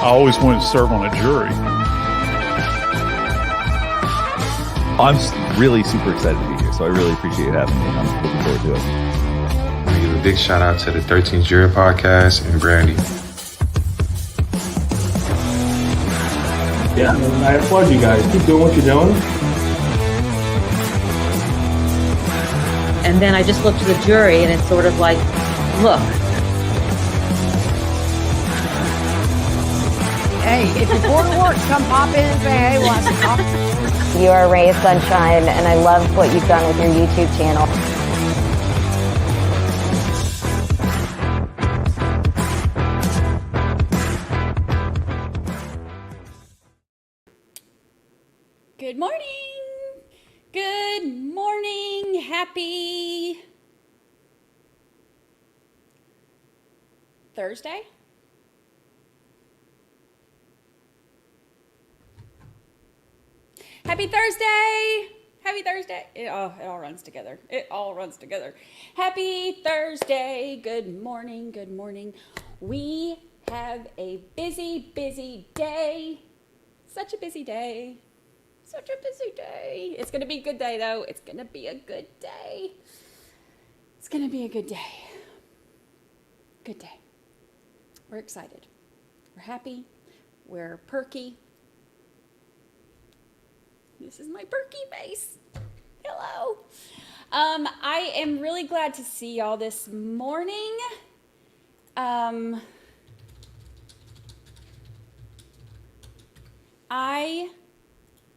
I always wanted to serve on a jury. I'm really super excited to be here, so I really appreciate you having me. I'm looking forward to it. I want to give a big shout out to the 13th Jury Podcast and Brandi. Yeah, I applaud you guys. Keep doing what you're doing. And then I just look to the jury, and it's sort of like, look. Hey, if you're bored of work, come pop in and say, hey, we'll have some coffee. You are a ray of sunshine, and I love what you've done with your YouTube channel. Good morning. Good morning. Happy Thursday. Happy Thursday. Happy Thursday. It all runs together. It all runs together. Happy Thursday. Good morning. Good morning. We have a busy, busy day. Such a busy day. Such a busy day. It's going to be a good day, though. It's going to be a good day. It's going to be a good day. Good day. We're excited. We're happy. We're perky. This is my perky face. Hello. I am really glad to see y'all this morning.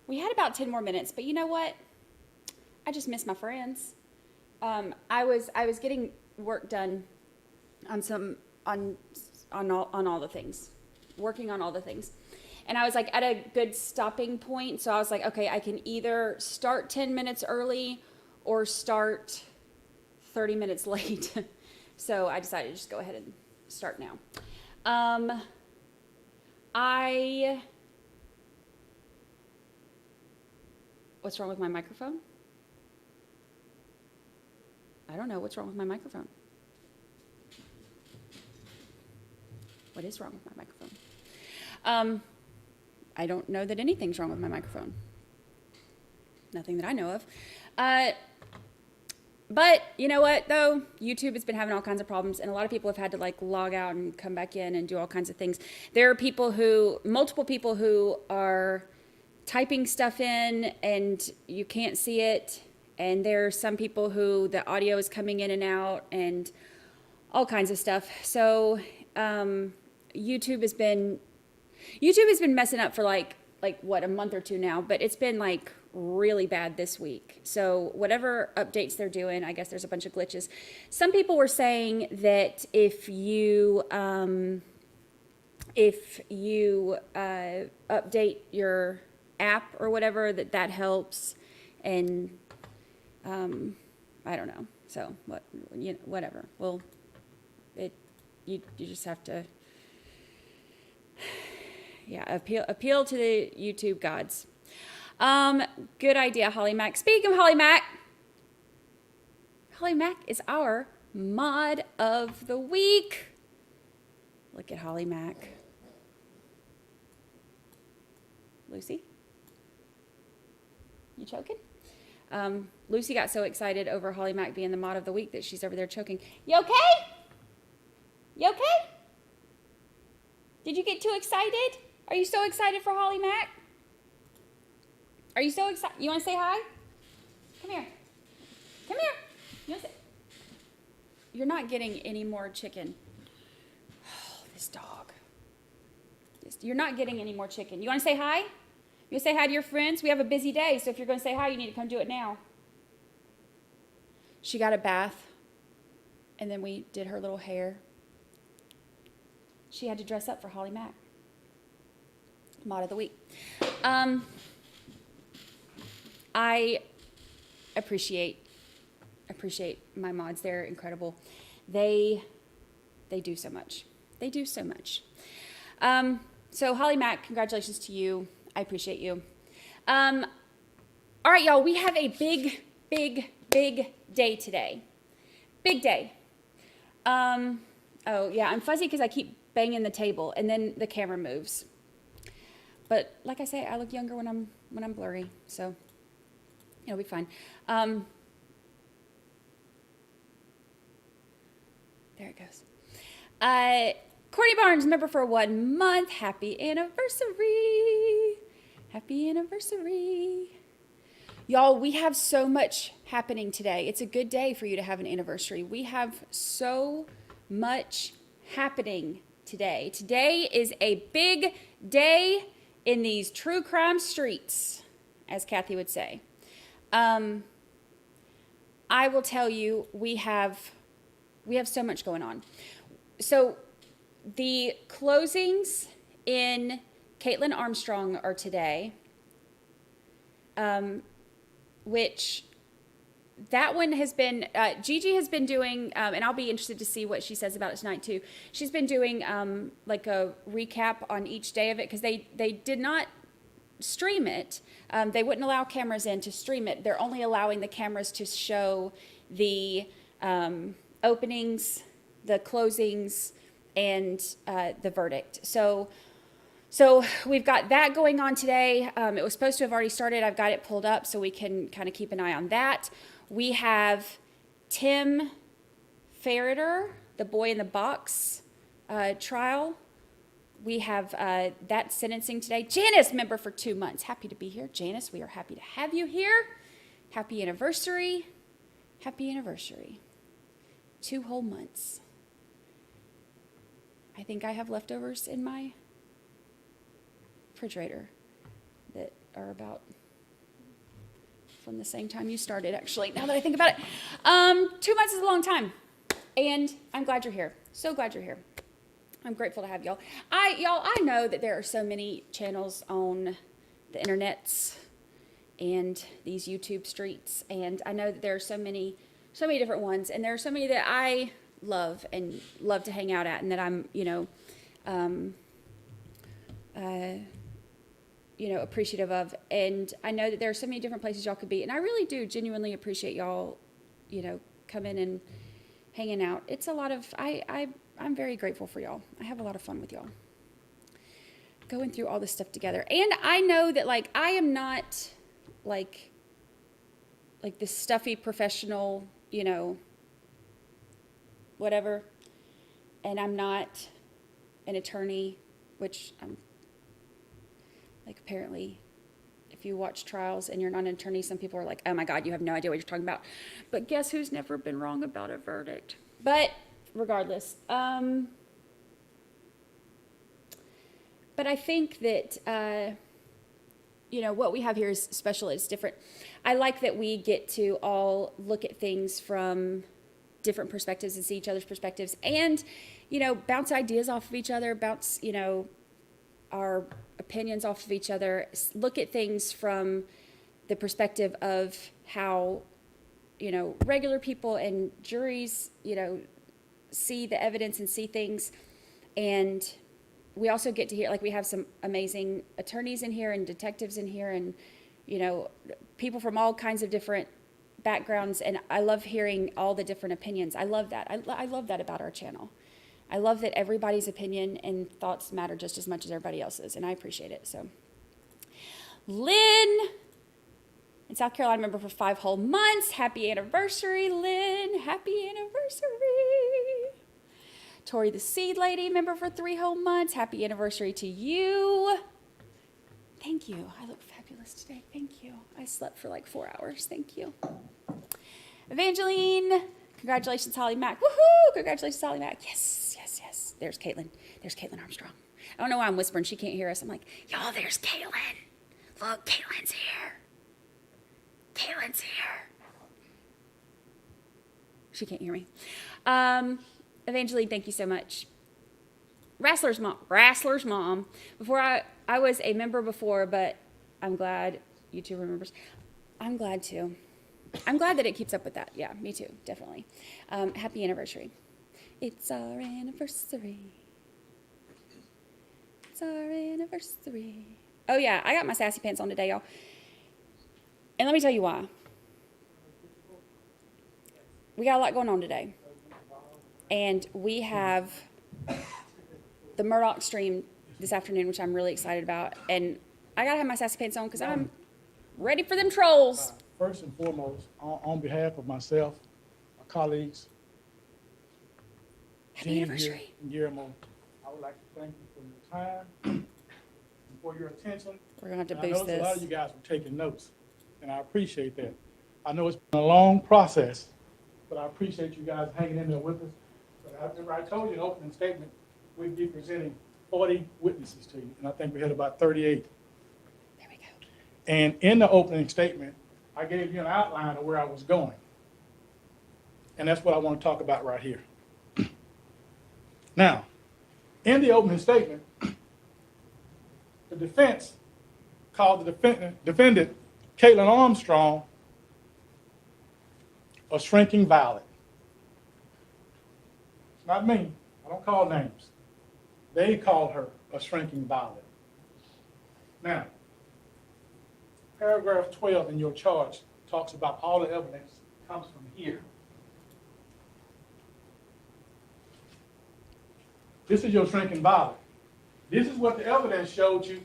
We had about 10 more minutes, but you know what? I just miss my friends. I was getting work done on all the things, working on all the things. And I was like at a good stopping point. So I was like, okay, I can either start 10 minutes early or start 30 minutes late. So I decided to just go ahead and start now. What's wrong with my microphone? I don't know what's wrong with my microphone. What is wrong with my microphone? I don't know that anything's wrong with my microphone. Nothing that I know of. But you know what, though? YouTube has been having all kinds of problems, and a lot of people have had to like log out and come back in and do all kinds of things. There are multiple people who are typing stuff in and you can't see it. And there are some people who the audio is coming in and out and all kinds of stuff. So YouTube has been messing up for like what, a month or two now, but it's been like really bad this week. So whatever updates they're doing, I guess there's a bunch of glitches. Some people were saying that if you update your app or whatever, that helps. And I don't know. So whatever. Well, you just have to appeal to the YouTube gods. Good idea, Holly Mack. Speaking of Holly Mack is our mod of the week. Look at Holly Mack. Lucy? You choking? Lucy got so excited over Holly Mack being the mod of the week that she's over there choking. You okay? You okay? Did you get too excited? Are you so excited for Holly Mack? Are you so excited? You want to say hi? Come here. Come here. You want to say? You're not getting any more chicken. Oh, this dog. You're not getting any more chicken. You want to say hi? You want to say hi to your friends? We have a busy day, so if you're going to say hi, you need to come do it now. She got a bath, and then we did her little hair. She had to dress up for Holly Mack. Mod of the week. I appreciate my mods. They're incredible. They do so much. They do so much. So Holly Mack, congratulations to you. I appreciate you. All right, y'all, we have a big day today. Big day. Oh, yeah, I'm fuzzy because I keep banging the table, and then the camera moves. But like I say, I look younger when I'm blurry, so it'll be fine. There it goes. Courtney Barnes, member for 1 month. Happy anniversary. Happy anniversary. Y'all, we have so much happening today. It's a good day for you to have an anniversary. We have so much happening today. Today is a big day in these true crime streets, as Kathy would say. I will tell you, we have so much going on. So the closings in Caitlyn Armstrong are today, which that one has been, Gigi has been doing, and I'll be interested to see what she says about it tonight too. She's been doing like a recap on each day of it, because they did not stream it. They wouldn't allow cameras in to stream it. They're only allowing the cameras to show the openings, the closings, and the verdict. So we've got that going on today. It was supposed to have already started. I've got it pulled up so we can kind of keep an eye on that. We have Tim Fara, the boy in the box trial. We have that sentencing today. Janice, member for 2 months. Happy to be here. Janice, we are happy to have you here. Happy anniversary. Happy anniversary. 2 whole months. I think I have leftovers in my refrigerator that are about from the same time you started, actually, now that I think about it. 2 months is a long time, and I'm glad you're here. So glad you're here. I'm grateful to have y'all. I know that there are so many channels on the internets and these YouTube streets, and I know that there are so many different ones, and there are so many that I love and love to hang out at, and that I'm, appreciative of. And I know that there are so many different places y'all could be, and I really do genuinely appreciate y'all, coming and hanging out. It's a lot of, I'm very grateful for y'all. I have a lot of fun with y'all going through all this stuff together. And I know that, like, I am not like this stuffy professional, whatever, and I'm not an attorney, which I'm like, apparently if you watch trials and you're not an attorney, some people are like, oh my God, you have no idea what you're talking about. But guess who's never been wrong about a verdict? But regardless, but I think that what we have here is special. It's different. I like that we get to all look at things from different perspectives and see each other's perspectives, and bounce ideas off of each other, bounce our opinions off of each other, look at things from the perspective of how regular people and juries see the evidence and see things. And we also get to hear, like, we have some amazing attorneys in here and detectives in here, and people from all kinds of different backgrounds, and I love hearing all the different opinions. I love that. I love that about our channel. I love that everybody's opinion and thoughts matter just as much as everybody else's, and I appreciate it. So, Lynn, in South Carolina, member for 5 whole months. Happy anniversary, Lynn. Happy anniversary. Tori, the Seed Lady, member for 3 whole months. Happy anniversary to you. Thank you. I look fabulous today. Thank you. I slept for like 4 hours. Thank you. Evangeline. Congratulations, Holly Mack. Woohoo! Congratulations, Holly Mack. Yes, yes, yes. There's Caitlyn. There's Caitlyn Armstrong. I don't know why I'm whispering. She can't hear us. I'm like, y'all, there's Caitlyn. Look, Caitlyn's here. Caitlyn's here. She can't hear me. Evangeline, thank you so much. Wrestler's mom. Before I was a member before, but I'm glad YouTube remembers. I'm glad too. I'm glad that it keeps up with that. Yeah, me too, definitely. Happy anniversary. It's our anniversary. It's our anniversary. Oh yeah, I got my sassy pants on today, y'all. And let me tell you why. We got a lot going on today. And we have the Murdoch stream this afternoon, which I'm really excited about. And I got to have my sassy pants on because I'm ready for them trolls. First and foremost, on behalf of myself, my colleagues, Happy Jean anniversary. and Guillermo, I would like to thank you for your time and for your attention. We're going to have to And I boost noticed a lot of this. you guys were taking notes, and I appreciate that. I know it's been a long process, but I appreciate you guys hanging in there with us. But I remember I told you in the opening statement, we'd be presenting 40 witnesses to you, and I think we had about 38. There we go. And in the opening statement, I gave you an outline of where I was going. And that's what I want to talk about right here. Now, in the opening statement, the defense called the defendant, Caitlyn Armstrong, a shrinking violet. It's not me. I don't call names. They called her a shrinking violet. Now, paragraph 12 in your charge talks about all the evidence comes from here. This is your shrinking violet. This is what the evidence showed you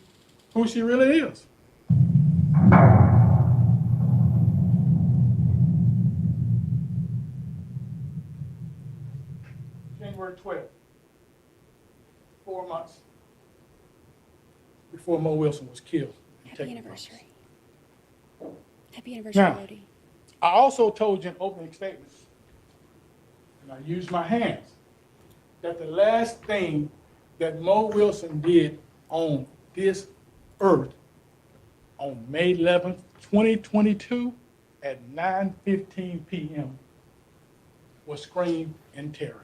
who she really is. January 12th, 4 months before Mo Wilson was killed. and Happy taken from us. anniversary. Happy anniversary, Now, Lodi. I also told you in opening statements, and I used my hands, that the last thing that Mo Wilson did on this earth on May 11th, 2022 at 9:15 p.m. was scream in terror.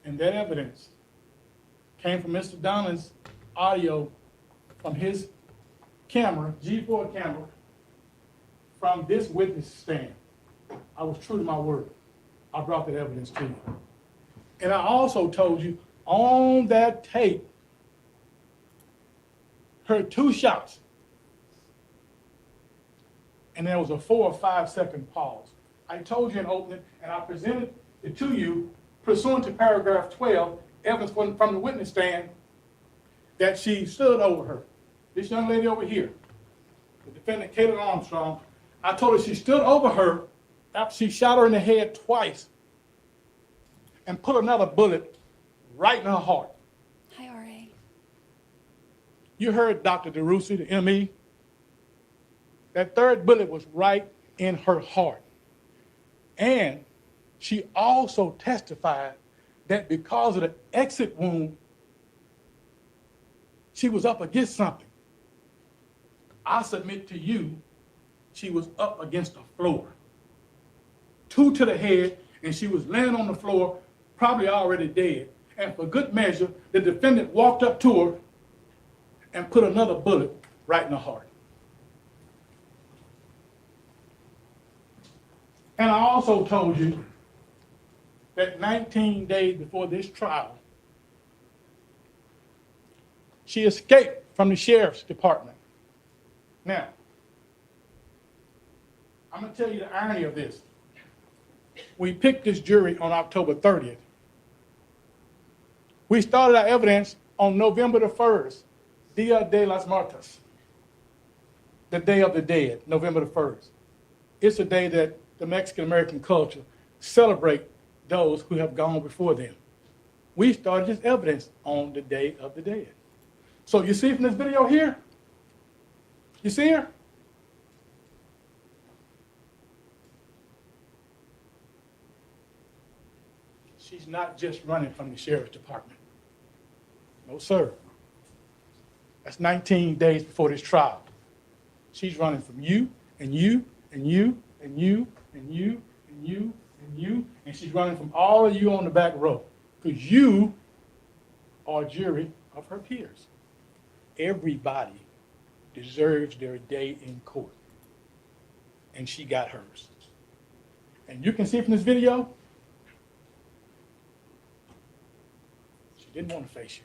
And that evidence came from Mr. Donovan's audio from his camera, G4 camera, from this witness stand. I was true to my word. I brought that evidence to you. And I also told you on that tape, heard 2 shots. And there was a 4 or 5 second pause. I told you in opening, and I presented it to you pursuant to paragraph 12, evidence from the witness stand, that she stood over her. This young lady over here, the defendant, Caitlyn Armstrong, I told her she stood over her after she shot her in the head twice and put another bullet right in her heart. Hi, RA. You heard Dr. DeRusi, the ME. That 3rd bullet was right in her heart. And she also testified that because of the exit wound, she was up against something. I submit to you, she was up against the floor. 2 to the head, and she was laying on the floor, probably already dead. And for good measure, the defendant walked up to her and put another bullet right in her heart. And I also told you that 19 days before this trial, she escaped from the sheriff's department. Now, I'm going to tell you the irony of this. We picked this jury on October 30th. We started our evidence on November the 1st, Dia de las Muertas, the Day of the Dead, November the 1st. It's a day that the Mexican-American culture celebrate those who have gone before them. We started this evidence on the Day of the Dead. So you see from this video here, you see her? She's not just running from the sheriff's department. No, sir. That's 19 days before this trial. She's running from you, and you, and you, and you, and you, and you, and you, and she's running from all of you on the back row, because you are a jury of her peers. Everybody deserves their day in court, and she got hers. And you can see from this video, She didn't want to face you.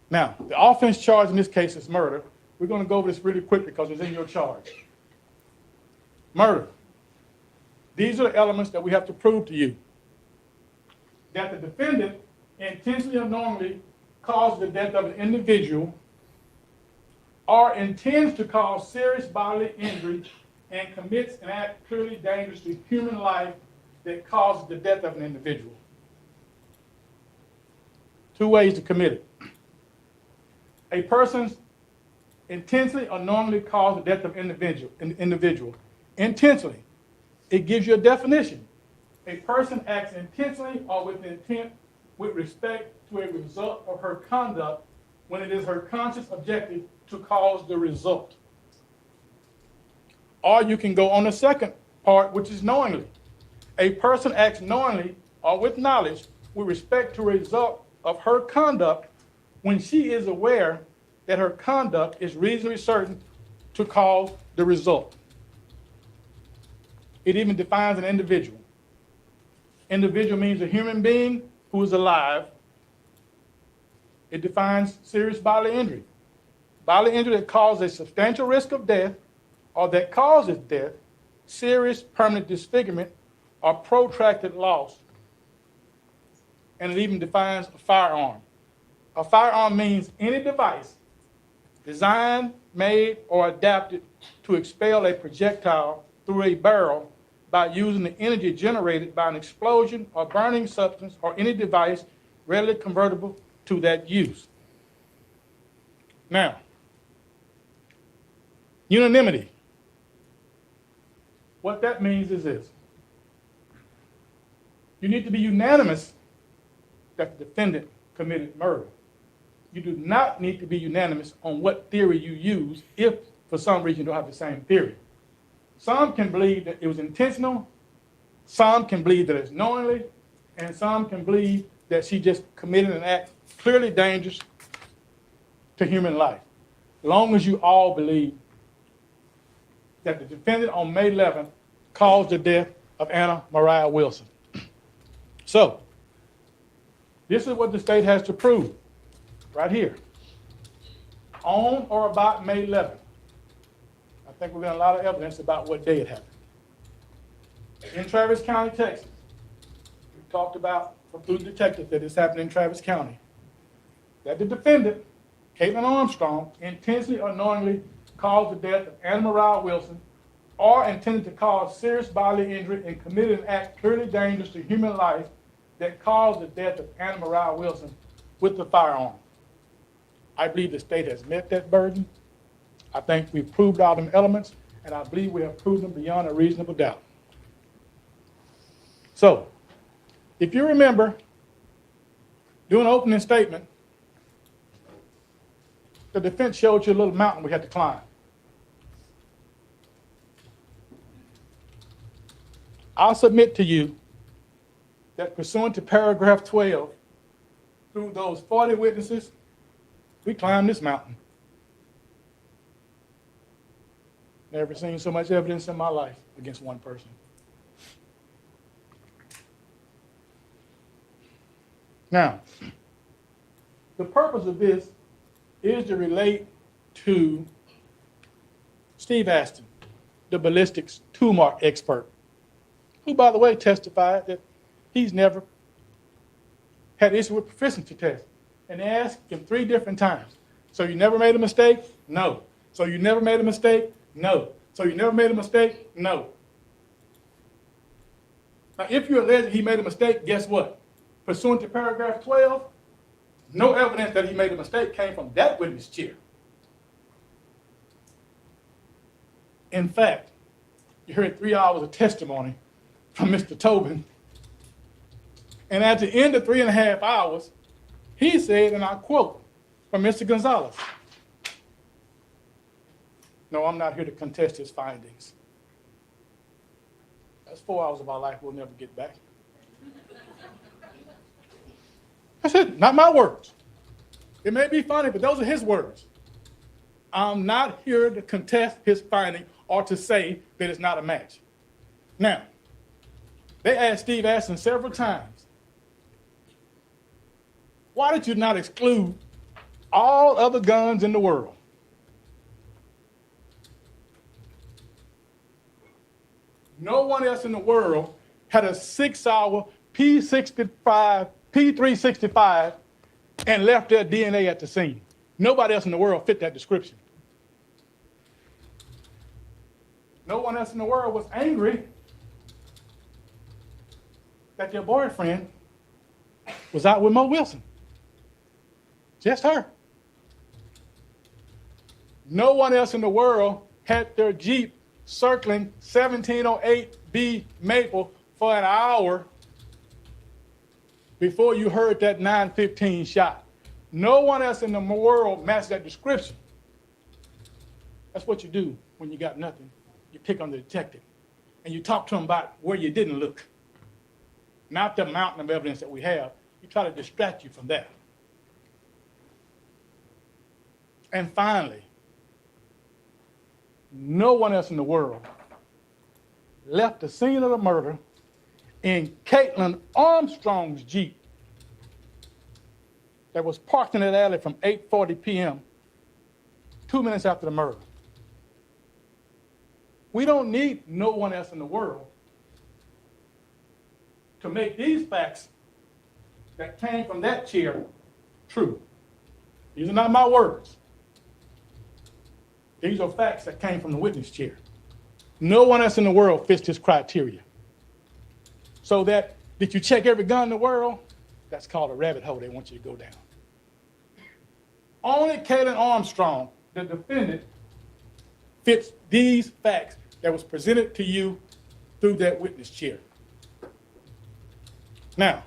Now, the offense charge in this case is murder. We're going to go over this really quick because it's in your charge. Murder. These are the elements that we have to prove to you. That the defendant intentionally or knowingly caused the death of an individual or intends to cause serious bodily injury and commits an act clearly dangerous to human life that causes the death of an individual. Two ways to commit it. A person intentionally or knowingly caused the death of an individual. Intentionally. It gives you a definition. A person acts intentionally or with intent with respect to a result of her conduct when it is her conscious objective to cause the result. Or you can go on the second part, which is knowingly. A person acts knowingly or with knowledge with respect to a result of her conduct when she is aware that her conduct is reasonably certain to cause the result. It even defines an individual. Individual means a human being who is alive. It defines serious bodily injury. Bodily injury that causes a substantial risk of death or that causes death, serious permanent disfigurement, or protracted loss. And it even defines a firearm. A firearm means any device designed, made, or adapted to expel a projectile through a barrel by using the energy generated by an explosion or burning substance or any device readily convertible to that use. Now, unanimity. What that means is this. You need to be unanimous that the defendant committed murder. You do not need to be unanimous on what theory you use if, for some reason, you don't have the same theory. Some can believe that it was intentional, some can believe that it's knowingly, and some can believe that she just committed an act clearly dangerous to human life. As long as you all believe that the defendant on May 11th caused the death of Anna Mariah Wilson. So, this is what the state has to prove, right here. On or about May 11th. I think we're getting a lot of evidence about what day it happened. In Travis County, Texas. We talked about through the detective that this happened in Travis County. That the defendant, Caitlyn Armstrong, intentionally or knowingly caused the death of Anna Mariah Wilson or intended to cause serious bodily injury and committed an act clearly dangerous to human life that caused the death of Anna Mariah Wilson with the firearm. I believe the state has met that burden. I think we've proved all them elements, and I believe we have proved them beyond a reasonable doubt. So, if you remember, doing an opening statement, the defense showed you a little mountain we had to climb. I'll submit to you that pursuant to paragraph 12, through those 40 witnesses, we climbed this mountain. Never seen so much evidence in my life against one person. Now, the purpose of this is to relate to Steve Aston, the ballistics tool mark expert, who, by the way, testified that he's never had issue with proficiency tests. And they asked him 3 different times. So you never made a mistake? No. So you never made a mistake? No. So you never made a mistake? No. Now, if you allege that he made a mistake, guess what? Pursuant to paragraph 12, no evidence that he made a mistake came from that witness chair. In fact, you heard 3 hours of testimony from Mr. Tobin. And at the end of 3.5 hours, he said, and I quote from Mr. Gonzalez, "No, I'm not here to contest his findings. That's 4 hours of our life we'll never get back." I said, not my words. It may be funny, but those are his words. I'm not here to contest his finding or to say that it's not a match. Now, they asked Steve Aston several times, Why did you not exclude all other guns in the world? No one else in the world had a 6-hour P365 and left their DNA at the scene. Nobody else in the world fit that description. No one else in the world was angry that your boyfriend was out with Mo Wilson. Just her. No one else in the world had their Jeep circling 1708B Maple for an hour before you heard that 915 shot. No one else in the world matched that description. That's what you do when you got nothing. You pick on the detective and you talk to him about where you didn't look. Not the mountain of evidence that we have. You try to distract you from that. And finally, no one else in the world left the scene of the murder in Caitlyn Armstrong's Jeep that was parked in that alley from 8:40 p.m., 2 minutes after the murder. We don't need no one else in the world to make these facts that came from that chair true. These are not my words. These are facts that came from the witness chair. No one else in the world fits this criteria. So that, did you check every gun in the world? That's called a rabbit hole they want you to go down. Only Caitlyn Armstrong, the defendant, fits these facts that was presented to you through that witness chair. Now,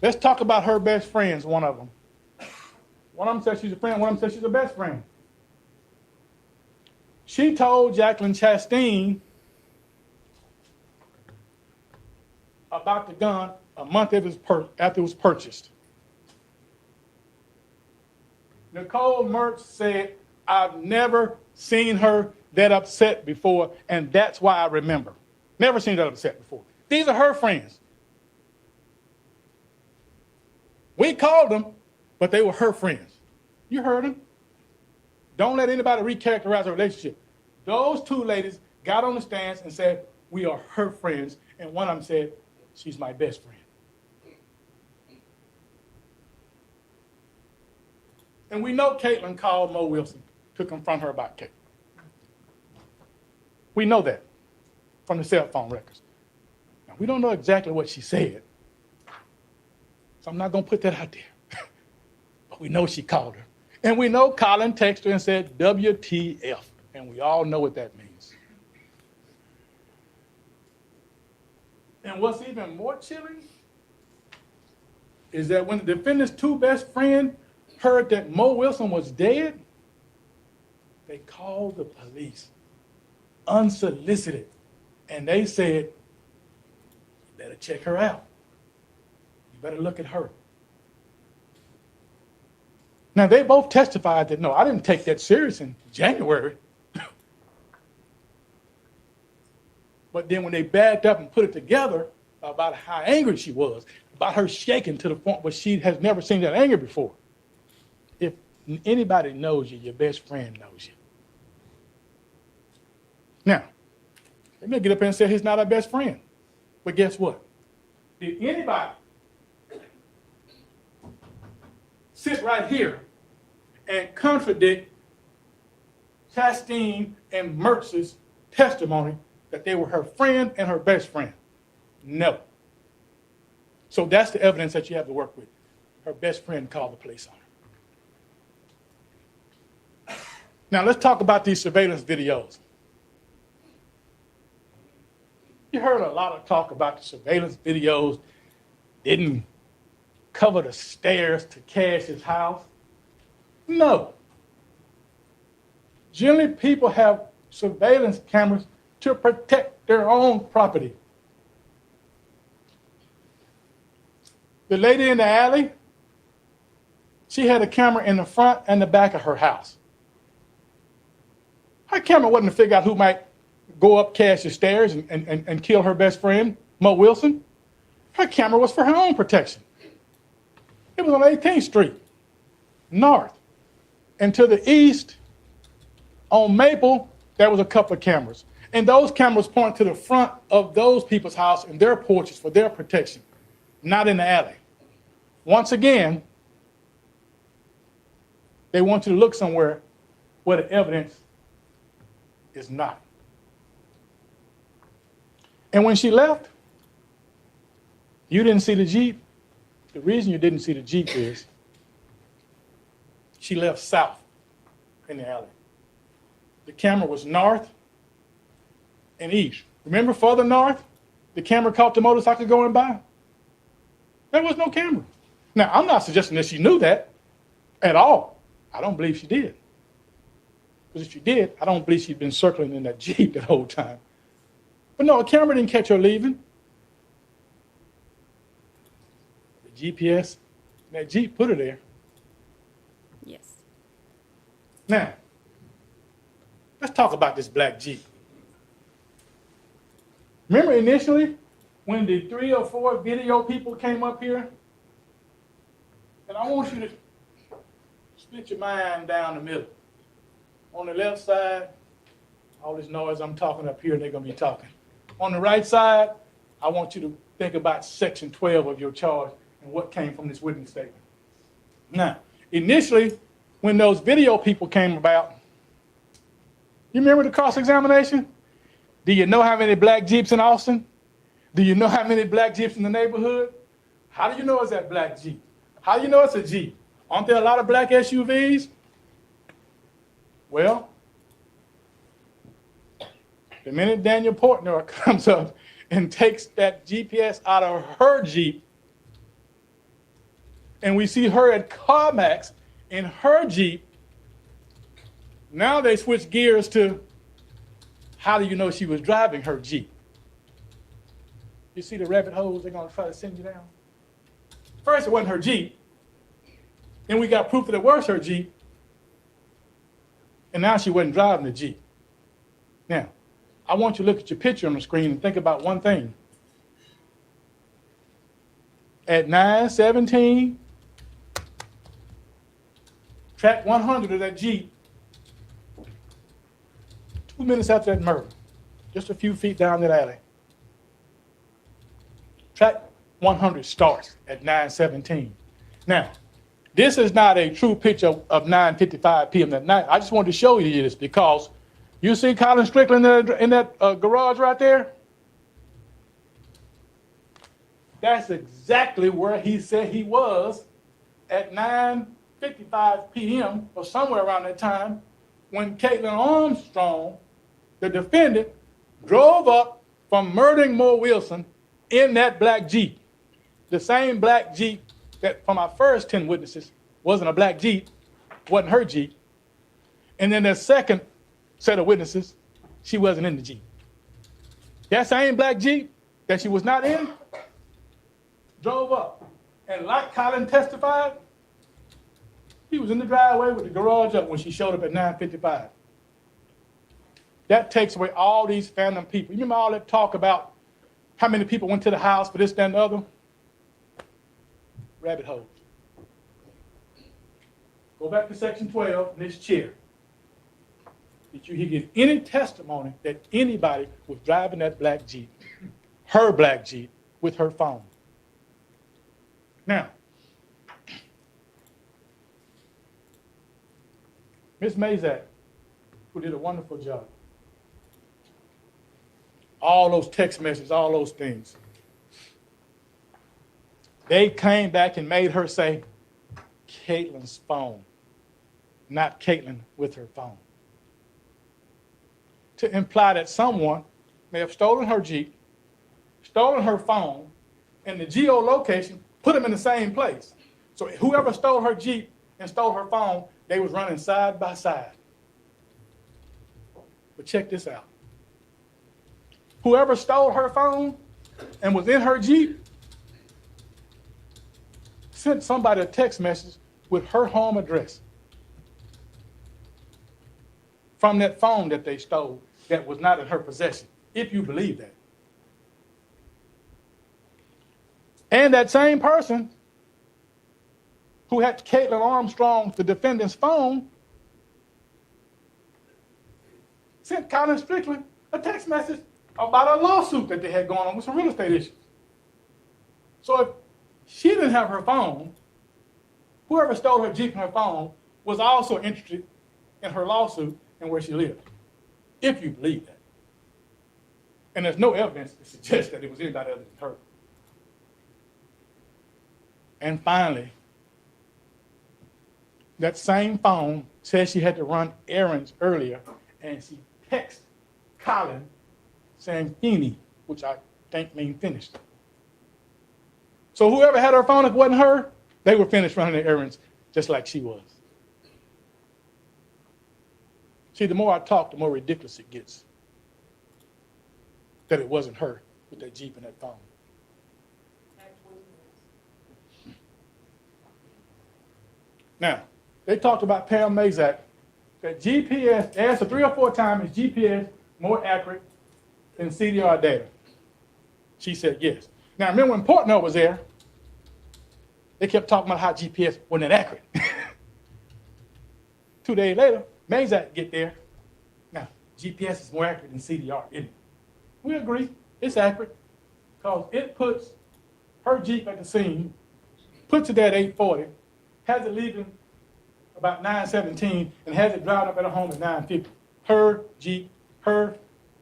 let's talk about her best friends, one of them. One of them says she's a friend, one of them says she's a best friend. She told Jacqueline Chastain about the gun a month after it was purchased. Nicole Mertz said, I've never seen her that upset before, and that's why I remember. Never seen her that upset before. These are her friends. We called them, but they were her friends. You heard them. Don't let anybody recharacterize a relationship. Those two ladies got on the stands and said, we are her friends, and one of them said, she's my best friend. And we know Kaitlin called Mo Wilson to confront her about Kate. We know that from the cell phone records. Now, we don't know exactly what she said, so I'm not going to put that out there. But we know she called her. And we know Colin texted her and said, WTF, and we all know what that means. And what's even more chilling is that when the defendant's two best friends heard that Mo Wilson was dead, they called the police unsolicited, and they said, you better check her out. You better look at her. Now, they both testified that, no, I didn't take that serious in January. But then when they backed up and put it together about how angry she was, about her shaking to the point where she has never seen that anger before. If anybody knows you, your best friend knows you. Now, they may get up and say he's not our best friend. But guess what? Did anybody sit right here and contradict Chastain and Mertz's testimony that they were her friend and her best friend? No. So that's the evidence that you have to work with. Her best friend called the police on her. Now let's talk about these surveillance videos. You heard a lot of talk about the surveillance videos didn't cover the stairs to Cash's house. No. Generally, people have surveillance cameras to protect their own property. The lady in the alley, she had a camera in the front and the back of her house. Her camera wasn't to figure out who might go up Cash's stairs and kill her best friend, Mo Wilson. Her camera was for her own protection. It was on 18th Street, north. And to the east, on Maple, there was a couple of cameras. And those cameras point to the front of those people's house and their porches for their protection, not in the alley. Once again, they want you to look somewhere where the evidence is not. And when she left, you didn't see the Jeep. The reason you didn't see the Jeep is she left south in the alley. The camera was north and east. Remember further north, the camera caught the motorcycle going by? There was no camera. Now, I'm not suggesting that she knew that at all. I don't believe she did. Because if she did, I don't believe she'd been circling in that Jeep that whole time. But no, a camera didn't catch her leaving. The GPS, that Jeep put her there. Yes. Now, let's talk about this black Jeep. Remember initially when the 3 or 4 video people came up here? And I want you to split your mind down the middle. On the left side, all this noise I'm talking up here, and they're going to be talking. On the right side, I want you to think about section 12 of your charge and what came from this witness statement. Now, initially, when those video people came about, you remember the cross-examination? Do you know how many black Jeeps in Austin? Do you know how many black Jeeps in the neighborhood? How do you know it's that black Jeep? How do you know it's a Jeep? Aren't there a lot of black SUVs? Well, the minute Daniel Portnoy comes up and takes that GPS out of her Jeep, and we see her at CarMax in her Jeep, now they switch gears to how do you know she was driving her Jeep? You see the rabbit holes they're going to try to send you down? First, it wasn't her Jeep. Then we got proof that it was her Jeep. And now she wasn't driving the Jeep. Now, I want you to look at your picture on the screen and think about one thing. At 9:17, track 100 of that Jeep, 2 minutes after that murder, just a few feet down that alley. Track 100 starts at 9:17. Now, this is not a true picture of 9:55 p.m. that night. I just wanted to show you this because you see Colin Strickland in that garage right there? That's exactly where he said he was at 9:55 p.m. or somewhere around that time when Caitlyn Armstrong, the defendant, drove up from murdering Mo Wilson in that black Jeep. The same black Jeep that from our first 10 witnesses wasn't a black Jeep, wasn't her Jeep. And then the second set of witnesses, she wasn't in the Jeep. That same black Jeep that she was not in, drove up. And like Colin testified, he was in the driveway with the garage up when she showed up at 9:55. That takes away all these phantom people. You remember all that talk about how many people went to the house for this, that, and the other? Rabbit holes. Go back to section 12 in this chair. Did you get any testimony that anybody was driving that black Jeep, her black Jeep, with her phone? Now, Ms. Mazak, who did a wonderful job, all those text messages, all those things, they came back and made her say, Caitlyn's phone, not Kaitlin with her phone. To imply that someone may have stolen her Jeep, stolen her phone, and the geolocation put them in the same place. So whoever stole her Jeep and stole her phone, they was running side by side. But check this out. Whoever stole her phone and was in her Jeep sent somebody a text message with her home address from that phone that they stole that was not in her possession, if you believe that. And that same person who had Caitlyn Armstrong, the defendant's phone, sent Colin Strickland a text message about a lawsuit that they had going on with some real estate issues. So if she didn't have her phone, whoever stole her Jeep and her phone was also interested in her lawsuit and where she lived, if you believe that. And there's no evidence to suggest that it was anybody other than her. And finally, that same phone says she had to run errands earlier, and she texted Colin saying Feeney, which I think means finished. So whoever had her phone, if it wasn't her, they were finished running their errands just like she was. See, the more I talk, the more ridiculous it gets that it wasn't her with that Jeep and that phone. Now, they talked about Pam Mazak, that GPS, they asked her 3 or 4 times, is GPS more accurate than CDR data? She said yes. Now, remember when Portnoy was there, they kept talking about how GPS wasn't that accurate. 2 days later, Mazak get there. Now, GPS is more accurate than CDR, isn't it? We agree, it's accurate, because it puts her Jeep at the scene, puts it there at 8:40, has it leaving about 9:17, and has it driving up at her home at 9:50. Her Jeep, her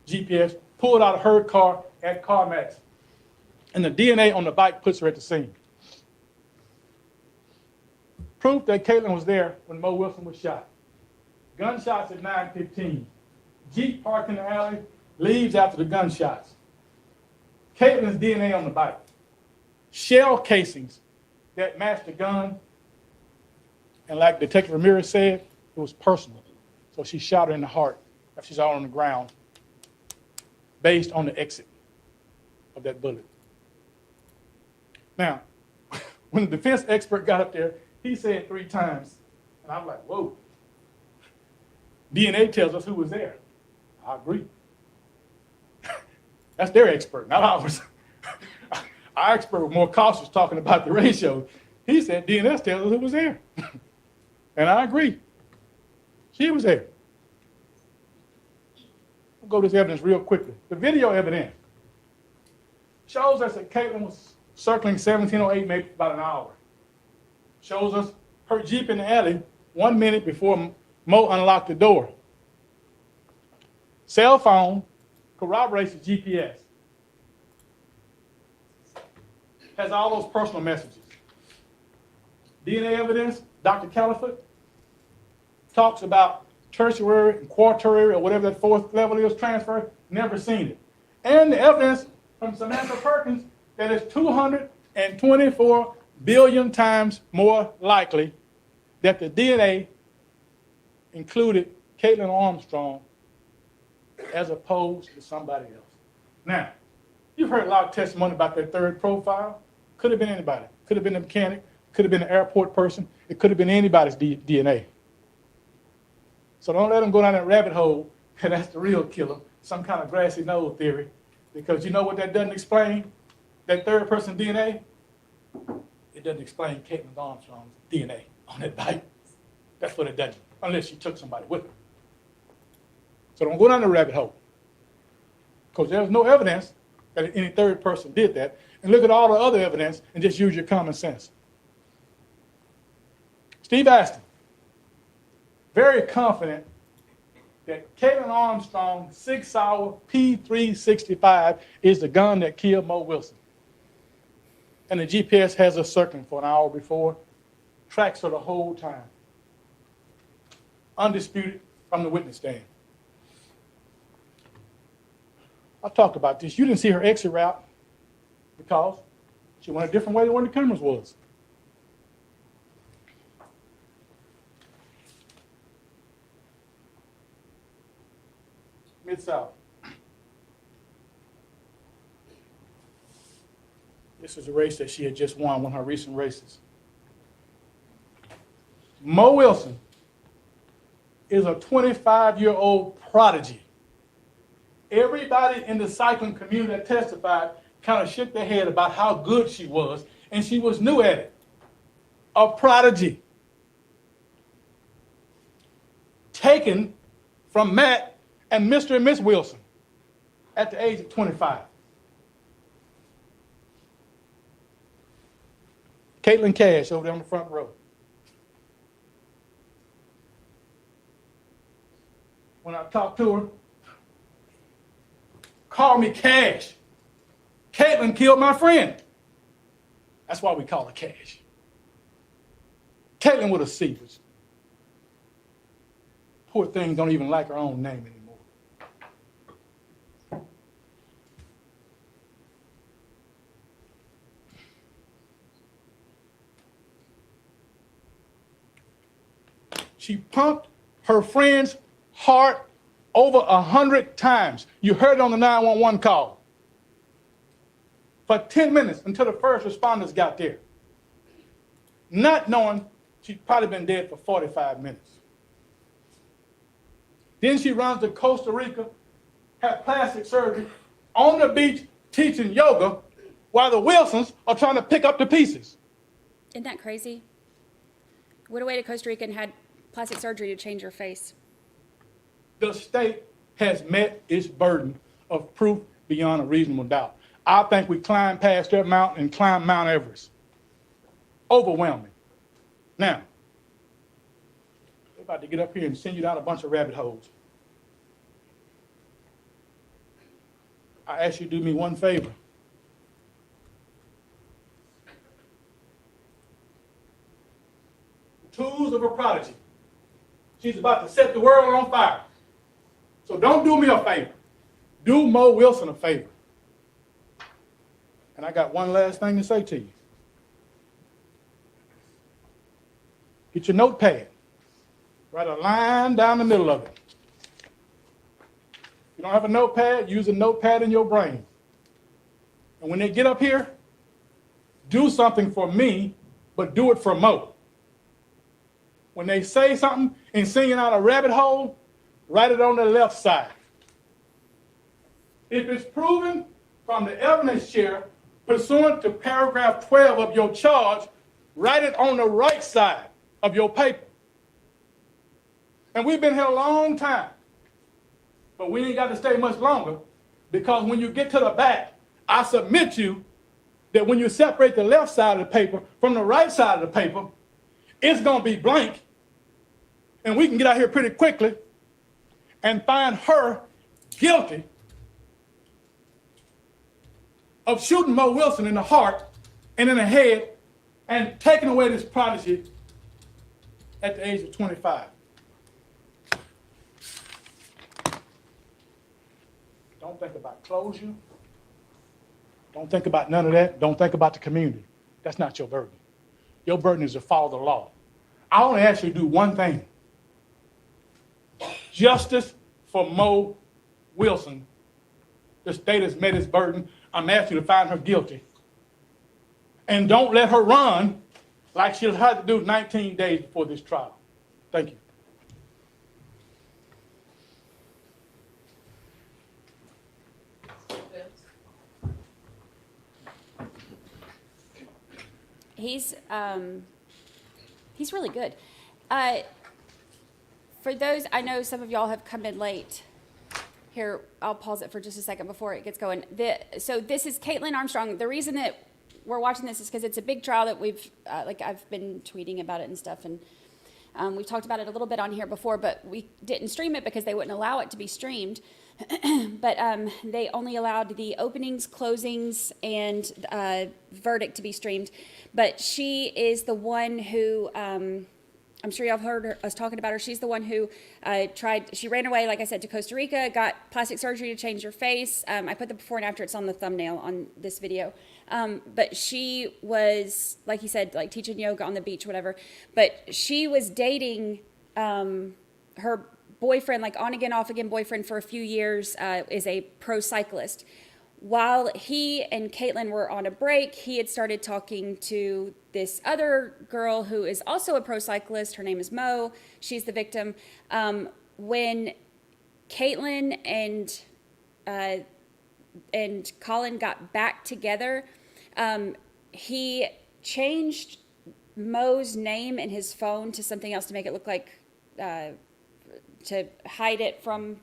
GPS, pulled out of her car at CarMax. And the DNA on the bike puts her at the scene. Proof that Kaitlin was there when Mo Wilson was shot. Gunshots at 9:15. Jeep parked in the alley, leaves after the gunshots. Caitlin's DNA on the bike. Shell casings that matched the gun. And like Detective Ramirez said, it was personal. So she shot her in the heart after she's all on the ground based on the exit of that bullet. Now, when the defense expert got up there, he said 3 times, and I'm like, whoa. DNA tells us who was there. I agree. That's their expert, not ours. Our expert was more cautious talking about the ratio. He said DNA tells us who was there. And I agree. She was there. We'll go to this evidence real quickly. The video evidence shows us that Kaitlin was circling 1708 maybe about an hour. Shows us her Jeep in the alley 1 minute before Mo unlocked the door. Cell phone corroborates the GPS. Has all those personal messages. DNA evidence, Dr. Caliphate talks about tertiary and quaternary or whatever that 4th level is transfer, never seen it. And the evidence from Samantha Perkins that it's 224 billion times more likely that the DNA included Caitlyn Armstrong as opposed to somebody else. Now, you've heard a lot of testimony about that 3rd profile. Could have been anybody. Could have been a mechanic. Could have been an airport person. It could have been anybody's DNA. So don't let them go down that rabbit hole, and that's the real killer, some kind of grassy knoll theory, because you know what that doesn't explain? That 3rd person DNA? It doesn't explain Caitlyn Armstrong's DNA on that bike. That's what it doesn't, unless she took somebody with her. So don't go down the rabbit hole, because there's no evidence that any 3rd person did that. And look at all the other evidence and just use your common sense. Steve Aston, very confident that Caitlyn Armstrong's 6 Sauer P365 is the gun that killed Mo Wilson. And the GPS has her circling for an hour before, tracks her the whole time. Undisputed from the witness stand. I talked about this. You didn't see her exit route because she went a different way than where the cameras was. Mid-South. This is a race that she had just won, one of her recent races. Mo Wilson is a 25-year-old prodigy. Everybody in the cycling community that testified kind of shook their head about how good she was, and she was new at it. a prodigy. Taken from Matt and Mr. and Miss Wilson at the age of 25. Caitlin Cash over there on the front row. When I talked to her, called me Cash. Kaitlin killed my friend. That's why we call her Cash. Kaitlin with a C. Poor thing don't even like her own name anymore. She pumped her friend's heart over 100 times. You heard it on the 911 call. For 10 minutes until the first responders got there. Not knowing she'd probably been dead for 45 minutes. Then she runs to Costa Rica, had plastic surgery, on the beach teaching yoga while the Wilsons are trying to pick up the pieces. Isn't that crazy? Went away to Costa Rica and had plastic surgery to change her face. The state has met its burden of proof beyond a reasonable doubt. I think we climbed past that mountain and climbed Mount Everest. Overwhelming. Now, they're about to get up here and send you down a bunch of rabbit holes. I ask you to do me one favor. Tools of a prodigy. She's about to set the world on fire. So don't do me a favor. Do Mo Wilson a favor. And I got one last thing to say to you. Get your notepad. Write a line down the middle of it. If you don't have a notepad, use a notepad in your brain. And when they get up here, do something for me, but do it for Mo. When they say something and singing out a rabbit hole, write it on the left side. If it's proven from the evidence chair, pursuant to paragraph 12 of your charge, write it on the right side of your paper. And we've been here a long time, but we ain't got to stay much longer, because when you get to the back, I submit you that when you separate the left side of the paper from the right side of the paper, it's going to be blank, and we can get out here pretty quickly and find her guilty of shooting Mo Wilson in the heart and in the head and taking away this prodigy at the age of 25. Don't think about closure. Don't think about none of that. Don't think about the community. That's not your burden. Your burden is to follow the law. I only ask you to do one thing. Justice for Mo Wilson. The state has met its burden. I'm asking you to find her guilty. And don't let her run like she'll have to do 19 days before this trial. Thank you. He's really good. For those, I know some of y'all have come in late. Here, I'll pause it for just a second before it gets going. So this is Caitlyn Armstrong. The reason that we're watching this is because it's a big trial that we've, I've been tweeting about it and stuff, and we've talked about it a little bit on here before, but we didn't stream it because they wouldn't allow it to be streamed. But they only allowed the openings, closings, and verdict to be streamed. But she is the one who, I'm sure y'all have heard us talking about her. She's the one who she ran away, like I said, to Costa Rica, got plastic surgery to change her face. I put the before and after. It's on the thumbnail on this video. But she was, like he said, like teaching yoga on the beach, whatever. But she was dating her boyfriend, like on again, off again boyfriend for a few years, is a pro cyclist. While he and Kaitlin were on a break, he had started talking to this other girl who is also a pro cyclist. Her name is Mo. She's the victim. When Kaitlin and Colin got back together, he changed Mo's name in his phone to something else to make it look like, to hide it from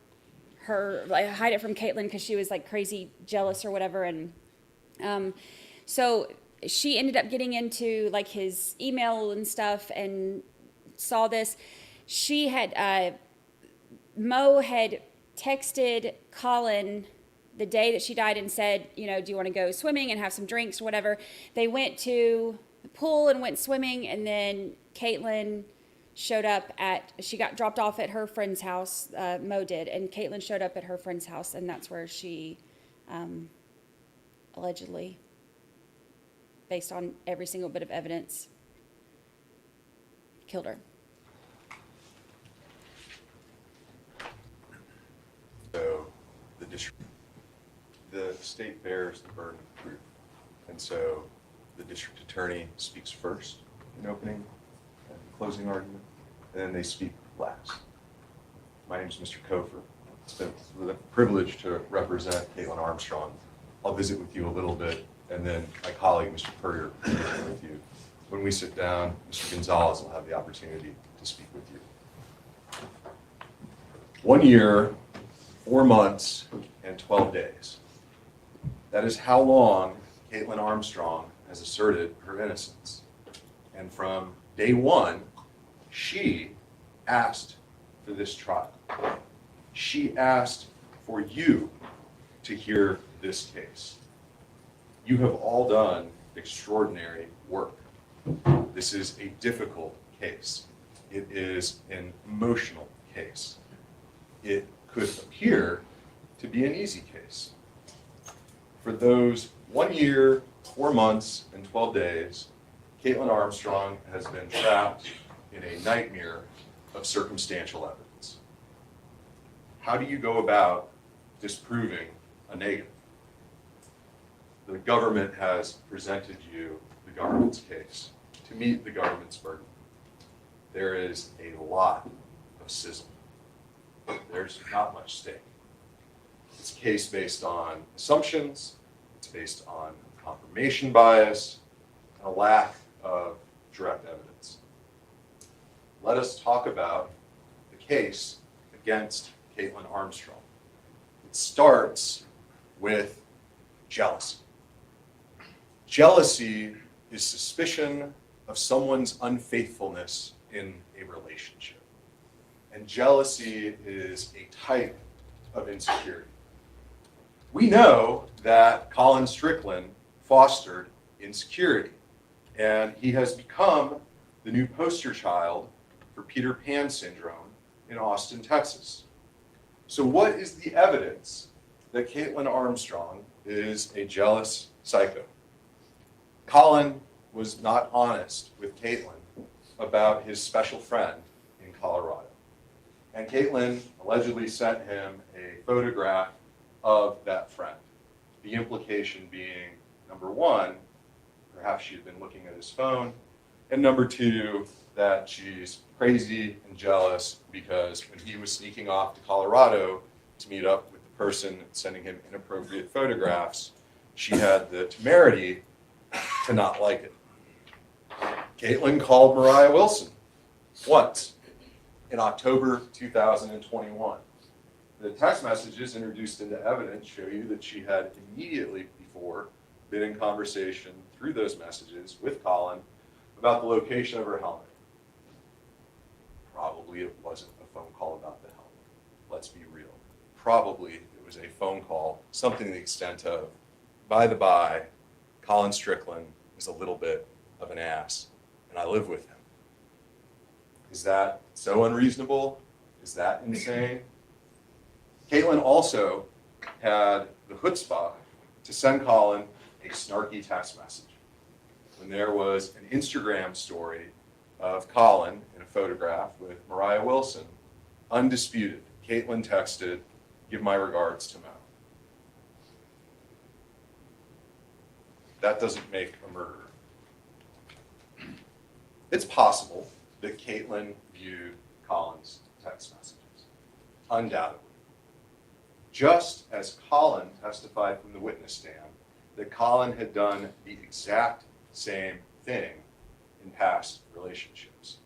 her, like hide it from Kaitlin because she was like crazy jealous or whatever. And so she ended up getting into like his email and stuff and saw this. She had, Mo had texted Colin the day that she died and said, you know, do you want to go swimming and have some drinks or whatever? They went to the pool and went swimming, and then Kaitlin showed up she got dropped off at her friend's house, Mo did, and Kaitlin showed up at her friend's house, and that's where she allegedly, based on every single bit of evidence, killed her. So the state bears the burden of proof. And so the district attorney speaks first in opening and closing argument, and then they speak last. My name is Mr. Kofer. It's been a privilege to represent Caitlyn Armstrong. I'll visit with you a little bit, and then my colleague, Mr. Purrier, will visit with you. When we sit down, Mr. Gonzalez will have the opportunity to speak with you. 1 year, 4 months, and 12 days. That is how long Caitlyn Armstrong has asserted her innocence. And from day one, she asked for this trial. She asked for you to hear this case. You have all done extraordinary work. This is a difficult case. It is an emotional case. It could appear to be an easy case. For those 1 year, 4 months, and 12 days, Caitlyn Armstrong has been trapped in a nightmare of circumstantial evidence. How do you go about disproving a negative? The government has presented you the government's case to meet the government's burden. There is a lot of sizzle. There's not much stake. It's a case based on assumptions, it's based on confirmation bias, and a lack of direct evidence. Let us talk about the case against Caitlyn Armstrong. It starts with jealousy. Jealousy is suspicion of someone's unfaithfulness in a relationship. And jealousy is a type of insecurity. We know that Colin Strickland fostered insecurity, and he has become the new poster child for Peter Pan syndrome in Austin, Texas. So what is the evidence that Caitlyn Armstrong is a jealous psycho? Colin was not honest with Kaitlin about his special friend in Colorado. And Kaitlin allegedly sent him a photograph of that friend. The implication being, number one, perhaps she had been looking at his phone, and number two, that she's crazy and jealous because when he was sneaking off to Colorado to meet up with the person sending him inappropriate photographs, she had the temerity to not like it. Kaitlin called Mariah Wilson once in October 2021. The text messages introduced into evidence show you that she had immediately before been in conversation through those messages with Colin about the location of her helmet. Probably it wasn't a phone call about the helmet. Let's be real. Probably it was a phone call, something to the extent of, by the by, Colin Strickland is a little bit of an ass, and I live with him. Is that so unreasonable? Is that insane? Kaitlin also had the chutzpah to send Colin a snarky text message when there was an Instagram story of Colin in a photograph with Mariah Wilson, undisputed. Kaitlin texted, "Give my regards to Mo." That doesn't make a murderer. It's possible that Kaitlin viewed Colin's text messages, undoubtedly. Just as Colin testified from the witness stand that Colin had done the exact same thing in past relationships.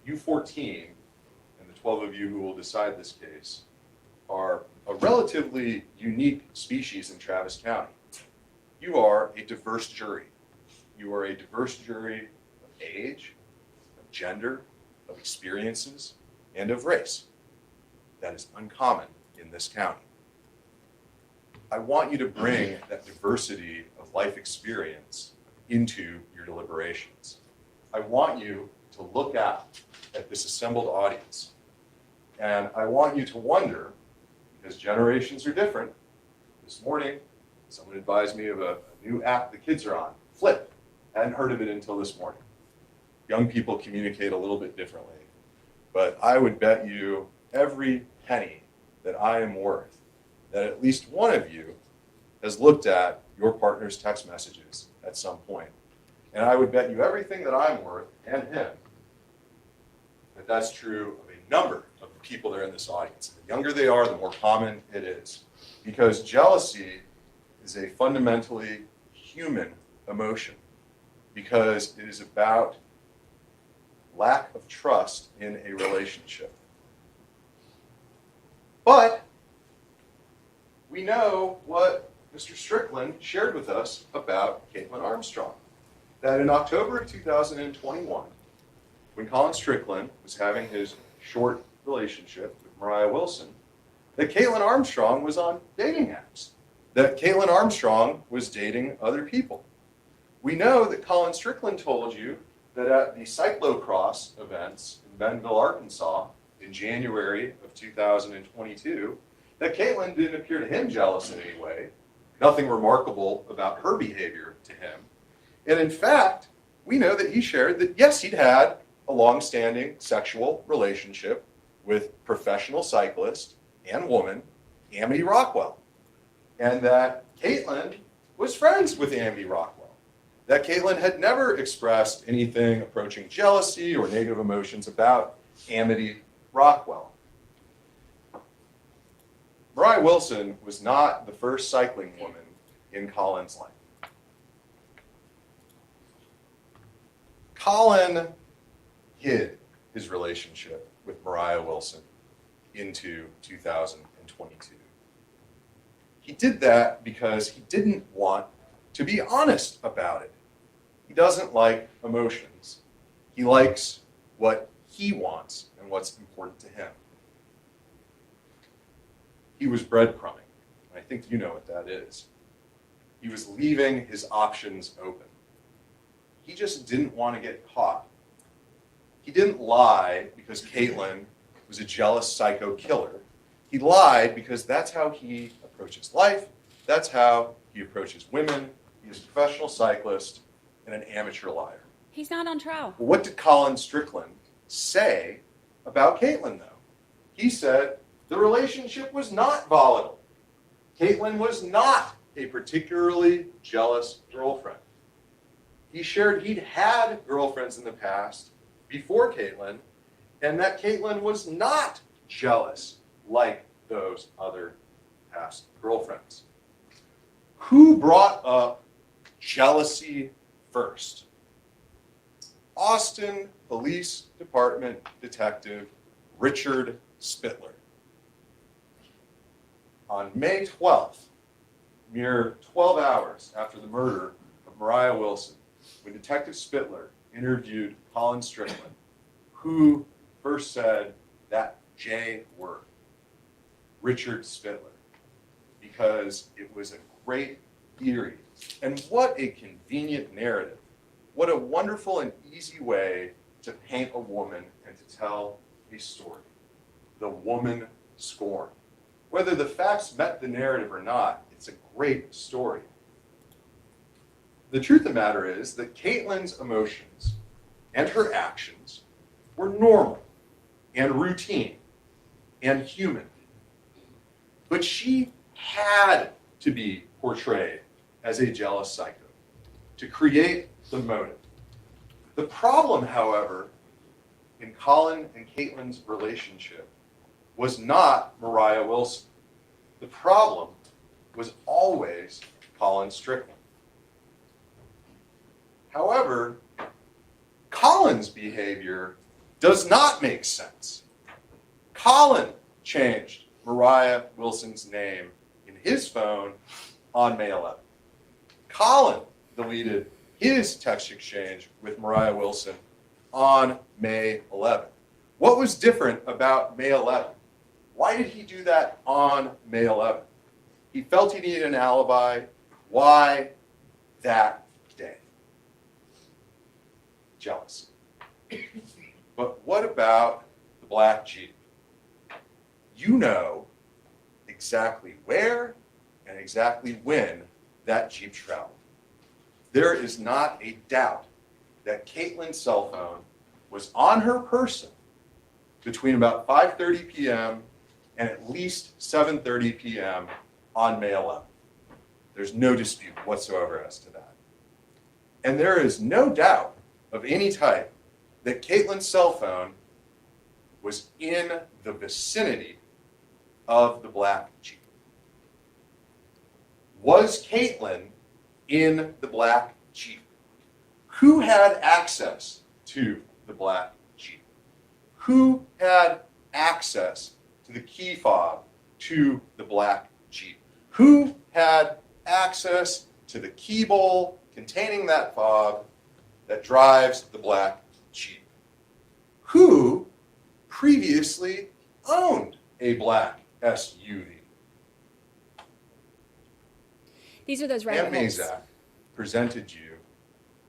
You 14, and the 12 of you who will decide this case, are a relatively unique species in Travis County. You are a diverse jury. You are a diverse jury of age, of gender, of experiences, and of race. That is uncommon in this county. I want you to bring that diversity of life experience into your deliberations. I want you to look out at this assembled audience, and I want you to wonder, because generations are different. This morning, someone advised me of a new app the kids are on, Flip. Hadn't heard of it until this morning. Young people communicate a little bit differently, but I would bet you every penny that I am worth that at least one of you has looked at your partner's text messages at some point. And I would bet you everything that I'm worth, and him, that that's true of a number of the people that are in this audience. The younger they are, the more common it is. Because jealousy is a fundamentally human emotion. Because it is about lack of trust in a relationship. But we know what Mr. Strickland shared with us about Caitlyn Armstrong. That in October of 2021, when Colin Strickland was having his short relationship with Mariah Wilson, that Caitlyn Armstrong was on dating apps, that Caitlyn Armstrong was dating other people. We know that Colin Strickland told you that at the cyclocross events in Bentonville, Arkansas, in January of 2022, that Caitlyn didn't appear to him jealous in any way. Nothing remarkable about her behavior to him. And in fact, we know that he shared that, yes, he'd had a long-standing sexual relationship with professional cyclist and woman, Amity Rockwell. And that Kaitlin was friends with Amity Rockwell. That Kaitlin had never expressed anything approaching jealousy or negative emotions about Amity Rockwell. Mariah Wilson was not the first cycling woman in Colin's life. Colin hid his relationship with Mariah Wilson into 2022. He did that because he didn't want to be honest about it. He doesn't like emotions. He likes what he wants and what's important to him. He was breadcrumbing. I think you know what that is. He was leaving his options open. He just didn't want to get caught. He didn't lie because Kaitlin was a jealous psycho killer. He lied because that's how he approaches life. That's how he approaches women. He is a professional cyclist and an amateur liar. He's not on trial. Well, what did Colin Strickland say about Kaitlin, though? He said the relationship was not volatile. Kaitlin was not a particularly jealous girlfriend. He shared he'd had girlfriends in the past before Kaitlin, and that Kaitlin was not jealous like those other past girlfriends. Who brought up jealousy first? Austin Police Department Detective Richard Spittler. On May 12th, mere 12 hours after the murder of Mariah Wilson, when Detective Spittler interviewed Colin Strickland, who first said that J word, Richard Spittler, because it was a great theory. And what a convenient narrative. What a wonderful and easy way to paint a woman and to tell a story. The woman scorned. Whether the facts met the narrative or not, it's a great story. The truth of the matter is that Caitlin's emotions and her actions were normal and routine and human. But she had to be portrayed as a jealous psycho to create the motive. The problem, however, in Colin and Caitlin's relationship was not Mariah Wilson. The problem was always Colin Strickland. However, Colin's behavior does not make sense. Colin changed Mariah Wilson's name in his phone on May 11th. Colin deleted his text exchange with Mariah Wilson on May 11th. What was different about May 11th? Why did he do that on May 11th? He felt he needed an alibi. Why that day? Jealousy. But what about the black Jeep? You know exactly where and exactly when that Jeep traveled. There is not a doubt that Kaitlyn's cell phone was on her person between about 5:30 p.m. and at least 7:30 p.m. on May 11th. There's no dispute whatsoever as to that. And there is no doubt of any type that Kaitlyn's cell phone was in the vicinity of the black Jeep. Was Kaitlyn in the black Jeep? Who had access to the black Jeep? Who had access to the key fob to the black Jeep? Who had access to the key bowl containing that fob that drives the black Jeep? Who previously owned a black SUV? These are those Pam rabbit holes. Mazak presented you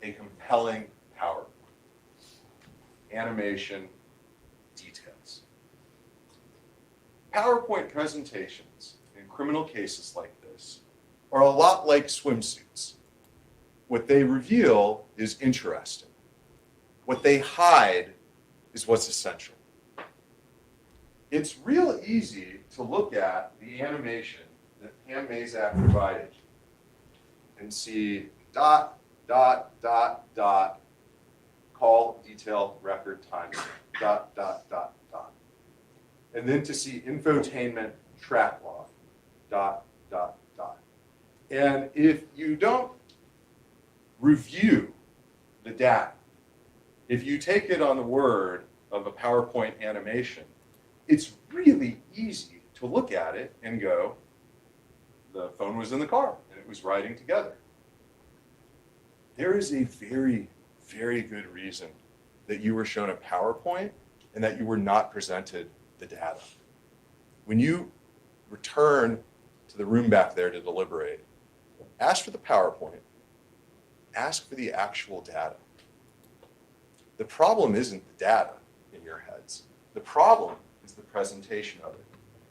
a compelling PowerPoint. Animation, details. PowerPoint presentations in criminal cases like this are a lot like swimsuits. What they reveal is interesting. What they hide is what's essential. It's real easy to look at the animation that Pam Mazak provided and see dot, dot, dot, dot, call, detail, record, time, dot, dot, dot, dot. And then to see infotainment, track log, dot, dot, dot. And if you don't review the data, if you take it on the word of a PowerPoint animation, it's really easy to look at it and go, the phone was in the car and it was riding together. There is a very, very good reason that you were shown a PowerPoint and that you were not presented the data. When you return to the room back there to deliberate, ask for the PowerPoint, ask for the actual data. The problem isn't the data in your heads. The problem is the presentation of it.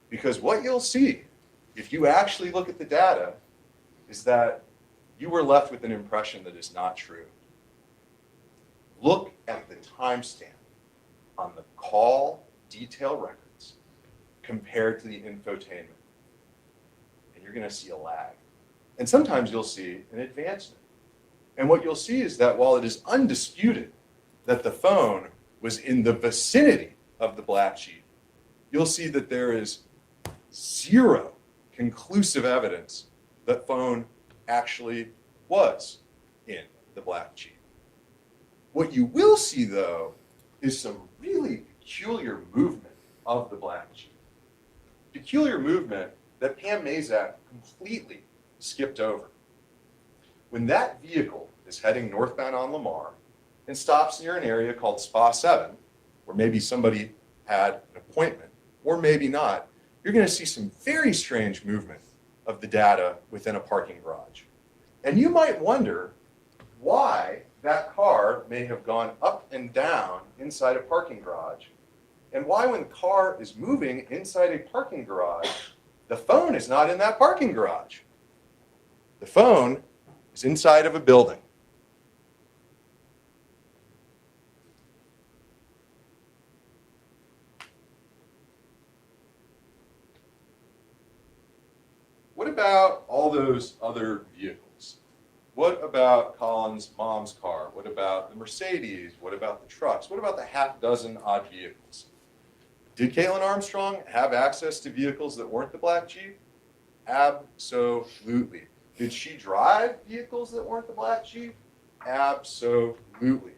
Because what you'll see, if you actually look at the data, is that you were left with an impression that is not true. Look at the timestamp on the call detail records compared to the infotainment. And you're going to see a lag. And sometimes you'll see an advancement. And what you'll see is that while it is undisputed that the phone was in the vicinity of the black Jeep, you'll see that there is zero conclusive evidence that phone actually was in the black Jeep. What you will see, though, is some really peculiar movement of the black Jeep. Peculiar movement that Pam Mazak completely skipped over. When that vehicle is heading northbound on Lamar and stops near an area called Spa 7, where maybe somebody had an appointment, or maybe not, you're going to see some very strange movement of the data within a parking garage. And you might wonder why that car may have gone up and down inside a parking garage, and why when the car is moving inside a parking garage, the phone is not in that parking garage. The phone is inside of a building. What about all those other vehicles? What about Colin's mom's car? What about the Mercedes? What about the trucks? What about the half dozen odd vehicles? Did Caitlyn Armstrong have access to vehicles that weren't the black Jeep? Absolutely. Did she drive vehicles that weren't the black Jeep? Absolutely.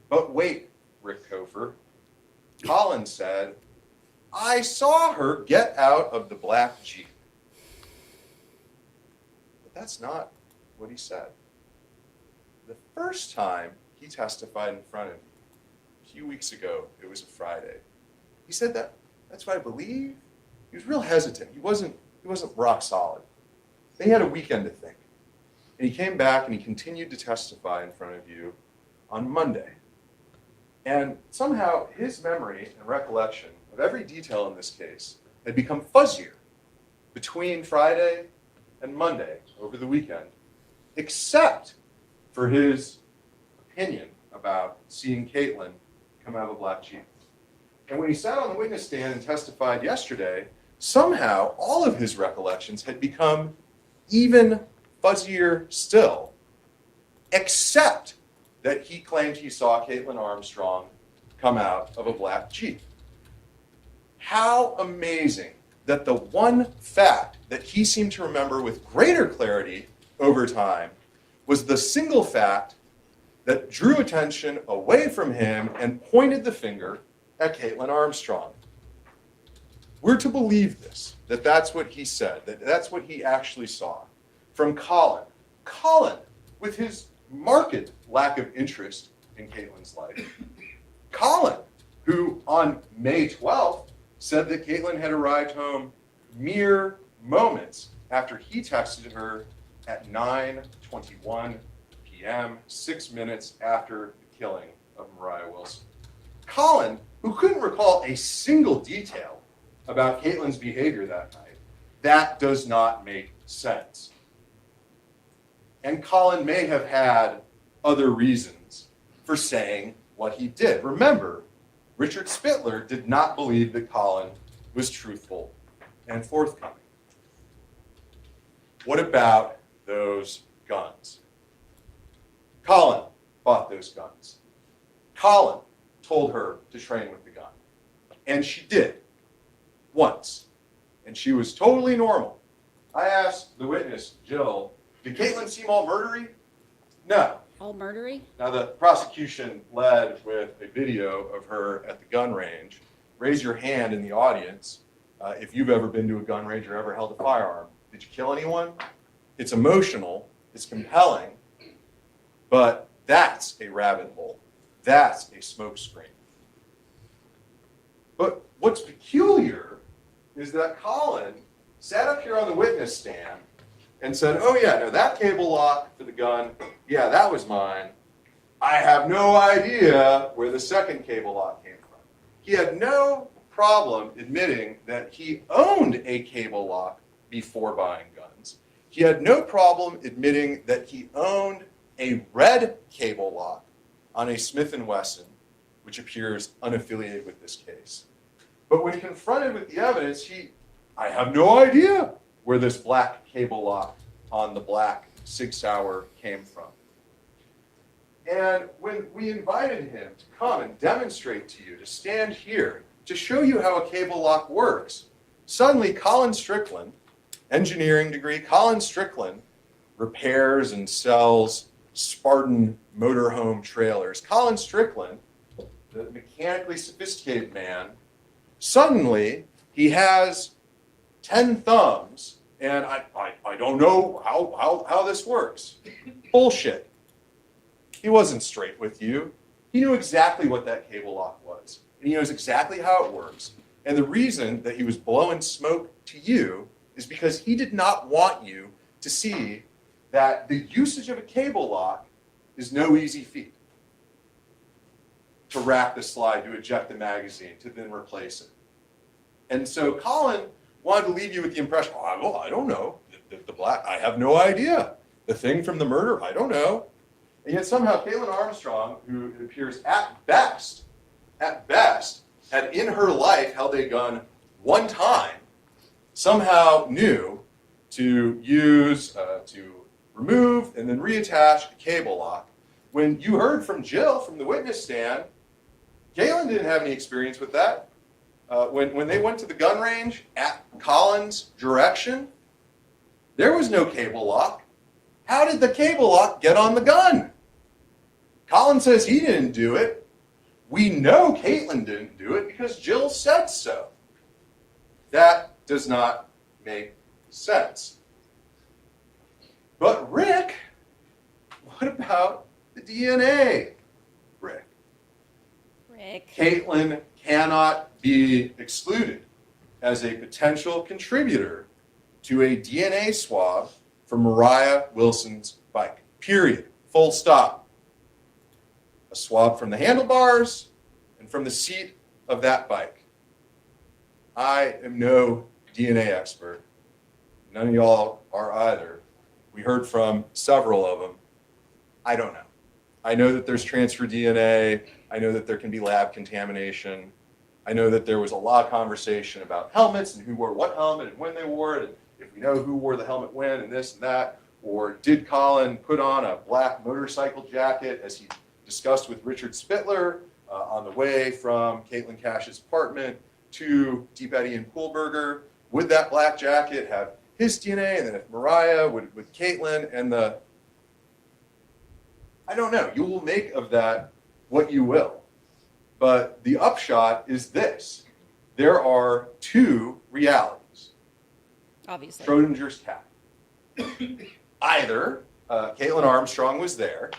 But wait, Rick Kofer. Colin said, I saw her get out of the black Jeep. But that's not what he said. The first time he testified in front of me, a few weeks ago, it was a Friday, he said that's what I believe. He was real hesitant. He wasn't rock solid. Then he had a weekend to think. And he came back and he continued to testify in front of you on Monday. And somehow his memory and recollection of every detail in this case had become fuzzier between Friday and Monday over the weekend, except for his opinion about seeing Kaitlin come out of a black Jeep. And when he sat on the witness stand and testified yesterday, somehow all of his recollections had become even fuzzier still, except that he claimed he saw Caitlyn Armstrong come out of a black Jeep. How amazing that the one fact that he seemed to remember with greater clarity over time was the single fact that drew attention away from him and pointed the finger at Caitlyn Armstrong. We're to believe this, that that's what he said, that that's what he actually saw. From Colin. Colin, with his marked lack of interest in Caitlyn's life. Colin, who on May 12th said that Kaitlin had arrived home mere moments after he texted her at 9:21 p.m., 6 minutes after the killing of Mariah Wilson. Colin, who couldn't recall a single detail about Kaitlyn's behavior that night. That does not make sense. And Colin may have had other reasons for saying what he did. Remember, Richard Spittler did not believe that Colin was truthful and forthcoming. What about those guns? Colin bought those guns. Colin told her to train with the gun. And she did. Once. And she was totally normal. I asked the witness, Jill, did Kaitlin seem all murdery? No. All murdery? Now, the prosecution led with a video of her at the gun range. Raise your hand in the audience if you've ever been to a gun range or ever held a firearm. Did you kill anyone? It's emotional. It's compelling. But that's a rabbit hole. That's a smokescreen. But what's peculiar is that Colin sat up here on the witness stand and said, oh yeah, no, that cable lock for the gun, yeah, that was mine. I have no idea where the second cable lock came from. He had no problem admitting that he owned a cable lock before buying guns. He had no problem admitting that he owned a red cable lock on a Smith & Wesson, which appears unaffiliated with this case. But when confronted with the evidence, I have no idea where this black cable lock on the black Sig Sauer came from. And when we invited him to come and demonstrate to you, to stand here, to show you how a cable lock works, suddenly Colin Strickland, engineering degree, Colin Strickland repairs and sells Spartan motorhome trailers. Colin Strickland, the mechanically sophisticated man, suddenly he has 10 thumbs, and I don't know how this works. Bullshit. He wasn't straight with you. He knew exactly what that cable lock was, and he knows exactly how it works. And the reason that he was blowing smoke to you is because he did not want you to see that the usage of a cable lock is no easy feat. To rack the slide, to eject the magazine, to then replace it. And so Colin wanted to leave you with the impression, oh, I don't know. The black, I have no idea. The thing from the murder, I don't know. And yet somehow Caitlyn Armstrong, who it appears at best, had in her life held a gun one time, somehow knew to use, to remove and then reattach a cable lock. When you heard from Jill from the witness stand, Caitlyn didn't have any experience with that. When they went to the gun range at Colin's direction, there was no cable lock. How did the cable lock get on the gun? Colin says he didn't do it. We know Kaitlin didn't do it because Jill said so. That does not make sense. But Rick, what about the DNA? Rick. Kaitlin cannot be excluded as a potential contributor to a DNA swab from Mariah Wilson's bike. Period. Full stop. A swab from the handlebars and from the seat of that bike. I am no DNA expert. None of y'all are either. We heard from several of them. I don't know. I know that there's transfer DNA. I know that there can be lab contamination. I know that there was a lot of conversation about helmets and who wore what helmet and when they wore it, and if we know who wore the helmet when and this and that, or did Colin put on a black motorcycle jacket as he discussed with Richard Spittler on the way from Kaitlin Cash's apartment to Deep Eddy and Poolberger? Would that black jacket have his DNA? And then if Mariah with Kaitlin and the, I don't know, you will make of that what you will. But the upshot is this. There are two realities. Obviously. Schrodinger's cat. Either Caitlyn Armstrong was there,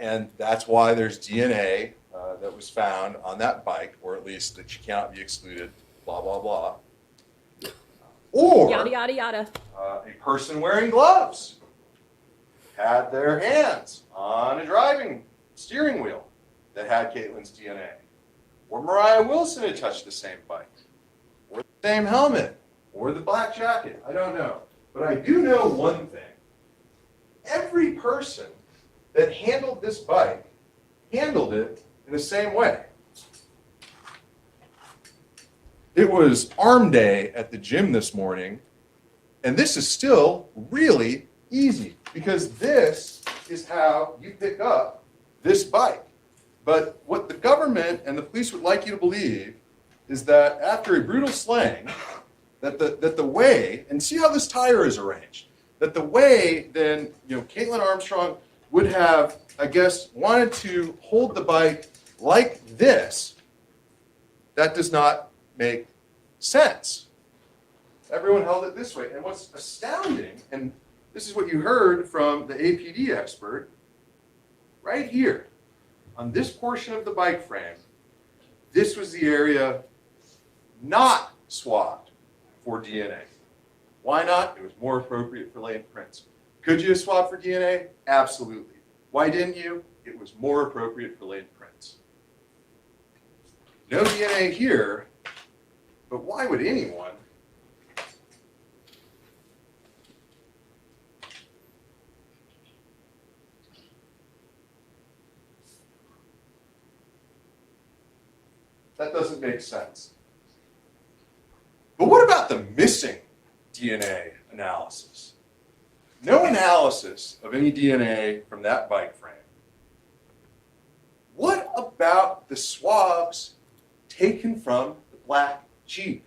and that's why there's DNA that was found on that bike, or at least that she cannot be excluded, blah, blah, blah. Or yada, yada, yada. A person wearing gloves had their hands on a driving steering wheel that had Kaitlyn's DNA. Or Mariah Wilson had touched the same bike, or the same helmet, or the black jacket. I don't know. But I do know one thing. Every person that handled this bike handled it in the same way. It was arm day at the gym this morning, and this is still really easy because this is how you pick up this bike. But what the government and the police would like you to believe is that after a brutal slaying, that the way, and see how this tire is arranged, that the way then, Caitlyn Armstrong would have, I guess, wanted to hold the bike like this. That does not make sense. Everyone held it this way. And what's astounding, and this is what you heard from the APD expert, right here, on this portion of the bike frame, this was the area not swabbed for DNA. Why not? It was more appropriate for latent prints. Could you have swabbed for DNA? Absolutely. Why didn't you? It was more appropriate for latent prints. No DNA here, but why would anyone That doesn't make sense. But what about the missing DNA analysis? No analysis of any DNA from that bike frame. What about the swabs taken from the black Jeep?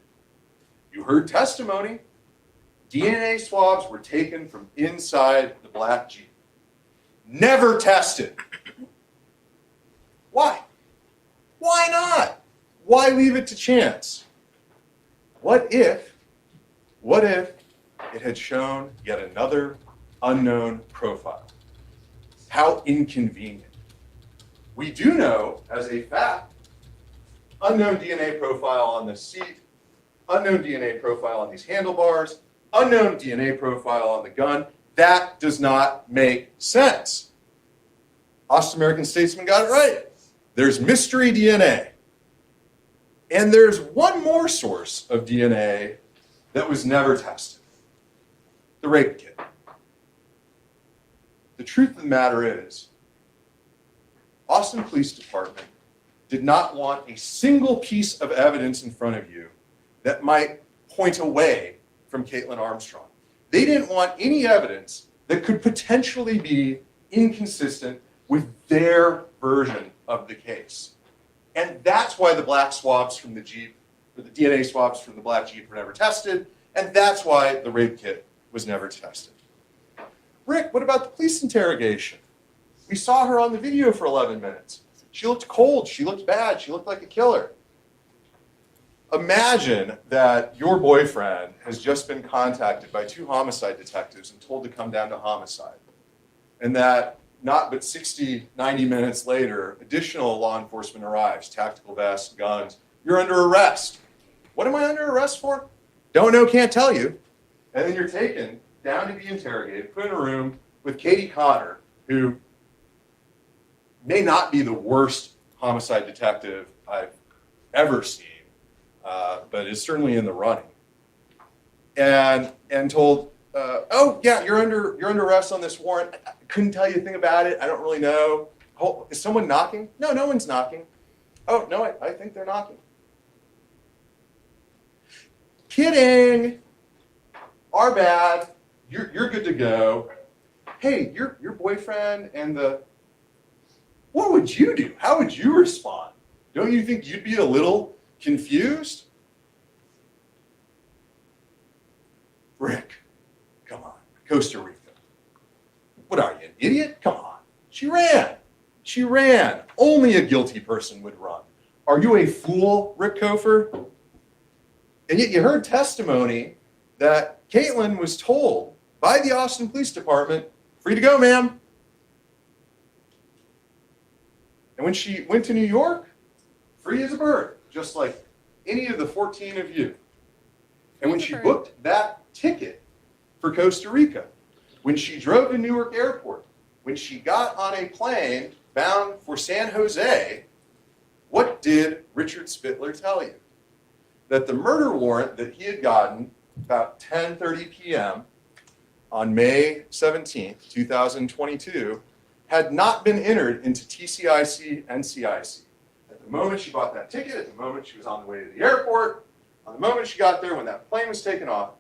You heard testimony. DNA swabs were taken from inside the black Jeep. Never tested. Why? Why not? Why leave it to chance? What if it had shown yet another unknown profile? How inconvenient. We do know, as a fact, unknown DNA profile on the seat, unknown DNA profile on these handlebars, unknown DNA profile on the gun. That does not make sense. Austin American Statesman got it right. There's mystery DNA. And there's one more source of DNA that was never tested. The rape kit. The truth of the matter is, Austin Police Department did not want a single piece of evidence in front of you that might point away from Caitlyn Armstrong. They didn't want any evidence that could potentially be inconsistent with their version of the case. And that's why the black swabs from the Jeep, or the DNA swabs from the black Jeep were never tested, and that's why the rape kit was never tested. Rick, what about the police interrogation? We saw her on the video for 11 minutes. She looked cold. She looked bad. She looked like a killer. Imagine that your boyfriend has just been contacted by 2 homicide detectives and told to come down to homicide. And that not but 60, 90 minutes later, additional law enforcement arrives, tactical vests, guns. You're under arrest. What am I under arrest for? Don't know, can't tell you. And then you're taken down to be interrogated, put in a room with Katie Connor, who may not be the worst homicide detective I've ever seen, but is certainly in the running. And told, oh yeah, you're under arrest on this warrant. I couldn't tell you a thing about it. I don't really know. Oh, is someone knocking? No, no one's knocking. Oh no, I think they're knocking. Kidding. Our bad. You're good to go. Hey, your boyfriend and the. What would you do? How would you respond? Don't you think you'd be a little confused? Rick, come on. Costa Rica. What are you, an idiot? Come on. She ran. She ran. Only a guilty person would run. Are you a fool, Rick Kofer? And yet you heard testimony that Kaitlin was told by the Austin Police Department, free to go, ma'am. And when she went to New York, free as a bird, just like any of the 14 of you. And when she booked that ticket for Costa Rica, when she drove to Newark Airport, when she got on a plane bound for San Jose, what did Richard Spittler tell you? That the murder warrant that he had gotten about 10:30 p.m. on May 17th, 2022, had not been entered into TCIC and CIC. At the moment she bought that ticket, at the moment she was on the way to the airport, on the moment she got there, when that plane was taken off,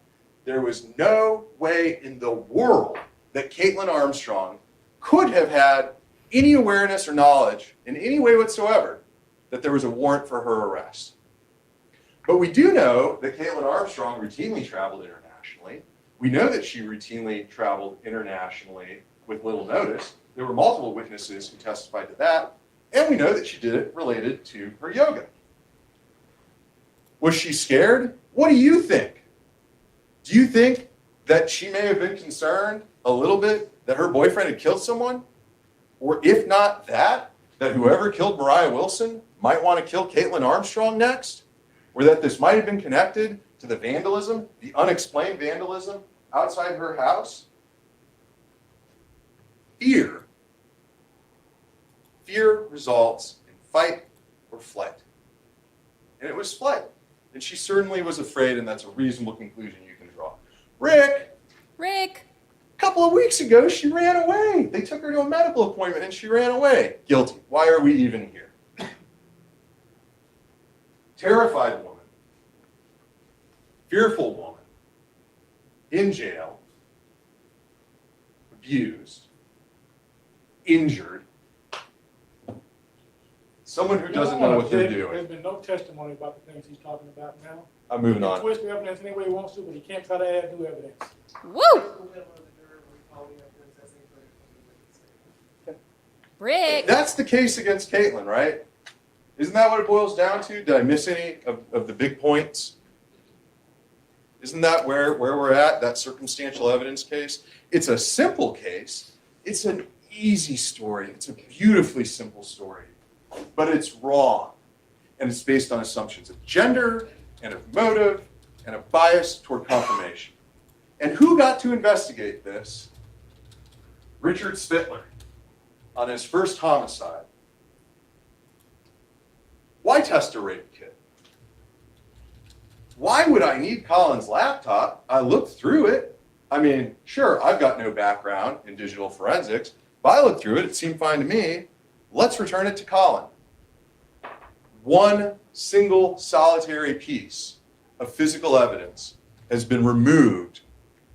there was no way in the world that Caitlyn Armstrong could have had any awareness or knowledge in any way whatsoever that there was a warrant for her arrest. But we do know that Caitlyn Armstrong routinely traveled internationally. We know that she routinely traveled internationally with little notice. There were multiple witnesses who testified to that. And we know that she did it related to her yoga. Was she scared? What do you think? Do you think that she may have been concerned a little bit that her boyfriend had killed someone? Or if not that whoever killed Mariah Wilson might want to kill Caitlyn Armstrong next? Or that this might have been connected to the vandalism, the unexplained vandalism outside her house? Fear. Fear results in fight or flight. And it was flight. And she certainly was afraid, and that's a reasonable conclusion you can draw. Rick! A couple of weeks ago, she ran away. They took her to a medical appointment, and she ran away. Guilty. Why are we even here? Terrified woman, fearful woman, in jail, abused, injured, someone who doesn't know what they're doing. There's been no testimony about the things he's talking about now. I'm moving on. He can twist the evidence any way he wants to, but he can't try to add new evidence. Woo! Rick. That's the case against Kaitlyn, right? Isn't that what it boils down to? Did I miss any of the big points? Isn't that where we're at, that circumstantial evidence case? It's a simple case. It's an easy story. It's a beautifully simple story. But it's wrong. And it's based on assumptions of gender and of motive and a bias toward confirmation. And who got to investigate this? Richard Spittler on his first homicide. Why test a rape kit? Why would I need Colin's laptop? I looked through it. I mean, sure, I've got no background in digital forensics, but I looked through it. It seemed fine to me. Let's return it to Colin. One single solitary piece of physical evidence has been removed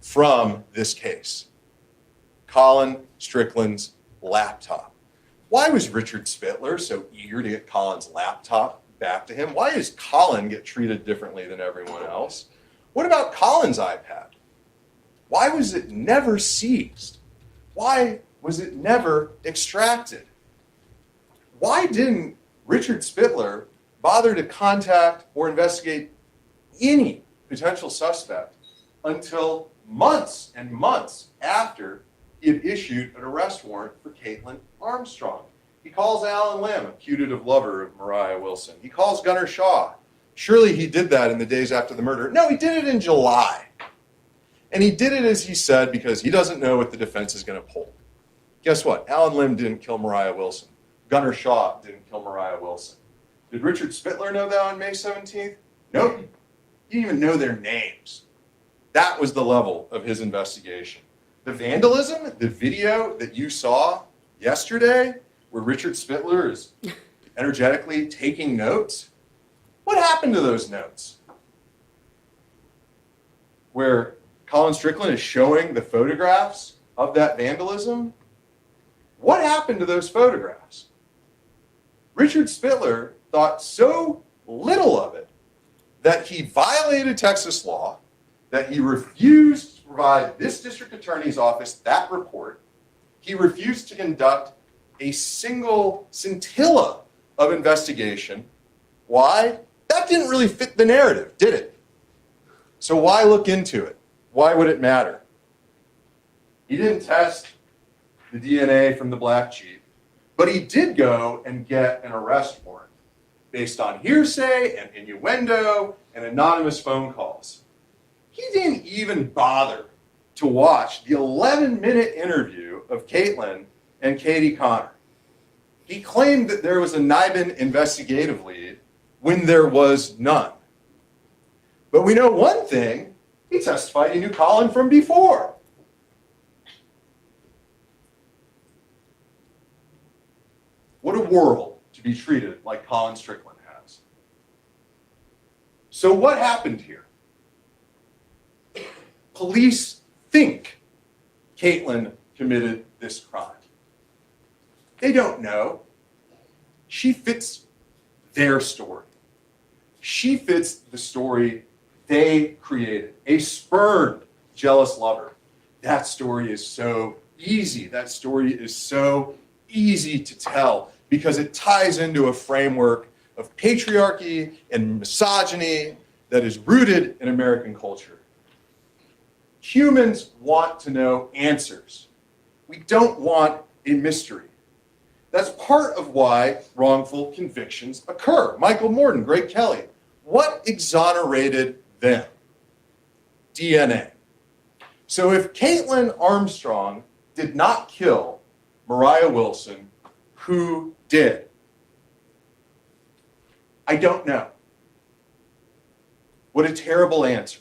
from this case. Colin Strickland's laptop. Why was Richard Spittler so eager to get Colin's laptop back to him? Why does Colin get treated differently than everyone else? What about Colin's iPad? Why was it never seized? Why was it never extracted? Why didn't Richard Spittler bother to contact or investigate any potential suspect until months and months after he had issued an arrest warrant for Caitlyn Armstrong? He calls Alan Lamb, a putative lover of Mariah Wilson. He calls Gunnar Shaw. Surely he did that in the days after the murder. No, he did it in July. And he did it, as he said, because he doesn't know what the defense is going to pull. Guess what? Alan Lamb didn't kill Mariah Wilson. Gunnar Shaw didn't kill Mariah Wilson. Did Richard Spittler know that on May 17th? Nope. He didn't even know their names. That was the level of his investigation. The vandalism, the video that you saw yesterday, where Richard Spittler is energetically taking notes, what happened to those notes? Where Colin Strickland is showing the photographs of that vandalism, what happened to those photographs? Richard Spittler thought so little of it that he violated Texas law, that he refused to provide this district attorney's office that report. He refused to conduct a single scintilla of investigation. Why? That didn't really fit the narrative, did it? So why look into it? Why would it matter? He didn't test the DNA from the black sheep, but he did go and get an arrest warrant based on hearsay and innuendo and anonymous phone calls. He didn't even bother to watch the 11-minute interview of Kaitlin and Katie Connor. He claimed that there was a NIBIN investigative lead when there was none. But we know one thing, he testified he knew Colin from before. What a world to be treated like Colin Strickland has. So what happened here? Police think Kaitlin committed this crime. They don't know. She fits their story. She fits the story they created. A spurned, jealous lover. That story is so easy. That story is so easy to tell because it ties into a framework of patriarchy and misogyny that is rooted in American culture. Humans want to know answers. We don't want a mystery. That's part of why wrongful convictions occur. Michael Morden, Greg Kelly, what exonerated them? DNA. So if Caitlyn Armstrong did not kill Mariah Wilson, who did? I don't know. What a terrible answer.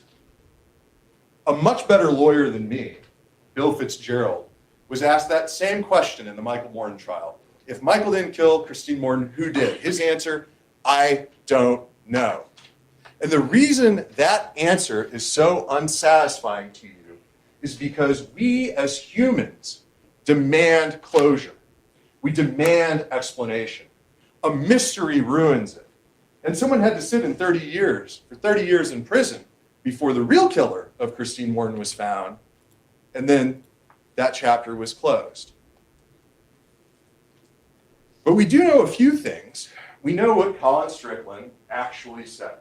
A much better lawyer than me, Bill Fitzgerald, was asked that same question in the Michael Morden trial. If Michael didn't kill Christine Morden, who did? His answer, I don't know. And the reason that answer is so unsatisfying to you is because we as humans demand closure. We demand explanation. A mystery ruins it. And someone had to sit in 30 years in prison before the real killer of Christine Morden was found, and then that chapter was closed. But we do know a few things. We know what Colin Strickland actually said,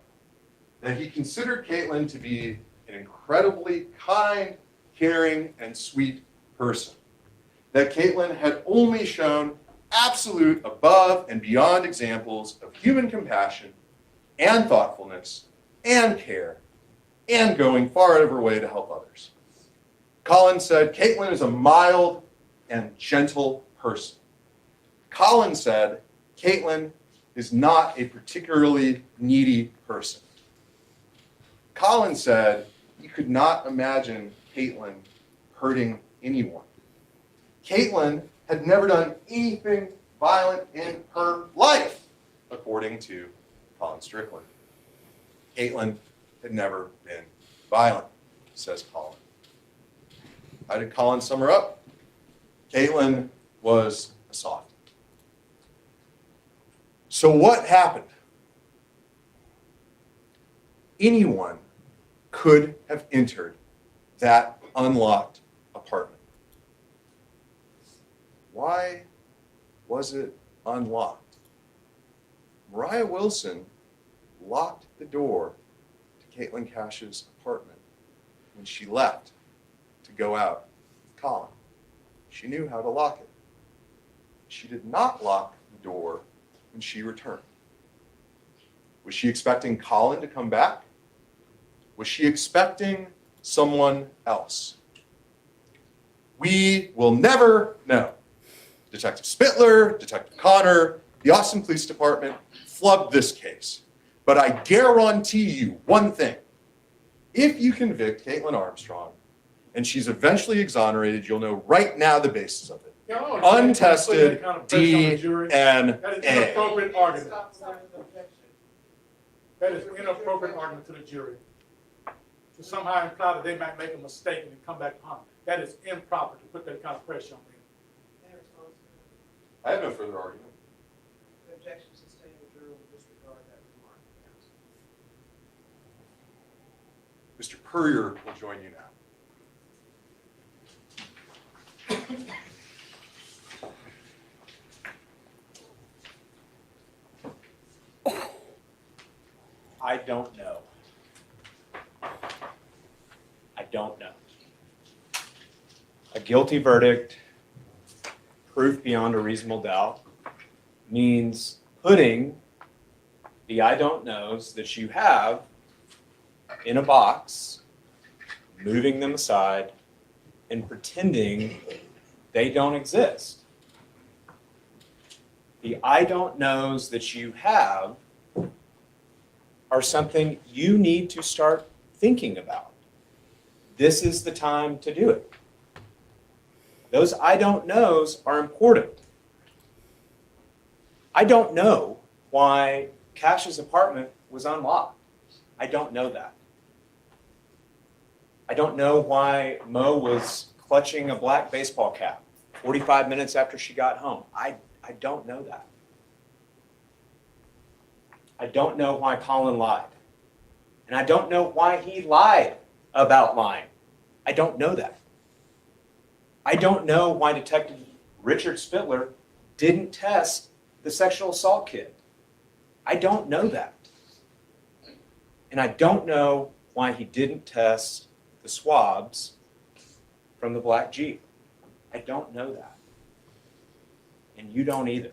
that he considered Kaitlin to be an incredibly kind, caring, and sweet person, that Kaitlin had only shown absolute above and beyond examples of human compassion and thoughtfulness and care and going far out of her way to help others. Colin said, Kaitlin is a mild and gentle person. Colin said, Kaitlin is not a particularly needy person. Colin said, you could not imagine Kaitlin hurting anyone. Kaitlin had never done anything violent in her life, according to Colin Strickland. Kaitlin had never been violent, says Colin. How did Colin sum her up? Kaitlin was a softie. So what happened? Anyone could have entered that unlocked apartment. Why was it unlocked? Mariah Wilson locked the door to Caitlin Cash's apartment when she left to go out with Colin. She knew how to lock it. She did not lock the door when she returned. Was she expecting Colin to come back? Was she expecting someone else? We will never know. Detective Spittler, Detective Connor, the Austin Police Department flubbed this case. But I guarantee you one thing. If you convict Caitlyn Armstrong and she's eventually exonerated, you'll know right now the basis of it. Untested DNA. That is inappropriate argument. That is inappropriate argument to the jury. To somehow imply that they might make a mistake and come back home. That is improper to put that kind of pressure on them. I have no further argument. The objection is sustained. The jury will disregard that remark. Mr. Purrier will join you now. I don't know. I don't know. A guilty verdict, proof beyond a reasonable doubt, means putting the I don't knows that you have in a box, moving them aside, and pretending they don't exist. The I don't knows that you have are something you need to start thinking about. This is the time to do it. Those I don't knows are important. I don't know why Cash's apartment was unlocked. I don't know that. I don't know why Mo was clutching a black baseball cap 45 minutes after she got home. I don't know that. I don't know why Colin lied. And I don't know why he lied about lying. I don't know that. I don't know why Detective Richard Spittler didn't test the sexual assault kit. I don't know that. And I don't know why he didn't test the swabs from the black Jeep. I don't know that. And you don't either.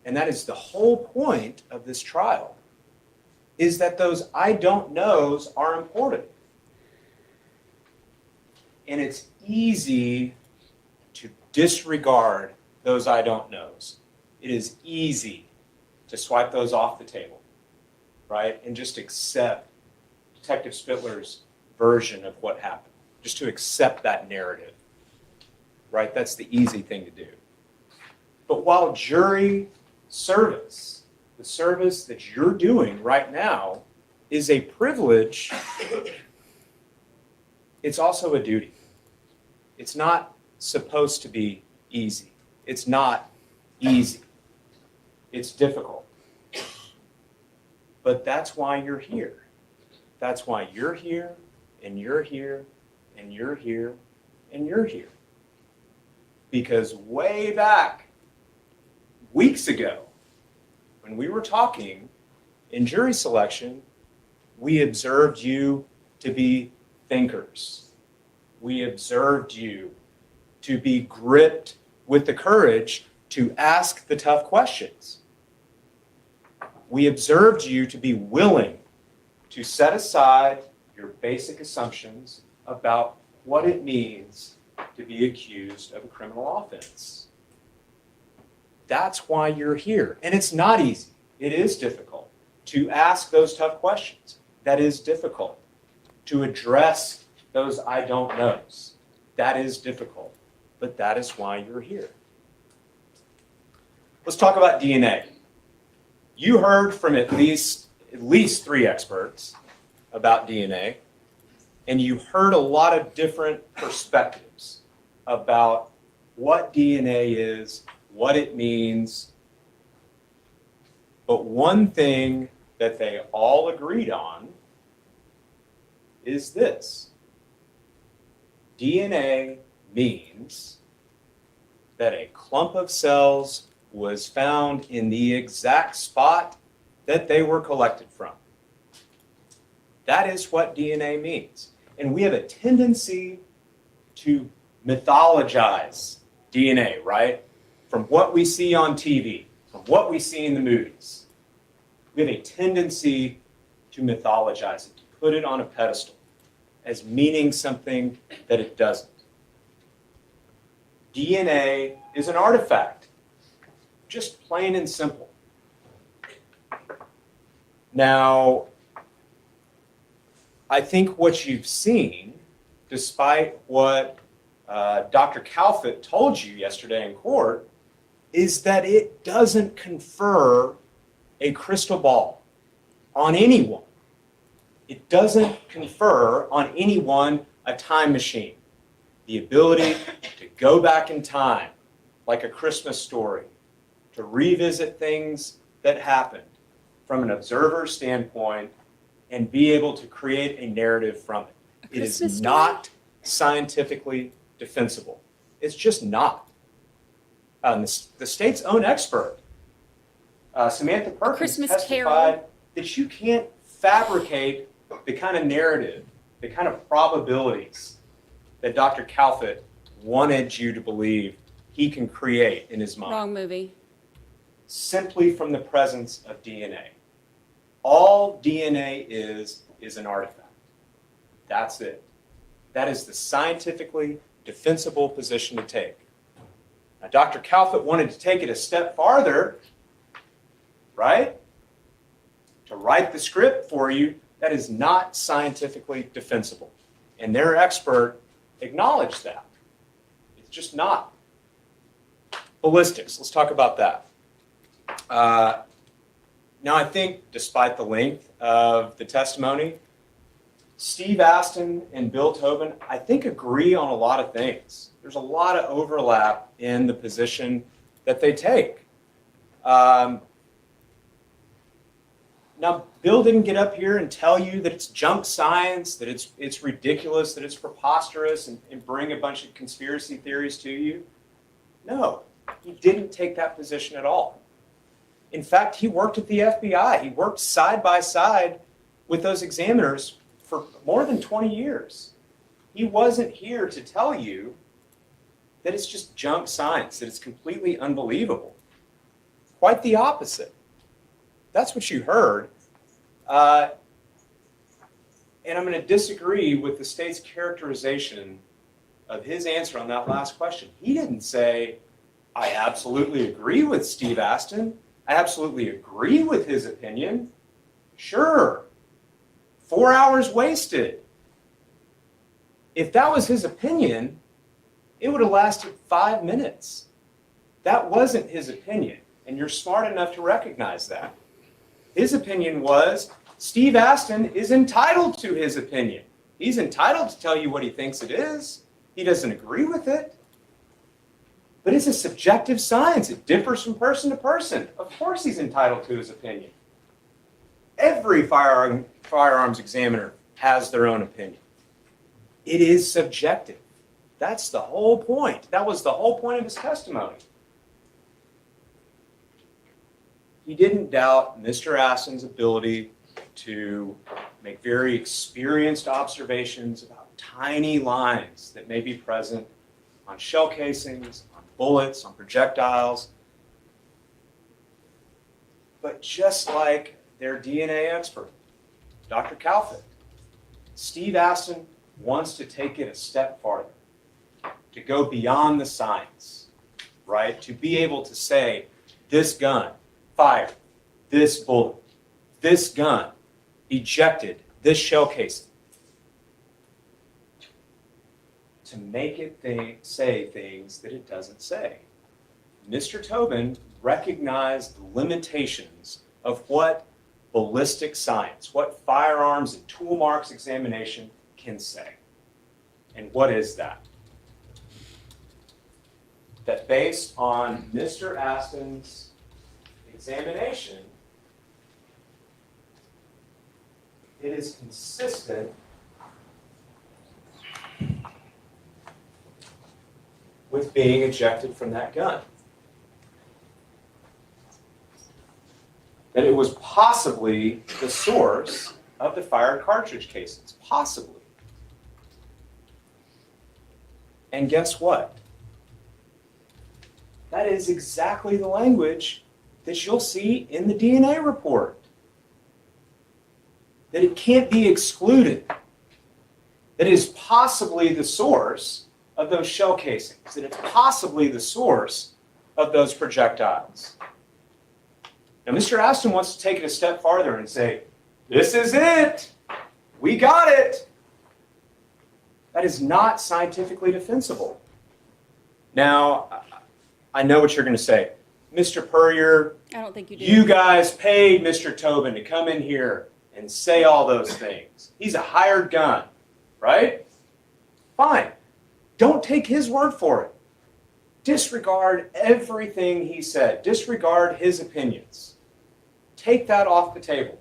And that is the whole point of this trial, is that those I don't knows are important. And it's easy to disregard those I don't knows. It is easy to swipe those off the table, right? And just accept Detective Spittler's version of what happened. Just to accept that narrative, right? That's the easy thing to do. But while jury service, the service that you're doing right now, is a privilege, it's also a duty. It's not supposed to be easy. It's not easy. It's difficult. But that's why you're here. That's why you're here, and you're here, and you're here, and you're here. Because way back, weeks ago, when we were talking in jury selection, we observed you to be thinkers. We observed you to be gripped with the courage to ask the tough questions. We observed you to be willing to set aside your basic assumptions about what it means to be accused of a criminal offense. That's why you're here. And it's not easy. It is difficult to ask those tough questions. That is difficult. To address those I don't knows. That is difficult. But that is why you're here. Let's talk about DNA. You heard from at least 3 experts about DNA, and you heard a lot of different perspectives about what DNA is, what it means. But one thing that they all agreed on is this. DNA means that a clump of cells was found in the exact spot that they were collected from. That is what DNA means. And we have a tendency to mythologize DNA, right? From what we see on TV, from what we see in the movies. We have a tendency to mythologize it, to put it on a pedestal as meaning something that it doesn't. DNA is an artifact, just plain and simple. Now, I think what you've seen, despite what Dr. Calfett told you yesterday in court, is that it doesn't confer a crystal ball on anyone. It doesn't confer on anyone a time machine, the ability to go back in time, like a Christmas story, to revisit things that happened from an observer standpoint and be able to create a narrative from it. It is not scientifically defensible. It's just not. The state's own expert, Samantha Perkins, testified that you can't fabricate the kind of narrative, the kind of probabilities that Dr. Calfett wanted you to believe he can create in his mind. Wrong movie. Simply from the presence of DNA. All DNA is an artifact. That's it. That is the scientifically defensible position to take. Now, Dr. Calfett wanted to take it a step farther, right? To write the script for you, that is not scientifically defensible. And their expert acknowledged that. It's just not. Ballistics, let's talk about that. Now, I think, despite the length of the testimony, Steve Aston and Bill Tobin, I think, agree on a lot of things. There's a lot of overlap in the position that they take. Now, Bill didn't get up here and tell you that it's junk science, that it's ridiculous, that it's preposterous, and bring a bunch of conspiracy theories to you. No, he didn't take that position at all. In fact, he worked at the FBI. He worked side by side with those examiners for more than 20 years. He wasn't here to tell you that it's just junk science, that it's completely unbelievable. Quite the opposite. That's what you heard. And I'm going to disagree with the state's characterization of his answer on that last question. He didn't say, I absolutely agree with Steve Aston. I absolutely agree with his opinion. Sure. 4 hours wasted. If that was his opinion, it would have lasted 5 minutes. That wasn't his opinion, and you're smart enough to recognize that. His opinion was Steve Aston is entitled to his opinion. He's entitled to tell you what he thinks it is. He doesn't agree with it. But it's a subjective science. It differs from person to person. Of course he's entitled to his opinion. Every firearms examiner has their own opinion. It is subjective. That's the whole point. That was the whole point of his testimony. He didn't doubt Mr. Aston's ability to make very experienced observations about tiny lines that may be present on shell casings, on bullets, on projectiles. But just like their DNA expert, Dr. Calfett, Steve Aston wants to take it a step farther, to go beyond the science, right? To be able to say, this gun fired this bullet, this gun ejected this shell casing. To make it say things that it doesn't say. Mr. Tobin recognized the limitations of what ballistic science, what firearms and tool marks examination can say. And what is that? That based on Mr. Aston's examination, it is consistent with being ejected from that gun. That it was possibly the source of the fired cartridge casings. Possibly. And guess what? That is exactly the language that you'll see in the DNA report. That it can't be excluded. That it is possibly the source of those shell casings. That it's possibly the source of those projectiles. Now, Mr. Aston wants to take it a step farther and say, this is it. We got it. That is not scientifically defensible. Now, I know what you're going to say. Mr. Purrier, I don't think you do. You guys paid Mr. Tobin to come in here and say all those things. He's a hired gun, right? Fine. Don't take his word for it. Disregard everything he said. Disregard his opinions. Take that off the table.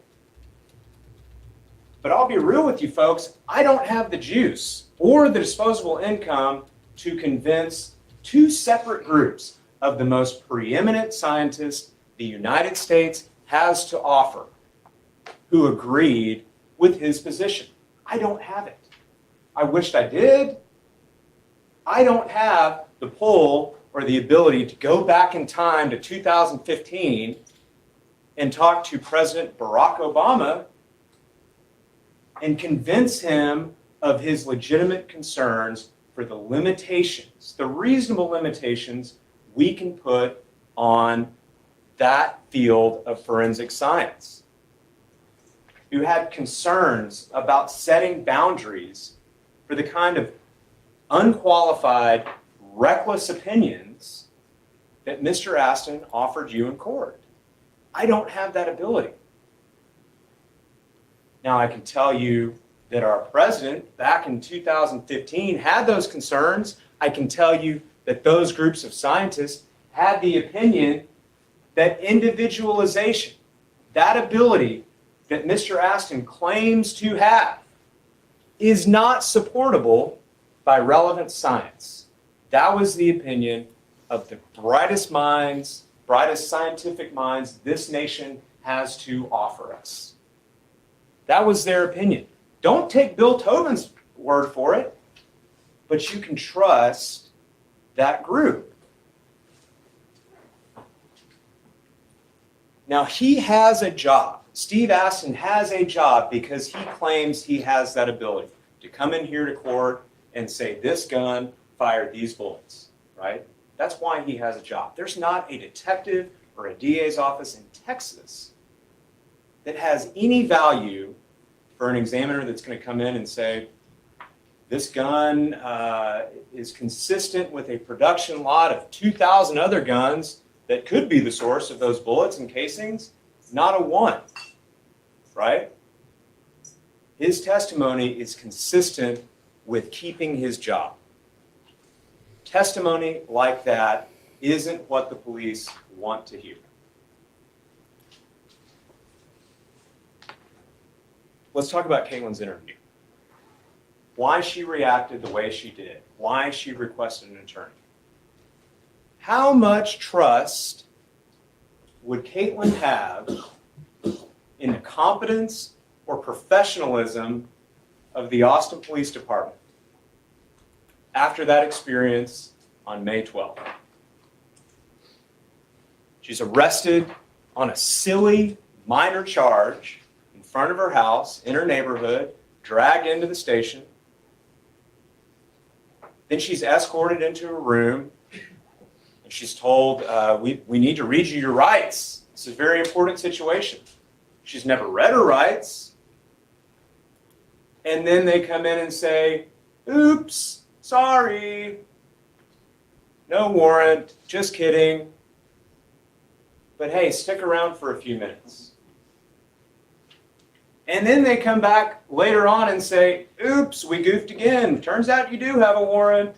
But I'll be real with you folks, I don't have the juice or the disposable income to convince two separate groups of the most preeminent scientists the United States has to offer who agreed with his position. I don't have it. I wished I did. I don't have the pull or the ability to go back in time to 2015 and talk to President Barack Obama and convince him of his legitimate concerns for the limitations, the reasonable limitations we can put on that field of forensic science, who had concerns about setting boundaries for the kind of unqualified, reckless opinions that Mr. Aston offered you in court. I don't have that ability. Now, I can tell you that our president back in 2015 had those concerns. I can tell you that those groups of scientists had the opinion that individualization, that ability that Mr. Aston claims to have, is not supportable by relevant science. That was the opinion of the brightest minds, brightest scientific minds this nation has to offer us. That was their opinion. Don't take Bill Tobin's word for it, but you can trust that group. Now, he has a job. Steve Aston has a job because he claims he has that ability to come in here to court and say, this gun fired these bullets, right? That's why he has a job. There's not a detective or a DA's office in Texas that has any value for an examiner that's going to come in and say, this gun is consistent with a production lot of 2,000 other guns that could be the source of those bullets and casings. Not a one, right? His testimony is consistent with keeping his job. Testimony like that isn't what the police want to hear. Let's talk about Caitlin's interview. Why she reacted the way she did. Why she requested an attorney. How much trust would Kaitlin have in the competence or professionalism of the Austin Police Department after that experience on May 12th? She's arrested on a silly minor charge in front of her house, in her neighborhood, dragged into the station. Then she's escorted into a room, and she's told, we need to read you your rights. This is a very important situation. She's never read her rights. And then they come in and say, oops, sorry. No warrant, just kidding. But hey, stick around for a few minutes. And then they come back later on and say, oops, we goofed again. Turns out you do have a warrant.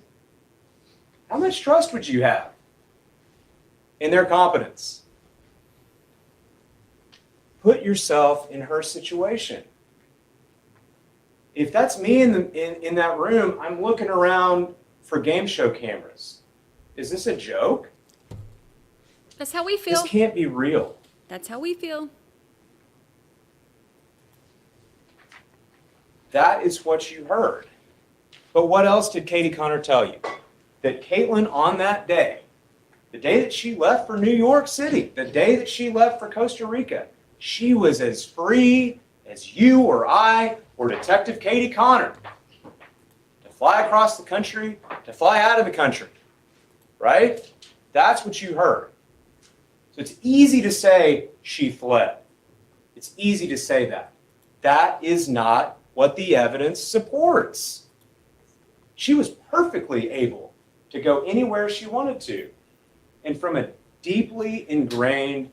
How much trust would you have in their competence? Put yourself in her situation. If that's me in that room, I'm looking around for game show cameras. Is this a joke? That's how we feel. This can't be real. That's how we feel. That is what you heard. But what else did Katie Connor tell you? That Kaitlin on that day, the day that she left for New York City, the day that she left for Costa Rica, she was as free as you or I or Detective Katie Connor to fly across the country, to fly out of the country, right? That's what you heard. So it's easy to say she fled. It's easy to say that. That is not what the evidence supports. She was perfectly able to go anywhere she wanted to. And from a deeply ingrained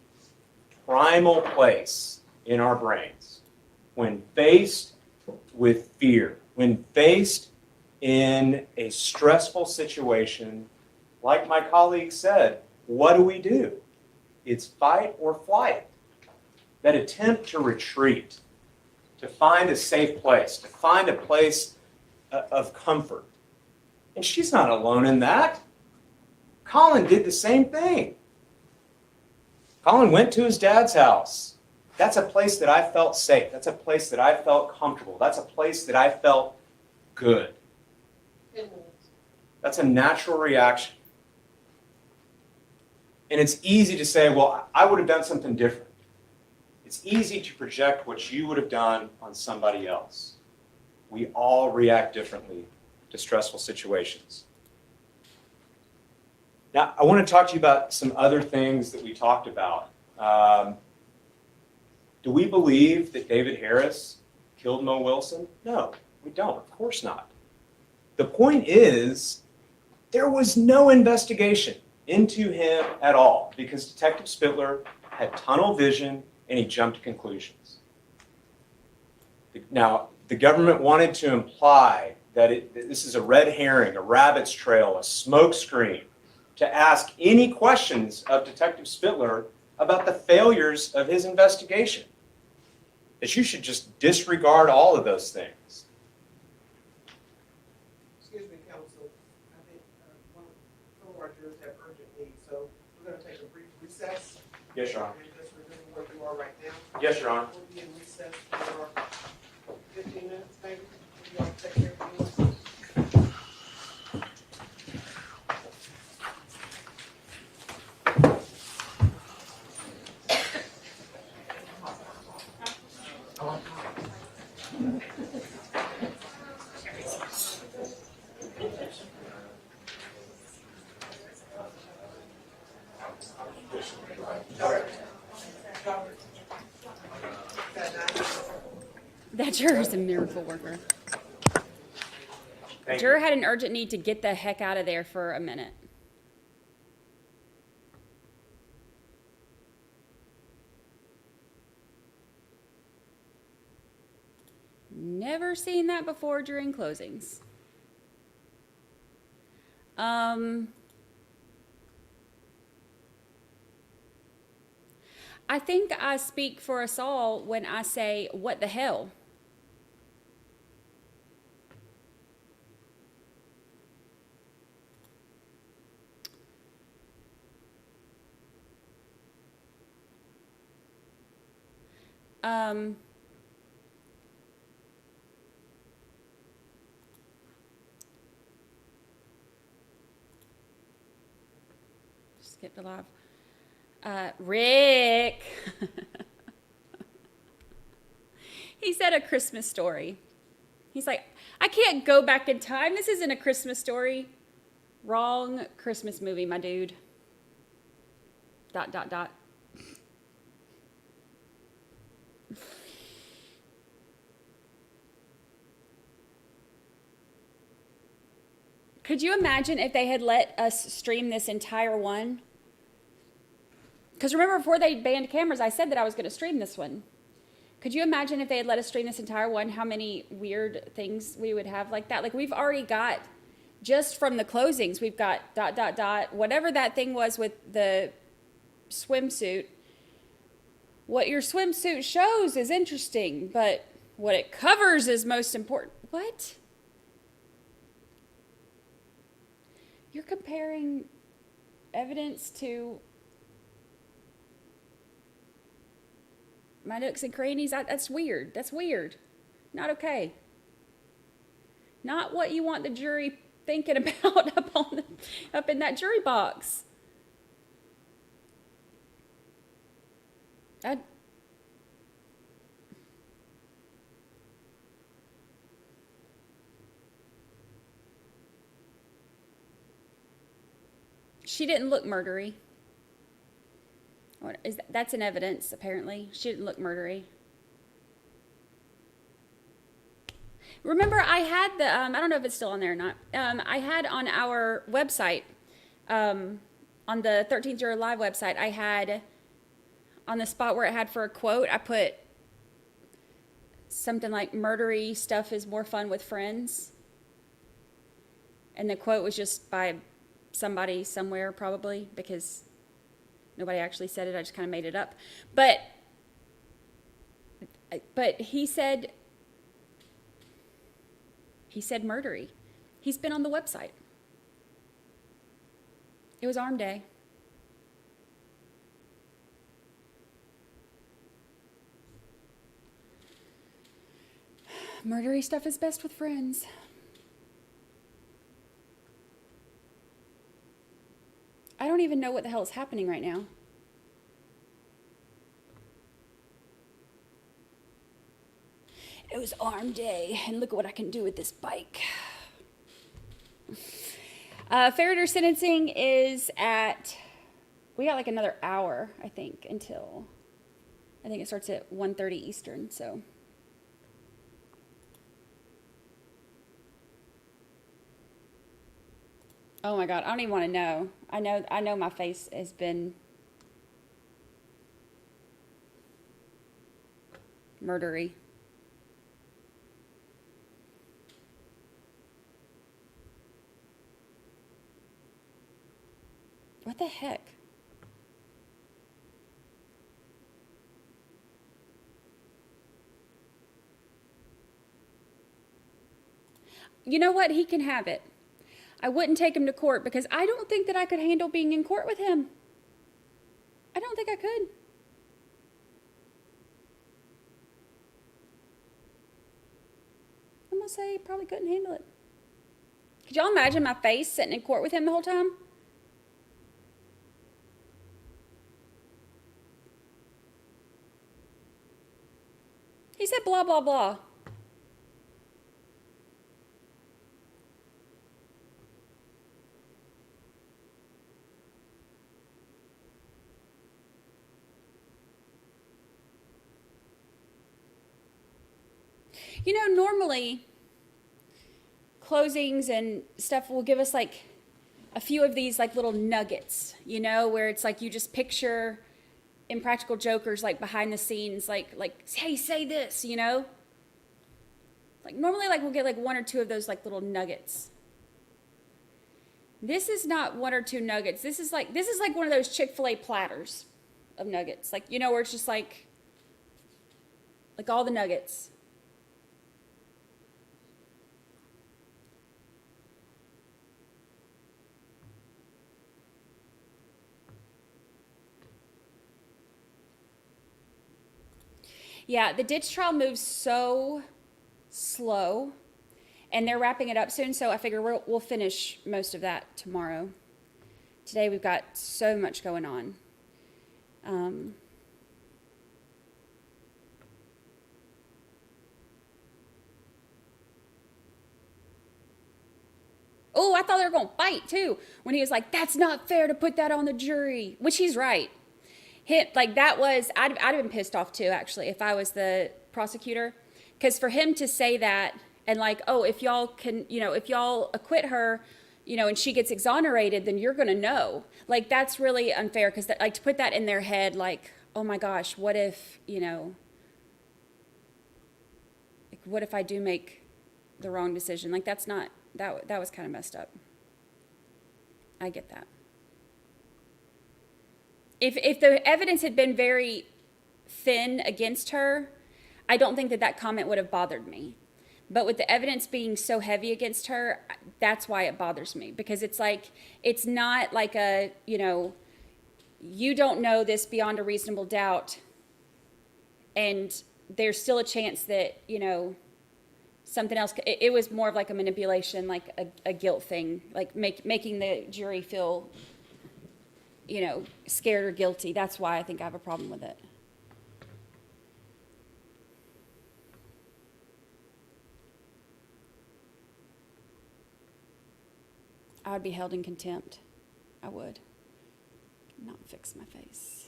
primal place in our brains, when faced with fear, when faced in a stressful situation, like my colleague said, what do? It's fight or flight. That attempt to retreat, to find a safe place, to find a place of comfort. And she's not alone in that. Colin did the same thing. Colin went to his dad's house. That's a place that I felt safe. That's a place that I felt comfortable. That's a place that I felt good. That's a natural reaction. And it's easy to say, well, I would have done something different. It's easy to project what you would have done on somebody else. We all react differently to stressful situations. Now, I want to talk to you about some other things that we talked about. Do we believe that David Harris killed Mo Wilson? No, we don't. Of course not. The point is, there was no investigation into him at all because Detective Spittler had tunnel vision and he jumped to conclusions. Now, the government wanted to imply that this is a red herring, a rabbit's trail, a smoke screen, to ask any questions of Detective Spittler about the failures of his investigation. That you should just disregard all of those things. Excuse me, counsel. I think some of our jurors have urgent needs, so we're going to take a brief recess. Yes, Your Honor. And just review where you are right now. Yes, Your Honor. We'll be in recess for 15 minutes, maybe. If you want to take care of things. That juror is a miracle worker. The juror had an urgent need to get the heck out of there for a minute. Never seen that before during closings. I think I speak for us all when I say, what the hell? Skipped a live. Rick. He said a Christmas story. He's like, I can't go back in time. This isn't a Christmas story. Wrong Christmas movie, my dude. ... Could you imagine if they had let us stream this entire one? Because remember, before they banned cameras, I said that I was going to stream this one. Could you imagine if they had let us stream this entire one, how many weird things we would have like that? Like, we've already got, just from the closings, we've got ... whatever that thing was with the swimsuit. What your swimsuit shows is interesting, but what it covers is most important. What? You're comparing evidence to my nooks and crannies. That's weird. That's weird. Not okay. Not what you want the jury thinking about up in that jury box. She didn't look murdery. That's an evidence, apparently. She didn't look murdery. Remember, I had the, I don't know if it's still on there or not. I had on our website, on the 13th Juror Live website, I had, on the spot where it had for a quote, I put something like, murdery stuff is more fun with friends. And the quote was just by somebody somewhere, probably, because nobody actually said it. I just kind of made it up. But he said murdery. He's been on the website. It was arm day. Murdery stuff is best with friends. I don't even know what the hell is happening right now. It was arm day, and look at what I can do with this bike. FERRITE'R's sentencing is at, we got like another hour, I think, until, I think it starts at 1:30 Eastern, so. Oh my God, I don't even want to know. I know my face has been murdery. What the heck? You know what? He can have it. I wouldn't take him to court because I don't think that I could handle being in court with him. I don't think I could. I'm gonna say probably couldn't handle it. Could y'all imagine my face sitting in court with him the whole time? He said blah, blah, blah. You know, normally closings and stuff will give us like a few of these like little nuggets, you know, where it's like you just picture Impractical Jokers like behind the scenes, like hey, say this, you know. Like normally, like we'll get like one or two of those like little nuggets. This is not one or two nuggets. This is like one of those Chick-fil-A platters of nuggets, like, you know, where it's just like all the nuggets. Yeah, the ditch trial moves so slow, and they're wrapping it up soon, so I figure we'll finish most of that tomorrow. Today we've got so much going on. Oh, I thought they were going to fight, too, when he was like, that's not fair to put that on the jury, which he's right. Like that was, I'd have been pissed off too, actually, if I was the prosecutor, because for him to say that and like, oh, if y'all can, you know, if y'all acquit her, you know, and she gets exonerated, then you're going to know. Like, that's really unfair, because like to put that in their head, like, oh my gosh, what if, you know, like, what if I do make the wrong decision? Like, that's not, that was kind of messed up. I get that. If the evidence had been very thin against her, I don't think that comment would have bothered me. But with the evidence being so heavy against her, that's why it bothers me, because it's like, it's not like a, you know, you don't know this beyond a reasonable doubt, and there's still a chance that, you know, something else. It was more of like a manipulation, like a guilt thing, like making the jury feel, you know, scared or guilty. That's why I think I have a problem with it. I would be held in contempt. I would. Not fix my face.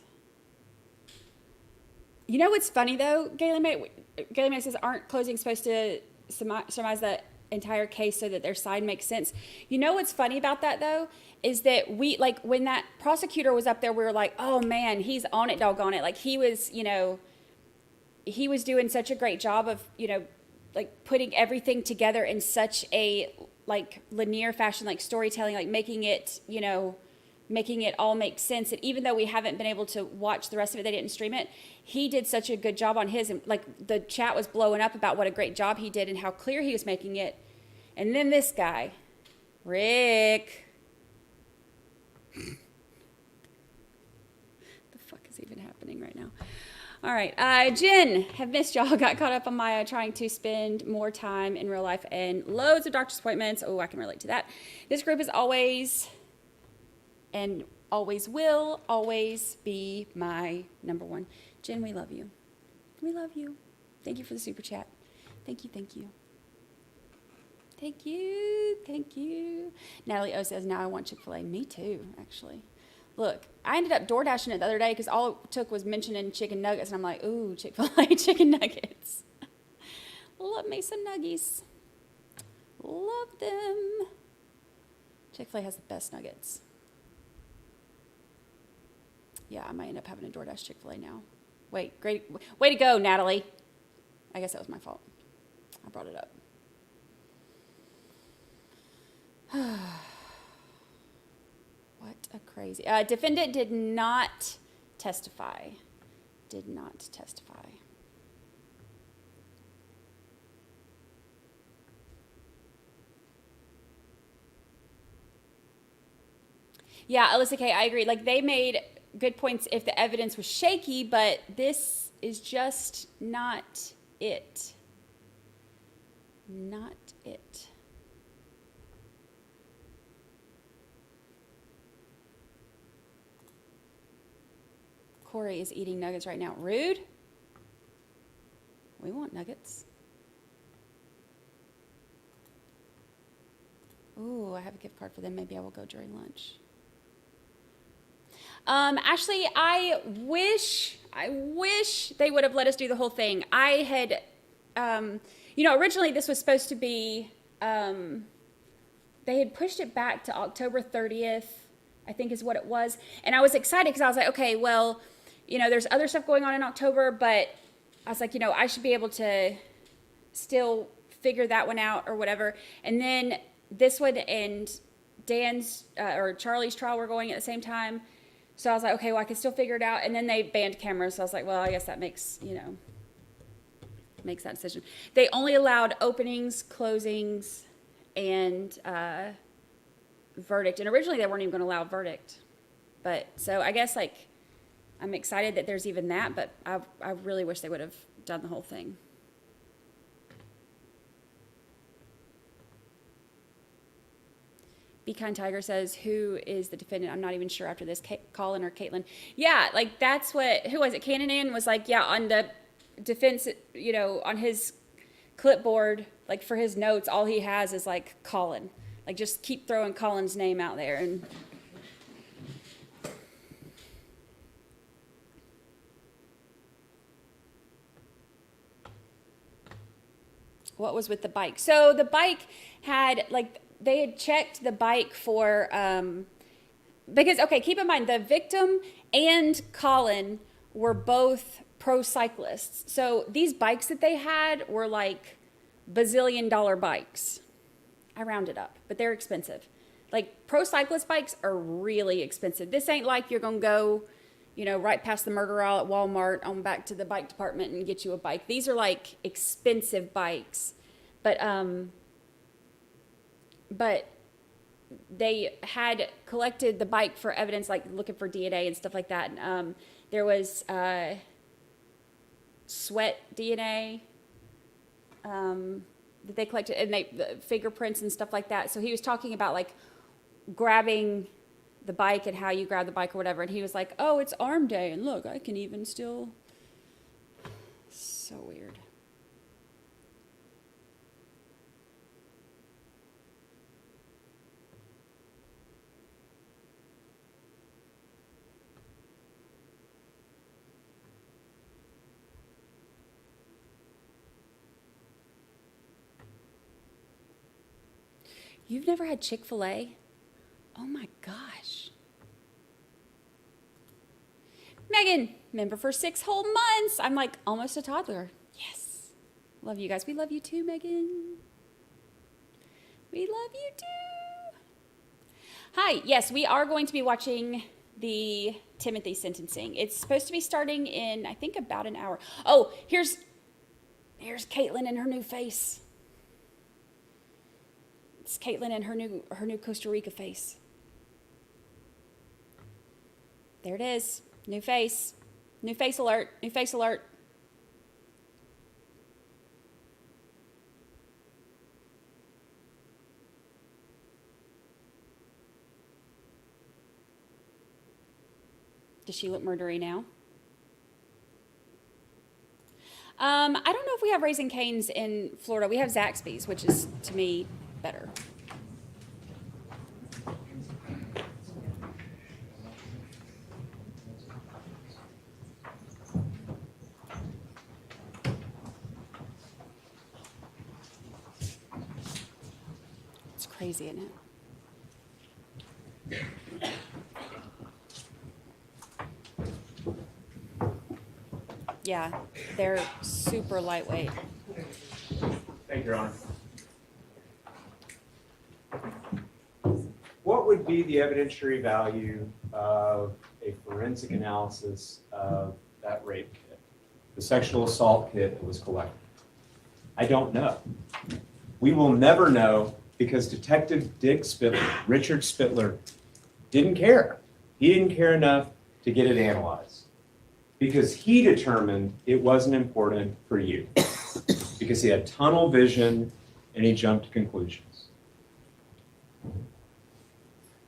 You know what's funny though, Gaylen May says, aren't closings supposed to surmise the entire case so that their side makes sense? You know what's funny about that though, is that we, like, when that prosecutor was up there, we were like, oh man, he's on it, doggone it. Like, he was, you know, he was doing such a great job of, you know, like putting everything together in such a like linear fashion, like storytelling, like making it, you know, making it all make sense. And even though we haven't been able to watch the rest of it, they didn't stream it, he did such a good job on his, and like the chat was blowing up about what a great job he did and how clear he was making it. And then this guy, Rick. The fuck is even happening right now? All right, Jen, have missed y'all. Got caught up on my trying to spend more time in real life and loads of doctor's appointments. Oh, I can relate to that. This group is always and always will always be my number one. Jen, we love you. We love you. Thank you for the super chat. Thank you, thank you. Thank you, thank you. Natalie O says, now I want Chick-fil-A. Me too, actually. Look, I ended up door dashing it the other day because all it took was mentioning chicken nuggets, and I'm like, ooh, Chick-fil-A chicken nuggets. Love me some nuggies. Love them. Chick-fil-A has the best nuggets. Yeah, I might end up having a DoorDash Chick-fil-A now. Wait, great. Way to go, Natalie. I guess that was my fault. I brought it up. What a crazy. Defendant did not testify. Did not testify. Yeah, Alyssa K, I agree. Like, they made good points if the evidence was shaky, but this is just not it. Not it. Corey is eating nuggets right now. Rude. We want nuggets. Ooh, I have a gift card for them. Maybe I will go during lunch. Ashley, I wish they would have let us do the whole thing. I had, you know, originally this was supposed to be, they had pushed it back to October 30th, I think is what it was. And I was excited because I was like, okay, well, you know, there's other stuff going on in October, but I was like, you know, I should be able to still figure that one out or whatever. And then this one and Dan's or Charlie's trial were going at the same time. So I was like, okay, well, I can still figure it out. And then they banned cameras. So I was like, well, I guess that makes, you know, makes that decision. They only allowed openings, closings, and verdict. And originally they weren't even going to allow a verdict. But so I guess, like, I'm excited that there's even that, but I really wish they would have done the whole thing. Be Kind Tiger says, who is the defendant? I'm not even sure after this, Colin or Kaitlin. Yeah, like that's what, who was it? Cananan was like, yeah, on the defense, you know, on his clipboard, like for his notes, all he has is like Colin. Like just keep throwing Colin's name out there. And what was with the bike? So the bike had like, they had checked the bike for, because, okay, keep in mind, the victim and Colin were both pro cyclists. So these bikes that they had were like bazillion-dollar bikes. I rounded up, but they're expensive. Like, pro cyclist bikes are really expensive. This ain't like you're going to go, you know, right past the murder aisle at Walmart on back to the bike department and get you a bike. These are like expensive bikes. But they had collected the bike for evidence, like looking for DNA and stuff like that. And, there was sweat DNA that they collected, and the fingerprints and stuff like that. So he was talking about like grabbing the bike and how you grab the bike or whatever. And he was like, "Oh, it's arm day, and look, I can even still." So weird. You've never had Chick-fil-A? Oh my gosh. Megan, member for 6 whole months. I'm like almost a toddler. Yes. Love you guys. We love you too, Megan. We love you too. Hi. Yes, we are going to be watching the Timothy sentencing. It's supposed to be starting in, I think, about an hour. Oh, here's Kaitlin and her new face. It's Kaitlin and her new Costa Rica face. There it is. New face. New face alert. New face alert. Does she look murdery now? I don't know if we have Raising Cane's in Florida. We have Zaxby's, which is, to me, better. It's crazy, isn't it? Yeah, they're super lightweight. Thank you, Your Honor. What would be the evidentiary value of a forensic analysis of that rape kit, the sexual assault kit that was collected? I don't know. We will never know because Detective Richard Spittler, didn't care. He didn't care enough to get it analyzed because he determined it wasn't important for you because he had tunnel vision and he jumped to conclusions.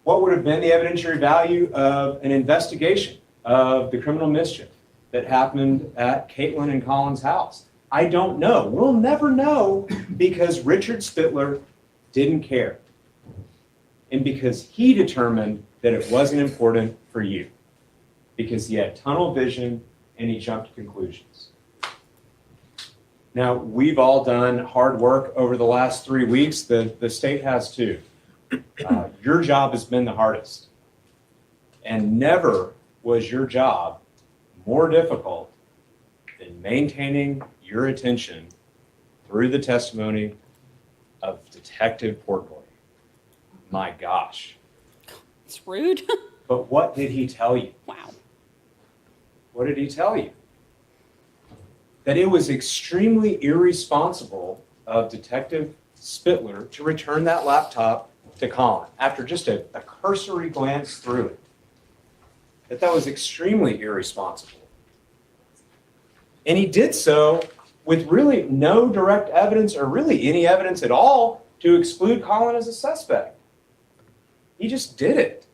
What would have been the evidentiary value of an investigation of the criminal mischief that happened at Kaitlin and Colin's house? I don't know. We'll never know because Richard Spittler didn't care. And because he determined that it wasn't important for you. Because he had tunnel vision and he jumped to conclusions. Now, we've all done hard work over the last 3 weeks. The state has too. Your job has been the hardest. And never was your job more difficult than maintaining your attention through the testimony of Detective Portnoy. My gosh. It's rude. But what did he tell you? Wow. What did he tell you? That it was extremely irresponsible of Detective Spittler to return that laptop to Colin after just a cursory glance through it. That was extremely irresponsible. And he did so with really no direct evidence or really any evidence at all to exclude Colin as a suspect. He just did it.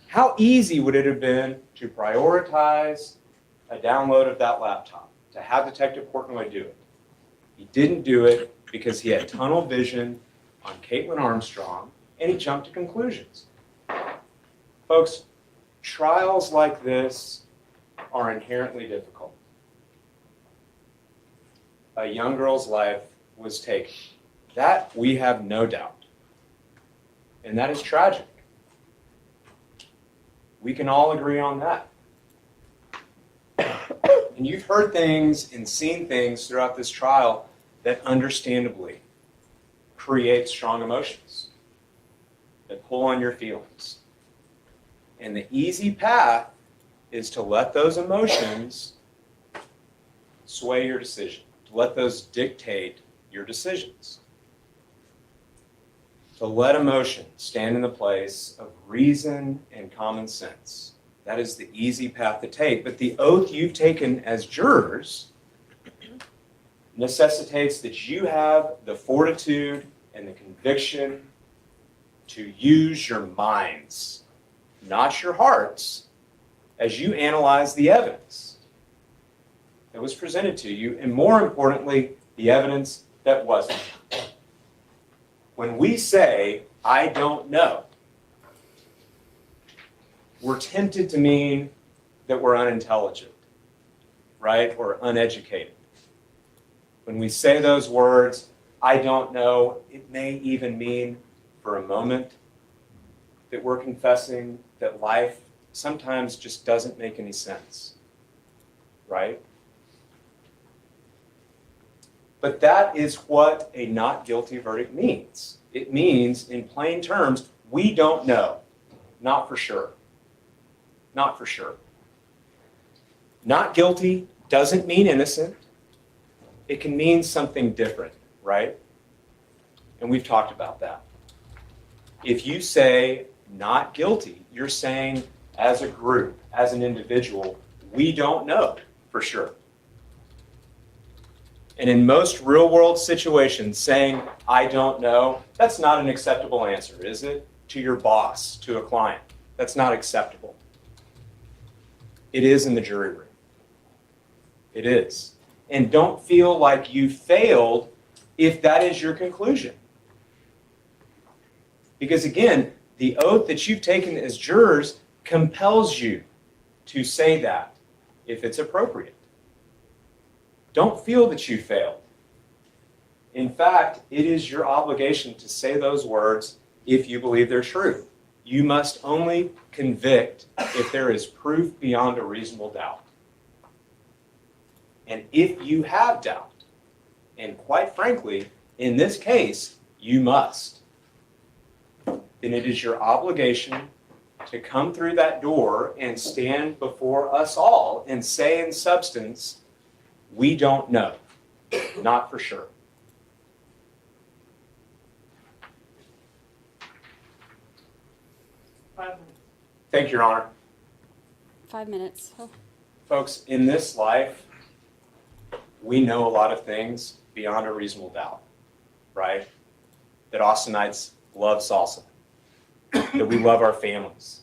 How easy would it have been to prioritize a download of that laptop, to have Detective Portnoy do it? He didn't do it because he had tunnel vision on Caitlyn Armstrong and he jumped to conclusions. Folks, trials like this are inherently difficult. A young girl's life was taken. That we have no doubt. And that is tragic. We can all agree on that. And you've heard things and seen things throughout this trial that understandably create strong emotions, that pull on your feelings. And the easy path is to let those emotions sway your decision, to let those dictate your decisions. To let emotion stand in the place of reason and common sense. That is the easy path to take. But the oath you've taken as jurors necessitates that you have the fortitude and the conviction to use your minds, not your hearts, as you analyze the evidence that was presented to you, and more importantly, the evidence that wasn't. When we say, I don't know, we're tempted to mean that we're unintelligent, right? Or uneducated. When we say those words, I don't know, it may even mean for a moment that we're confessing that life sometimes just doesn't make any sense, right? But that is what a not guilty verdict means. It means, in plain terms, we don't know. Not for sure. Not for sure. Not guilty doesn't mean innocent. It can mean something different, right? And we've talked about that. If you say not guilty, you're saying as a group, as an individual, we don't know for sure. And in most real-world situations, saying, I don't know, that's not an acceptable answer, is it? To your boss, to a client. That's not acceptable. It is in the jury room. It is. And don't feel like you failed if that is your conclusion. Because again, the oath that you've taken as jurors compels you to say that if it's appropriate. Don't feel that you failed. In fact, it is your obligation to say those words if you believe they're true. You must only convict if there is proof beyond a reasonable doubt. And if you have doubt, and quite frankly, in this case, you must, then it is your obligation to come through that door and stand before us all and say in substance, we don't know, not for sure. Thank you, Your Honor. 5 minutes. Oh. Folks, in this life, we know a lot of things beyond a reasonable doubt, right? That Austinites love salsa, that we love our families,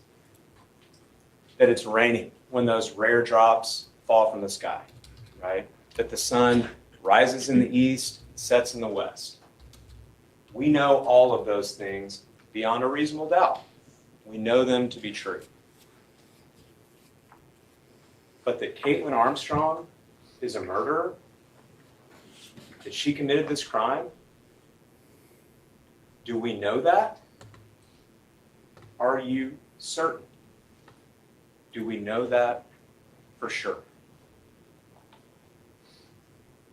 that it's raining when those rare drops fall from the sky, right? That the sun rises in the east, sets in the west. We know all of those things beyond a reasonable doubt. We know them to be true. But that Caitlyn Armstrong is a murderer, that she committed this crime, do we know that? Are you certain? Do we know that for sure?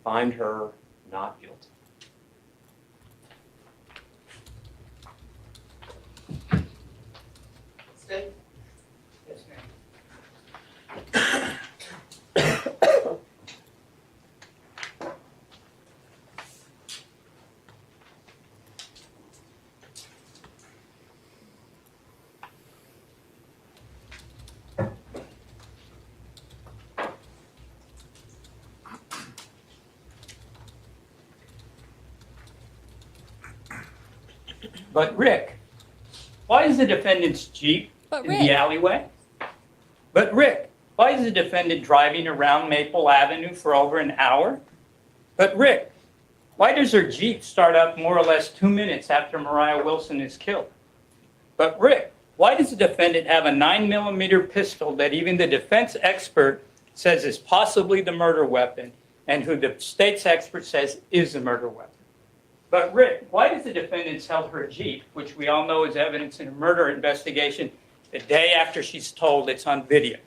Find her not guilty. Stay. Yes, ma'am. But Rick, why is the defendant's Jeep in the alleyway? But Rick, why is the defendant driving around Maple Avenue for over an hour? But Rick, why does her Jeep start up more or less 2 minutes after Mariah Wilson is killed? But Rick, why does the defendant have a 9mm pistol that even the defense expert says is possibly the murder weapon and who the state's expert says is the murder weapon? But Rick, why does the defendant sell her Jeep, which we all know is evidence in a murder investigation, the day after she's told it's on video?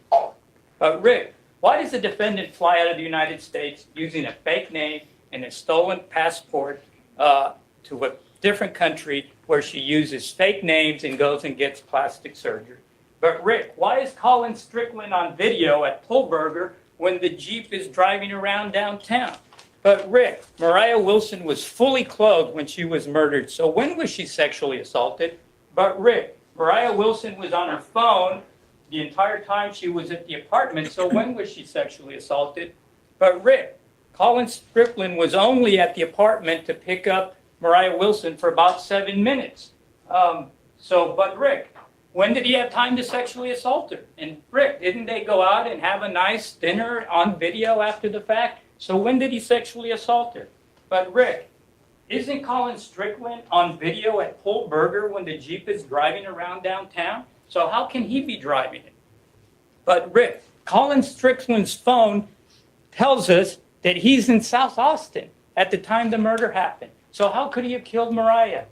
But Rick, why does the defendant fly out of the United States using a fake name and a stolen passport to a different country where she uses fake names and goes and gets plastic surgery? But Rick, why is Colin Strickland on video at Pullburger when the Jeep is driving around downtown? But Rick, Mariah Wilson was fully clothed when she was murdered. So when was she sexually assaulted? But Rick, Mariah Wilson was on her phone the entire time she was at the apartment. So when was she sexually assaulted? But Rick, Colin Strickland was only at the apartment to pick up Mariah Wilson for about 7 minutes. But Rick, when did he have time to sexually assault her? And Rick, didn't they go out and have a nice dinner on video after the fact? So when did he sexually assault her? But Rick, isn't Colin Strickland on video at Pull Burger when the Jeep is driving around downtown? So how can he be driving it? But Rick, Colin Strickland's phone tells us that he's in South Austin at the time the murder happened. So how could he have killed Mariah?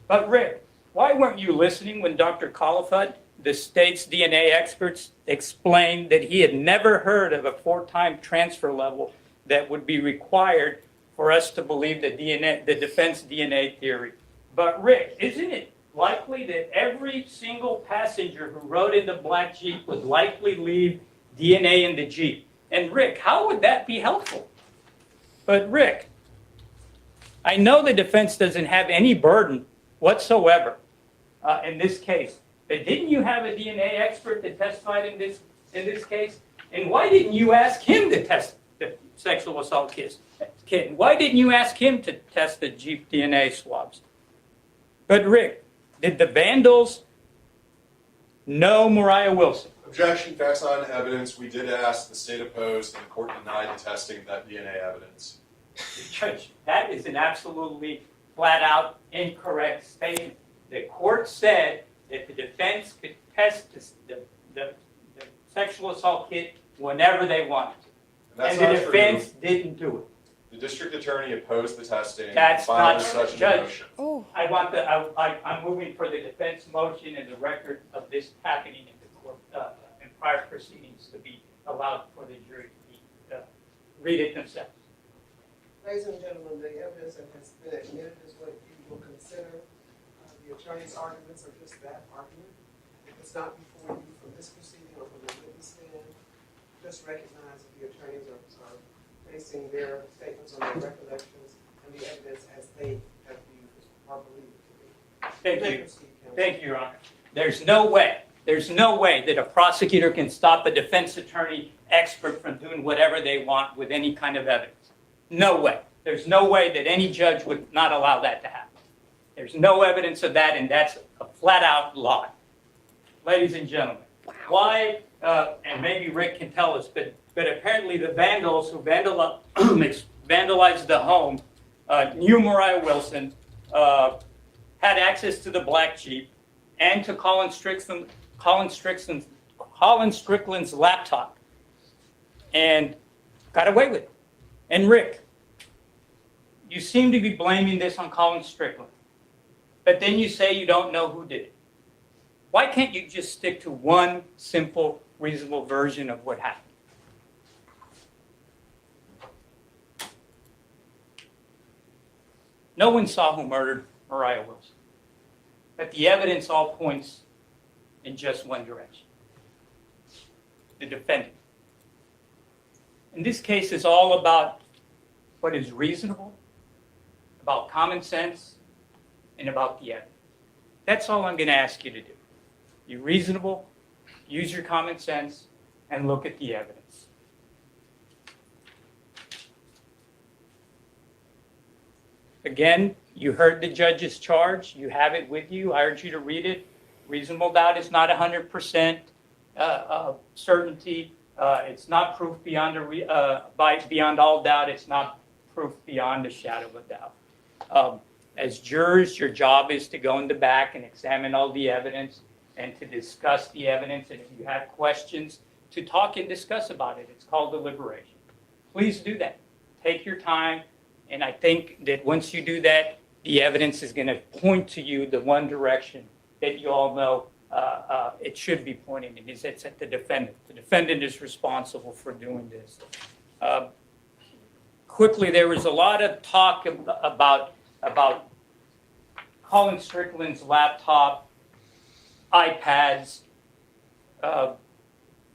But Rick, why weren't you listening when Dr. Colifut, the state's DNA experts, explained that he had never heard of a 4-time transfer level that would be required for us to believe the defense DNA theory? But Rick, isn't it likely that every single passenger who rode in the black Jeep would likely leave DNA in the Jeep? And Rick, how would that be helpful? But Rick, I know the defense doesn't have any burden whatsoever in this case, but didn't you have a DNA expert that testified in this case? And why didn't you ask him to test the sexual assault kit? Why didn't you ask him to test the Jeep DNA swabs? But Rick, did the vandals know Mariah Wilson? Objection, facts on evidence. We did ask, the state opposed, and the court denied the testing of that DNA evidence. Judge, that is an absolutely flat-out incorrect statement. The court said that the defense could test the sexual assault kit whenever they wanted to. And the defense didn't do it. The district attorney opposed the testing. That's not such Judge. motion. Oh. I'm moving for the defense motion and the record of this happening in the court in prior proceedings to be allowed for the jury to read it themselves. Ladies and gentlemen, the evidence that has been admitted is what you will consider. The attorney's arguments are just that, argument. If it's not before you from this proceeding or from the witness stand, just recognize that the attorneys are basing their statements on their recollections and the evidence as they have viewed or believed it to be. Thank you. Thank you, Your Honor. There's no way that a prosecutor can stop a defense attorney expert from doing whatever they want with any kind of evidence. No way. There's no way that any judge would not allow that to happen. There's no evidence of that, and that's a flat-out lie. Ladies and gentlemen, why, and maybe Rick can tell us, but apparently the vandals who vandalized the home knew Mariah Wilson, had access to the black Jeep, and to Colin Strickland's laptop, and got away with it. And Rick, you seem to be blaming this on Colin Strickland, but then you say you don't know who did it. Why can't you just stick to one simple, reasonable version of what happened? No one saw who murdered Mariah Wilson, but the evidence all points in just one direction: the defendant. And this case is all about what is reasonable, about common sense, and about the evidence. That's all I'm going to ask you to do. Be reasonable, use your common sense, and look at the evidence. Again, you heard the judge's charge. You have it with you. I urge you to read it. Reasonable doubt is not 100% certainty. It's not proof beyond all doubt. It's not proof beyond a shadow of a doubt. As jurors, your job is to go in the back and examine all the evidence and to discuss the evidence. And if you have questions, to talk and discuss about it. It's called deliberation. Please do that. Take your time. And I think that once you do that, the evidence is going to point to you the one direction that you all know it should be pointing in. It's at the defendant. The defendant is responsible for doing this. Quickly, there was a lot of talk about Colin Strickland's laptop, iPads,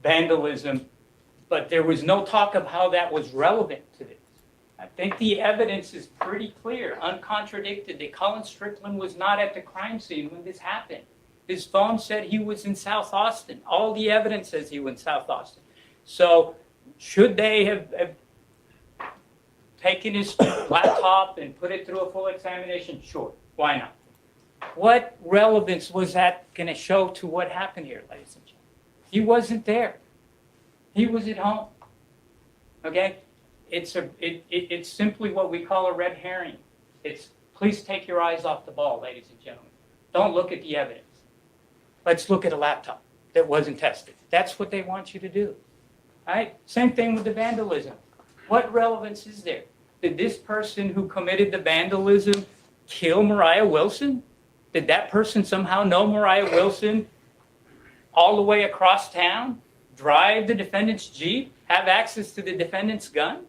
vandalism, but there was no talk of how that was relevant to this. I think the evidence is pretty clear, uncontradicted, that Colin Strickland was not at the crime scene when this happened. His phone said he was in South Austin. All the evidence says he was in South Austin. So should they have taken his laptop and put it through a full examination? Sure. Why not? What relevance was that going to show to what happened here, ladies and gentlemen? He wasn't there. He was at home. Okay? It's simply what we call a red herring. It's please take your eyes off the ball, ladies and gentlemen. Don't look at the evidence. Let's look at a laptop that wasn't tested. That's what they want you to do. All right? Same thing with the vandalism. What relevance is there? Did this person who committed the vandalism kill Mariah Wilson? Did that person somehow know Mariah Wilson all the way across town, drive the defendant's Jeep, have access to the defendant's gun?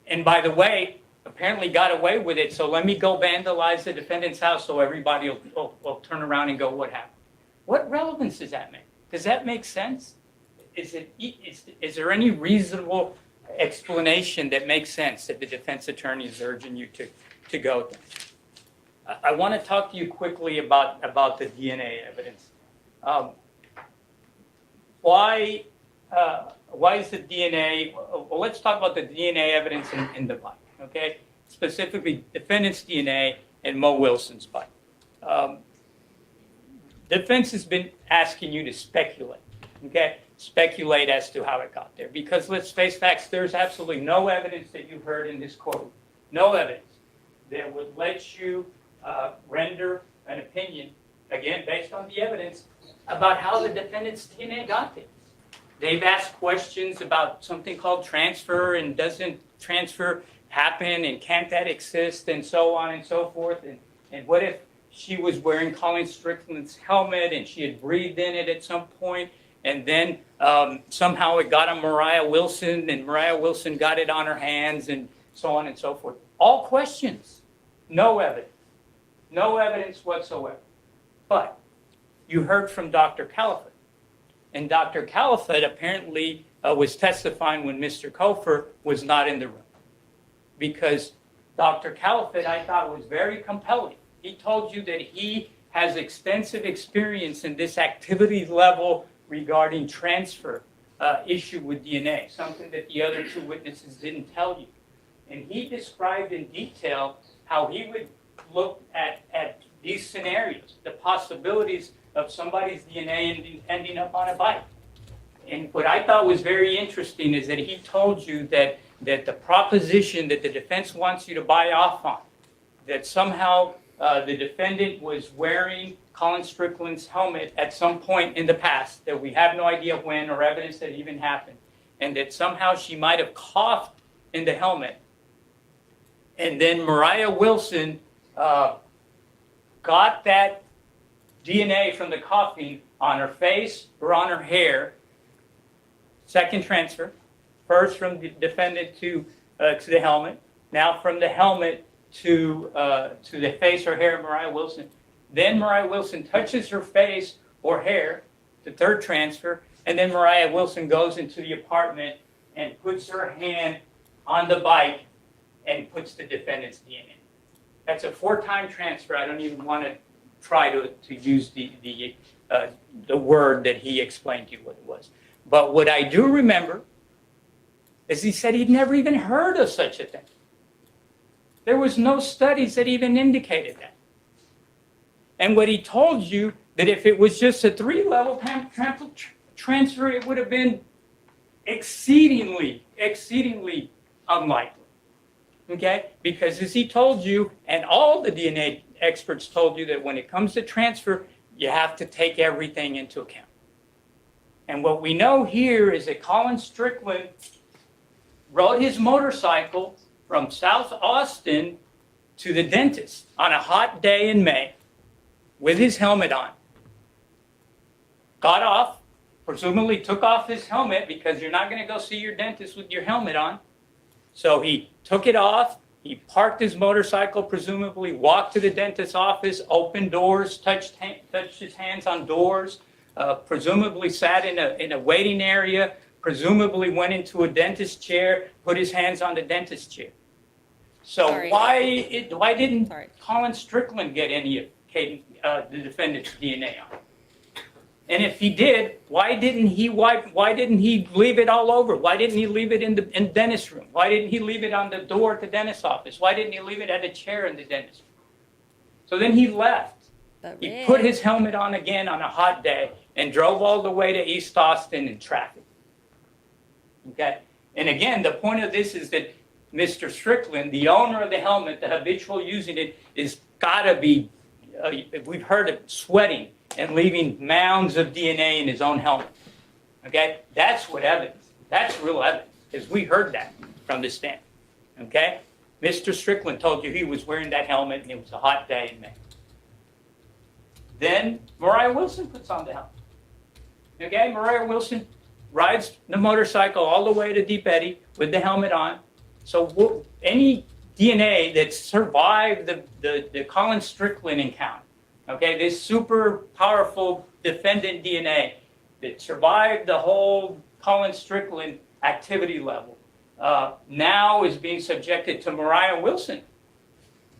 And by the way, apparently got away with it, so let me go vandalize the defendant's house so everybody will turn around and go, what happened? What relevance does that make? Does that make sense? Is there any reasonable explanation that makes sense that the defense attorney is urging you to go with? I want to talk to you quickly about the DNA evidence. Why is the DNA? Well, let's talk about the DNA evidence in the bike, okay? Specifically, defendant's DNA and Mo Wilson's bike. Defense has been asking you to speculate, okay? Speculate as to how it got there. Because let's face facts, there's absolutely no evidence that you've heard in this court. No evidence that would let you render an opinion, again, based on the evidence, about how the defendant's DNA got there. They've asked questions about something called transfer, and doesn't transfer happen, and can't that exist, and so on and so forth. And what if she was wearing Colin Strickland's helmet and she had breathed in it at some point, and then somehow it got on Mariah Wilson, and Mariah Wilson got it on her hands, and so on and so forth. All questions. No evidence. No evidence whatsoever. But you heard from Dr. Caliphate. And Dr. Caliphate apparently was testifying when Mr. Kofer was not in the room. Because Dr. Caliphate, I thought, was very compelling. He told you that he has extensive experience in this activity level regarding transfer issue with DNA, something that the other two witnesses didn't tell you. And he described in detail how he would look at these scenarios, the possibilities of somebody's DNA ending up on a bike. And what I thought was very interesting is that he told you that the proposition that the defense wants you to buy off on, that somehow the defendant was wearing Colin Strickland's helmet at some point in the past, that we have no idea when or evidence that it even happened, and that somehow she might have coughed in the helmet. And then Mariah Wilson got that DNA from the coughing on her face or on her hair. Second transfer, first from the defendant to the helmet, now from the helmet to the face or hair of Mariah Wilson. Then Mariah Wilson touches her face or hair, the third transfer, and then Mariah Wilson goes into the apartment and puts her hand on the bike and puts the defendant's DNA. That's a 4-time transfer. I don't even want to try to use the word that he explained to you what it was. But what I do remember is he said he'd never even heard of such a thing. There was no studies that even indicated that. And what he told you, that if it was just a 3-level transfer, it would have been exceedingly unlikely. Okay? Because as he told you, and all the DNA experts told you, that when it comes to transfer, you have to take everything into account. And what we know here is that Colin Strickland rode his motorcycle from South Austin to the dentist on a hot day in May with his helmet on. Got off, presumably took off his helmet, because you're not going to go see your dentist with your helmet on. So he took it off, he parked his motorcycle, presumably walked to the dentist's office, opened doors, touched his hands on doors, presumably sat in a waiting area, presumably went into a dentist chair, put his hands on the dentist chair. So Sorry. why didn't Sorry. Colin Strickland get any of the defendant's DNA on it? And if he did, why didn't he leave it all over? Why didn't he leave it in the dentist room? Why didn't he leave it on the door at the dentist's office? Why didn't he leave it at a chair in the dentist room? So then he left. He put his helmet on again on a hot day and drove all the way to East Austin in traffic. Okay? And again, the point of this is that Mr. Strickland, the owner of the helmet, the habitual using it, is gotta be, we've heard of sweating and leaving mounds of DNA in his own helmet. Okay? That's what evidence. That's real evidence, because we heard that from the stand. Okay? Mr. Strickland told you he was wearing that helmet and it was a hot day in May. Then Mariah Wilson puts on the helmet. Okay? Mariah Wilson rides the motorcycle all the way to Deep Eddy with the helmet on. So any DNA that survived the Colin Strickland encounter, okay, this super powerful defendant DNA that survived the whole Colin Strickland activity level, now is being subjected to Mariah Wilson.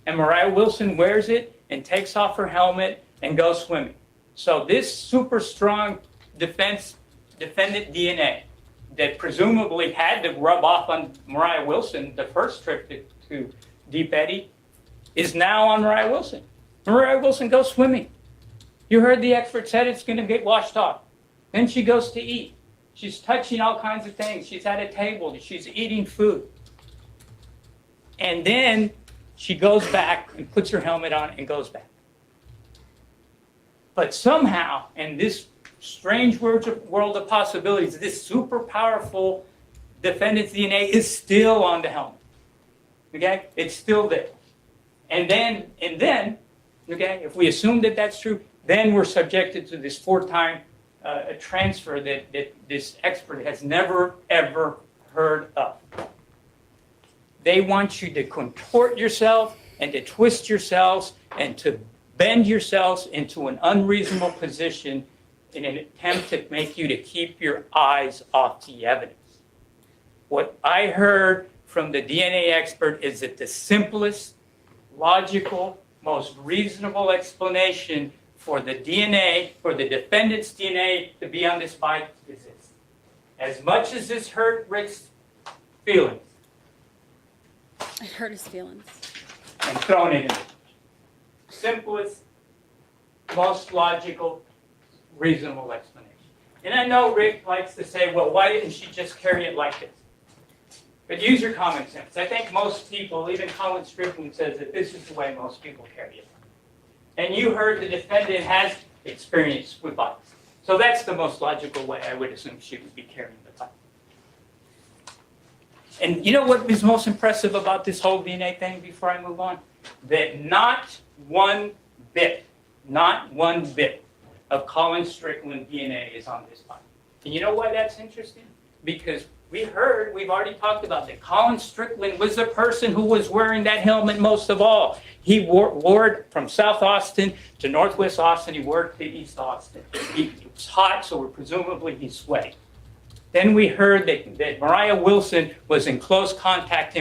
And Mariah Wilson wears it and takes off her helmet and goes swimming. So this super strong defendant DNA that presumably had to rub off on Mariah Wilson the first trip to Deep Eddy is now on Mariah Wilson. Mariah Wilson goes swimming. You heard the expert said it's going to get washed off. Then she goes to eat. She's touching all kinds of things. She's at a table. She's eating food. And then she goes back and puts her helmet on and goes back. But somehow, in this strange world of possibilities, this super powerful defendant's DNA is still on the helmet. Okay? It's still there. And then, okay, if we assume that that's true, then we're subjected to this 4-time transfer that this expert has never, ever heard of. They want you to contort yourself and to twist yourselves and to bend yourselves into an unreasonable position in an attempt to make you to keep your eyes off the evidence. What I heard from the DNA expert is that the simplest, logical, most reasonable explanation for the DNA, for the defendant's DNA to be on this bike is this. As much as this hurt Rick's feelings, It hurt his feelings. and thrown it in the simplest, most logical, reasonable explanation. And I know Rick likes to say, well, why didn't she just carry it like this? But use your common sense. I think most people, even Colin Strickland says that this is the way most people carry it. And you heard the defendant has experience with bikes. So that's the most logical way I would assume she would be carrying the bike. And you know what is most impressive about this whole DNA thing before I move on? That not one bit of Colin Strickland DNA is on this bike. And you know why that's interesting? Because we've already talked about that Colin Strickland was the person who was wearing that helmet most of all. He wore it from South Austin to Northwest Austin. He wore it to East Austin. It was hot, so presumably he's sweating. Then we heard that Mariah Wilson was in close contact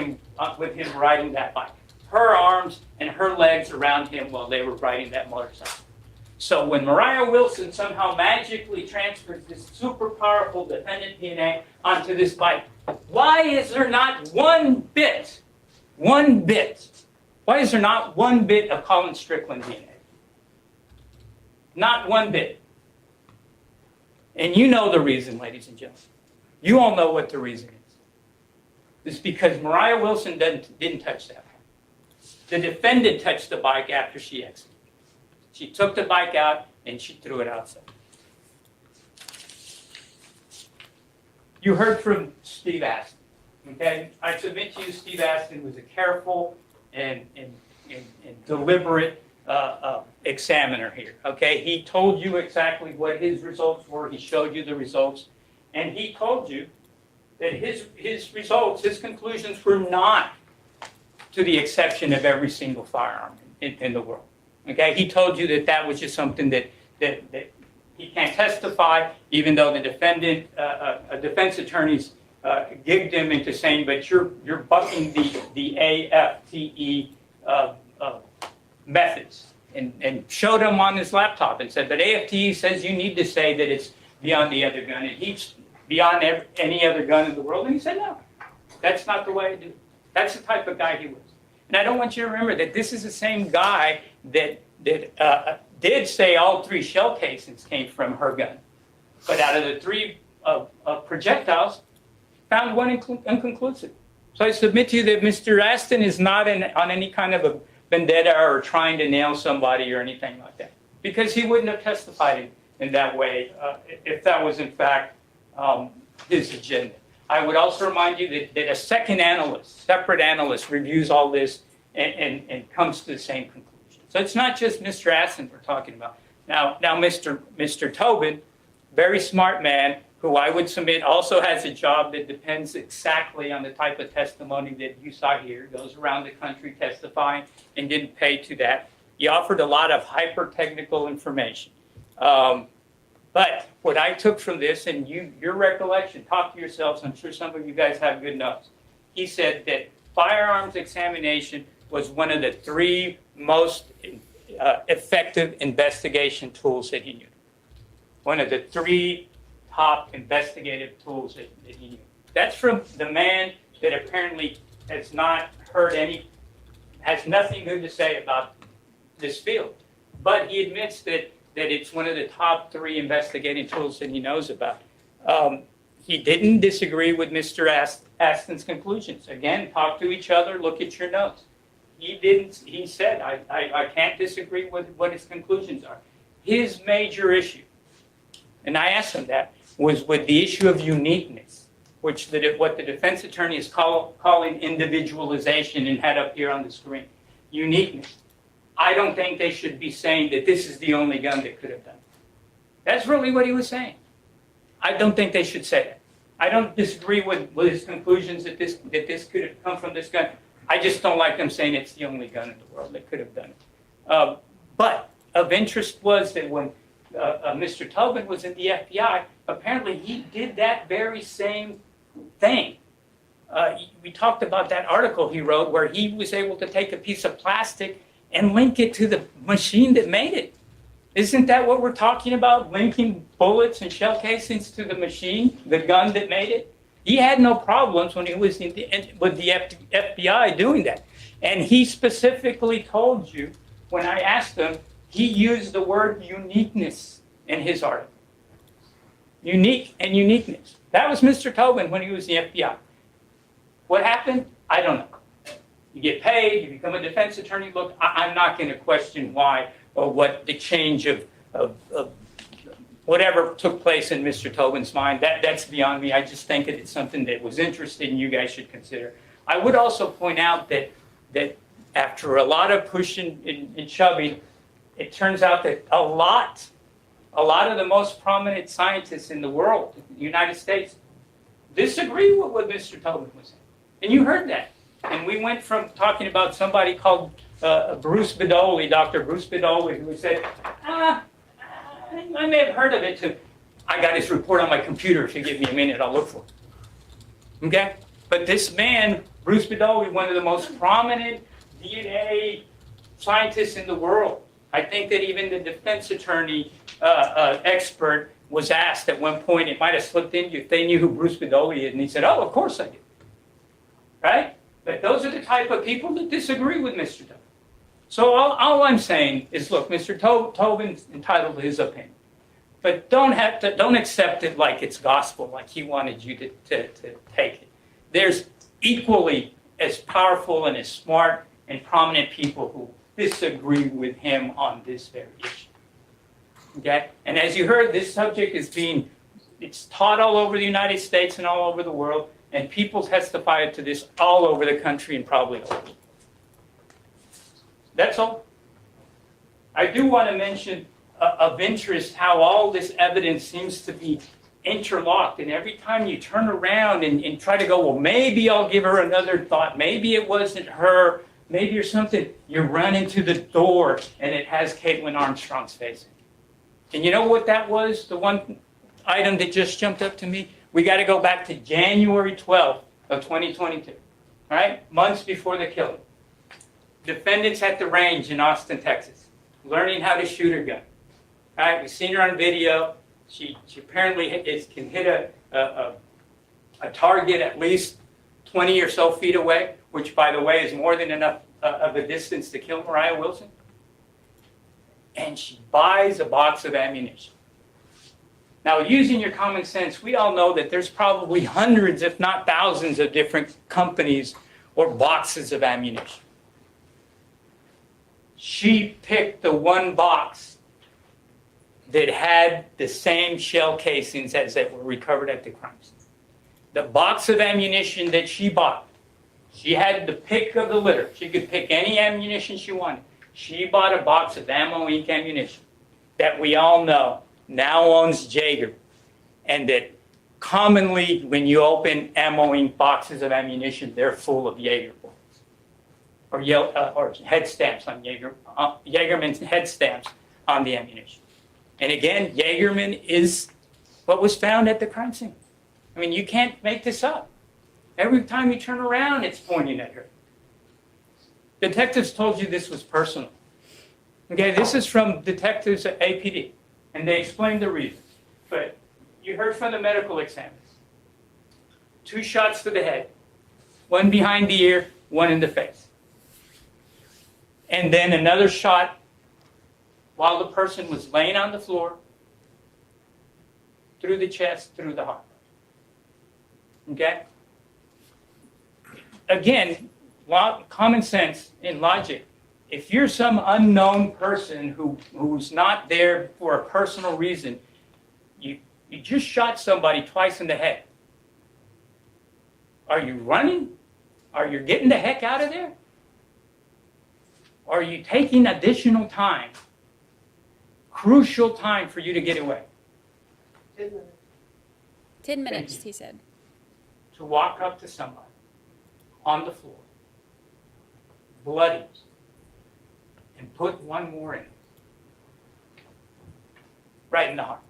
with him riding that bike. Her arms and her legs around him while they were riding that motorcycle. So when Mariah Wilson somehow magically transfers this super powerful defendant DNA onto this bike, why is there not one bit, why is there not one bit of Colin Strickland DNA? Not one bit. And you know the reason, ladies and gentlemen. You all know what the reason is. It's because Mariah Wilson didn't touch that bike. The defendant touched the bike after she exited. She took the bike out and she threw it outside. You heard from Steve Aston. Okay? I submit to you Steve Aston was a careful and deliberate examiner here. Okay? He told you exactly what his results were. He showed you the results. And he told you that his results, his conclusions were not to the exception of every single firearm in the world. Okay, he told you that was just something that he he can't testify, even though the defendant, defense attorneys gigged him into saying, but you're bucking the AFTE methods, and showed him on his laptop and said, but AFTE says you need to say that it's beyond the other gun, and he's beyond any other gun in the world. And he said, no, that's not the way I do it. That's the type of guy he was. And I don't want you to remember that this is the same guy that did say all 3 shell casings came from her gun. But out of the 3 projectiles, found one inconclusive. So I submit to you that Mr. Aston is not on any kind of a vendetta or trying to nail somebody or anything like that, because he wouldn't have testified in that way if that was in fact his agenda. I would also remind you that a second analyst, separate analyst, reviews all this and comes to the same conclusion. So it's not just Mr. Aston we're talking about. Now Mr. Tobin, very smart man, who I would submit also has a job that depends exactly on the type of testimony that you saw here, goes around the country testifying and didn't pay to that. He offered a lot of hyper-technical information. But what I took from this, and your recollection, talk to yourselves, I'm sure some of you guys have good notes. He said that firearms examination was one of the 3 most effective investigation tools that he knew. One of the 3 top investigative tools that he knew. That's from the man that apparently has not heard has nothing good to say about this field. But he admits that it's one of the top 3 investigating tools that he knows about. He didn't disagree with Mr. Aston's conclusions. Again, talk to each other, look at your notes. He said, I can't disagree with what his conclusions are. His major issue, and I asked him that, was with the issue of uniqueness, which what the defense attorney is calling individualization and had up here on the screen. Uniqueness. I don't think they should be saying that this is the only gun that could have done it. That's really what he was saying. I don't think they should say that. I don't disagree with his conclusions that this could have come from this gun. I just don't like them saying it's the only gun in the world that could have done it. But of interest was that when Mr. Tobin was in the FBI, apparently he did that very same thing. We talked about that article he wrote where he was able to take a piece of plastic and link it to the machine that made it. Isn't that what we're talking about? Linking bullets and shell casings to the machine, the gun that made it? He had no problems when he was with the FBI doing that. And he specifically told you, when I asked him, he used the word uniqueness in his article. Unique and uniqueness. That was Mr. Tobin when he was in the FBI. What happened? I don't know. You get paid, you become a defense attorney. Look, I'm not going to question why or what the change of whatever took place in Mr. Tobin's mind. That's beyond me. I just think that it's something that was interesting you guys should consider. I would also point out that after a lot of pushing and shoving, it turns out that a lot of the most prominent scientists in the world, in the United States, disagree with what Mr. Tobin was saying. And you heard that. And we went from talking about somebody called Bruce Bedoli, Dr. Bruce Bedoli, who said, I may have heard of it, to, I got his report on my computer. If you give me a minute, I'll look for it. Okay? But this man, Bruce Bedoli, one of the most prominent DNA scientists in the world, I think that even the defense attorney expert was asked at one point, it might have slipped in you, if they knew who Bruce Bedoli is, and he said, oh, of course I do. Right? But those are the type of people that disagree with Mr. Tobin. So all I'm saying is, look, Mr. Tobin's entitled to his opinion, but don't accept it like it's gospel, like he wanted you to take it. There's equally as powerful and as smart and prominent people who disagree with him on this very issue. Okay? And as you heard, this subject is it's taught all over the United States and all over the world, and people testify to this all over the country and probably all over the world. That's all. I do want to mention of interest how all this evidence seems to be interlocked, and every time you turn around and try to go, well, maybe I'll give her another thought, maybe it wasn't her, maybe or something, you run into the door and it has Caitlyn Armstrong's face in it. And you know what that was? The one item that just jumped up to me? We got to go back to January 12th of 2022. All right? Months before the killing. Defendant's at the range in Austin, Texas, learning how to shoot her gun. All right? We've seen her on video. She apparently can hit a target at least 20 or so feet away, which, by the way, is more than enough of a distance to kill Moriah Wilson. And she buys a box of ammunition. Now, using your common sense, we all know that there's probably hundreds, if not thousands, of different companies or boxes of ammunition. She picked the one box that had the same shell casings as that were recovered at the crime scene. The box of ammunition that she bought, she had the pick of the litter. She could pick any ammunition she wanted. She bought a box of Ammo Inc. ammunition that we all know now owns Jaeger, and that commonly when you open Ammo Inc. boxes of ammunition, they're full of Jaeger bullets or head stamps on Jaegerman's head stamps on the ammunition. And again, Jaegerman is what was found at the crime scene. I mean, you can't make this up. Every time you turn around, it's pointing at her. Detectives told you this was personal. Okay, this is from detectives at APD, and they explained the reasons. But you heard from the medical examiners. 2 shots to the head, 1 behind the ear, 1 in the face. And then another shot while the person was laying on the floor, through the chest, through the heart. Okay? Again, common sense and logic. If you're some unknown person who's not there for a personal reason, you just shot somebody twice in the head. Are you running? Are you getting the heck out of there? Are you taking additional time, crucial time for you to get away? 10 minutes. 10 minutes, he said. To walk up to somebody on the floor, bloody, and put 1 more in, right in the heart.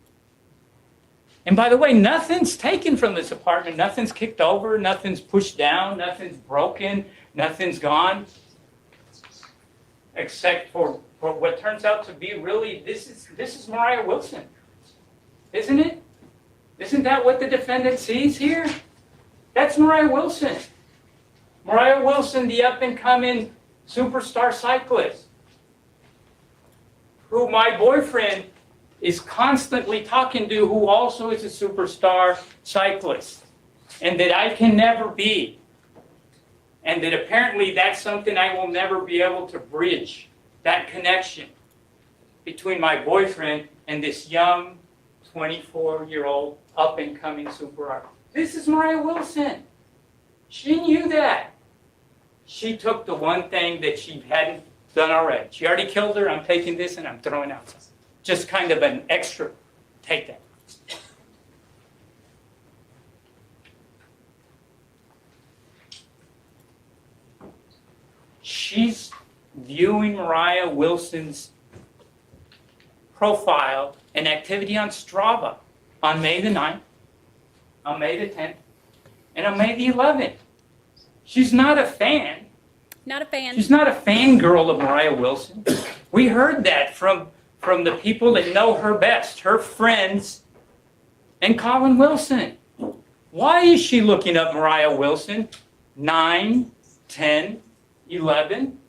And by the way, nothing's taken from this apartment. Nothing's kicked over. Nothing's pushed down. Nothing's broken. Nothing's gone. Except for what turns out to be really, this is Moriah Wilson. Isn't it? Isn't that what the defendant sees here? That's Moriah Wilson. Moriah Wilson, the up-and-coming superstar cyclist, who my boyfriend is constantly talking to, who also is a superstar cyclist, and that I can never be. And that apparently that's something I will never be able to bridge, that connection between my boyfriend and this young 24-year-old up-and-coming superstar. This is Moriah Wilson. She knew that. She took the one thing that she hadn't done already. She already killed her. I'm taking this and I'm throwing out something. Just kind of an extra, take that. She's viewing Moriah Wilson's profile and activity on Strava on May the 9th, on May the 10th, and on May the 11th. She's not a fan. Not a fan. She's not a fangirl of Moriah Wilson. We heard that from the people that know her best, her friends, and Colin Wilson. Why is she looking up Moriah Wilson? 9, 10, 11?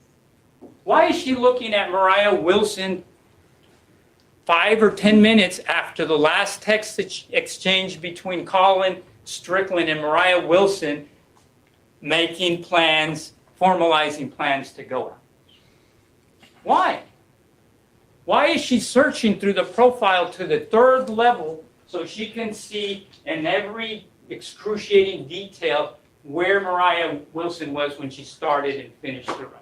Why is she looking at Moriah Wilson 5 or 10 minutes after the last text exchange between Colin Strickland and Moriah Wilson, making plans, formalizing plans to go out? Why? Why is she searching through the profile to the 3rd level so she can see in every excruciating detail where Moriah Wilson was when she started and finished the run?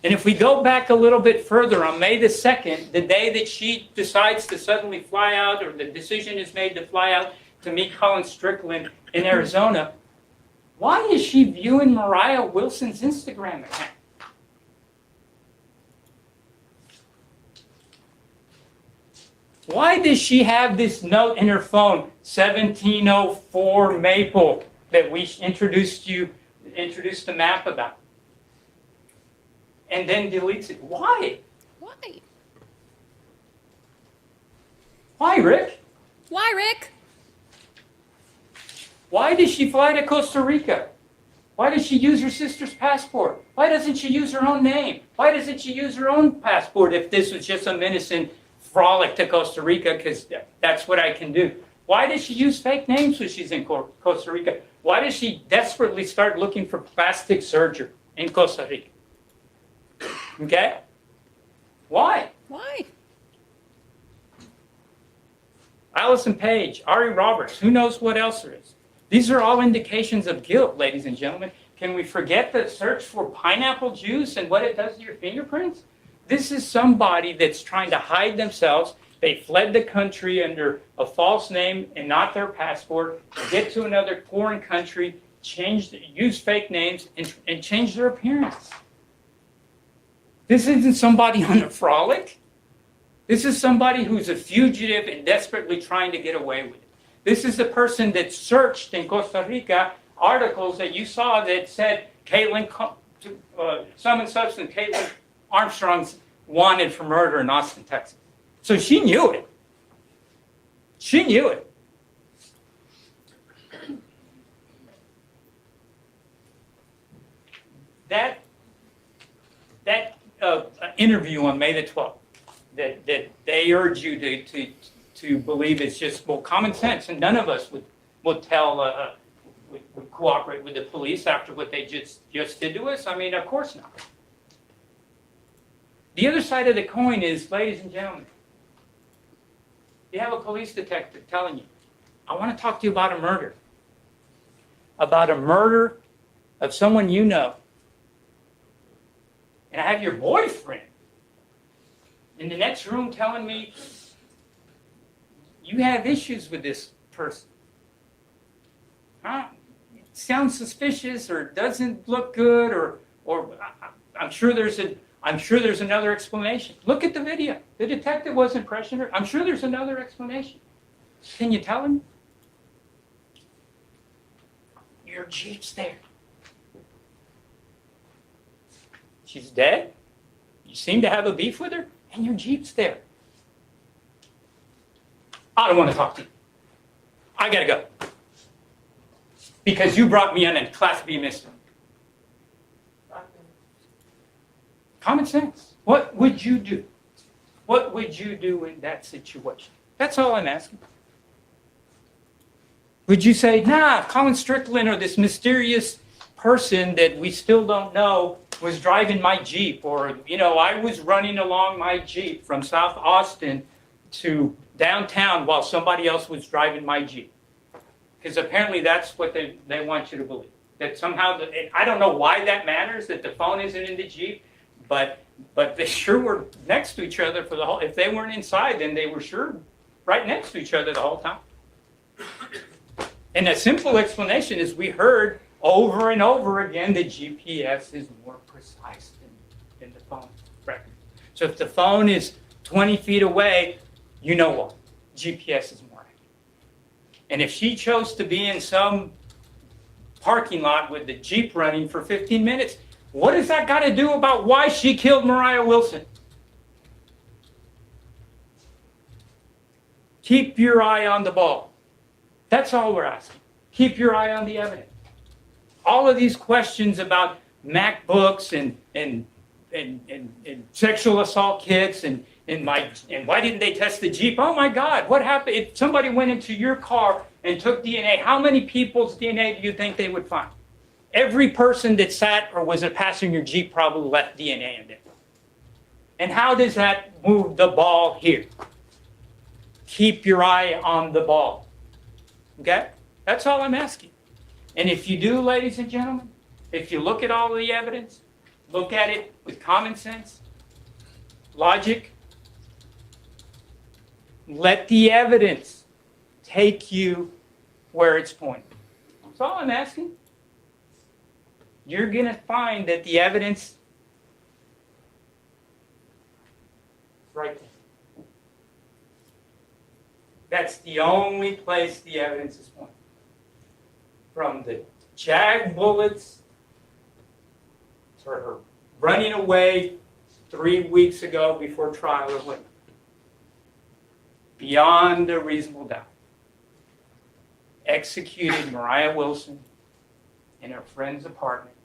And if we go back a little bit further, on May the 2nd, the day that she decides to suddenly fly out, or the decision is made to fly out to meet Colin Strickland in Arizona, why is she viewing Moriah Wilson's Instagram account? Why does she have this note in her phone, 1704 Maple, that we introduced the map about? And then deletes it. Why? Why? Why, Rick? Why, Rick? Why does she fly to Costa Rica? Why does she use her sister's passport? Why doesn't she use her own name? Why doesn't she use her own passport if this was just a innocent frolic to Costa Rica, because that's what I can do? Why does she use fake names when she's in Costa Rica? Why does she desperately start looking for plastic surgery in Costa Rica? Okay? Why? Why? Allison Page, Ari Roberts, who knows what else there is? These are all indications of guilt, ladies and gentlemen. Can we forget the search for pineapple juice and what it does to your fingerprints? This is somebody that's trying to hide themselves. They fled the country under a false name and not their passport, get to another foreign country, use fake names, and change their appearance. This isn't somebody on a frolic. This is somebody who's a fugitive and desperately trying to get away with it. This is the person that searched in Costa Rica articles that you saw that said Caitlyn, some and substance, Caitlyn Armstrong's wanted for murder in Austin, Texas. So she knew it. She knew it. That interview on May the 12th, that they urge you to believe it's just, well, common sense, and none of us would cooperate with the police after what they just did to us. I mean, of course not. The other side of the coin is, ladies and gentlemen, you have a police detective telling you, I want to talk to you about a murder of someone you know. And I have your boyfriend in the next room telling me you have issues with this person. Huh? It sounds suspicious, or doesn't look good, or I'm sure there's another explanation. Look at the video. The detective wasn't pressuring her. I'm sure there's another explanation. Can you tell him? Your Jeep's there. She's dead. You seem to have a beef with her, and your Jeep's there. I don't want to talk to you. I gotta go. Because you brought me in a Class B misdemeanor. Common sense. What would you do? What would you do in that situation? That's all I'm asking. Would you say, nah, Colin Strickland or this mysterious person that we still don't know was driving my Jeep, or, I was running along my Jeep from South Austin to downtown while somebody else was driving my Jeep? Because apparently that's what they want you to believe. That somehow, I don't know why that matters, that the phone isn't in the Jeep, but they sure were next to each other for the whole, if they weren't inside, then they were sure right next to each other the whole time. And a simple explanation is, we heard over and over again that GPS is more precise than the phone record. So if the phone is 20 feet away, you know what? GPS is more accurate. And if she chose to be in some parking lot with the Jeep running for 15 minutes, what has that got to do about why she killed Mariah Wilson? Keep your eye on the ball. That's all we're asking. Keep your eye on the evidence. All of these questions about MacBooks and sexual assault kits and why didn't they test the Jeep? Oh my God, what happened if somebody went into your car and took DNA? How many people's DNA do you think they would find? Every person that sat or was a passenger in your Jeep probably left DNA in there. And how does that move the ball here? Keep your eye on the ball. Okay? That's all I'm asking. And if you do, ladies and gentlemen, if you look at all of the evidence, look at it with common sense, logic, let the evidence take you where it's pointing. That's all I'm asking. You're going to find that the evidence is right there. That's the only place the evidence is pointing. From the jag bullets to her running away 3 weeks ago before trial or what. Beyond a reasonable doubt. Executed Mariah Wilson in her friend's apartment.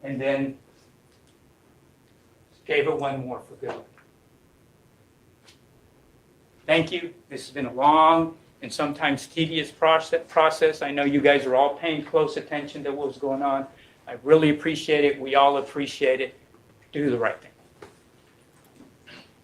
And then gave her one more for good luck. Thank you. This has been a long and sometimes tedious process. I know you guys are all paying close attention to what was going on. I really appreciate it. We all appreciate it. Do the right thing.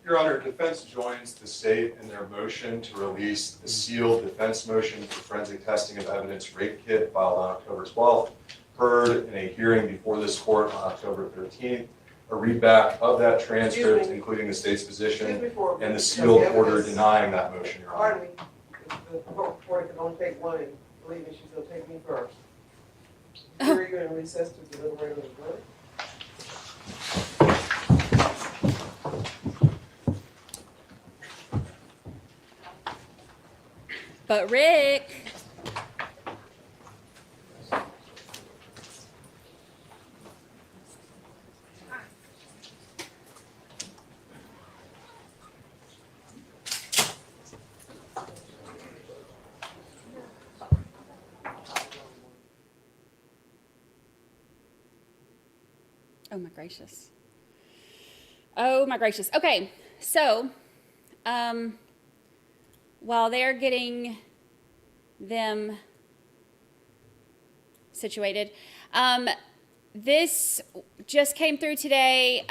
Your Honor, defense joins the state in their motion to release the sealed defense motion for forensic testing of evidence rape kit filed on October 12th, heard in a hearing before this court on October 13th. A readback of that transcript, including the state's position, and the sealed order denying that motion, Your Honor. Pardon me, the court reporter can only take one, and believe me, she's gonna take me first. Here you're in recess to deliberate on the verdict. But Rick. Oh my gracious. Oh my gracious. Okay, so while they're getting them situated, this just came through today,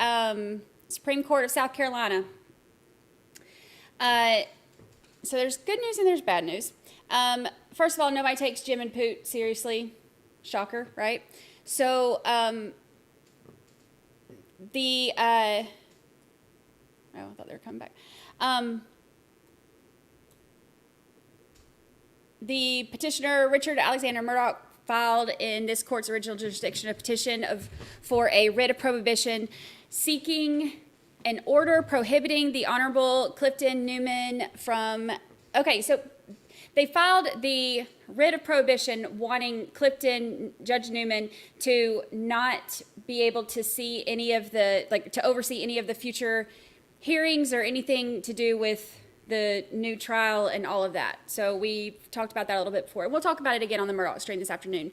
Supreme Court of South Carolina. So there's good news and there's bad news. First of all, nobody takes Jim and Poot seriously. Shocker, right? So oh, I thought they were coming back. The petitioner, Richard Alexander Murdoch, filed in this court's original jurisdiction a petition for a writ of prohibition seeking an order prohibiting the Honorable Clifton Newman from... Okay, so they filed the writ of prohibition wanting Clifton, Judge Newman, to not be able to see any of the, to oversee any of the future hearings or anything to do with the new trial and all of that. So we talked about that a little bit before. We'll talk about it again on the Murdoch stream this afternoon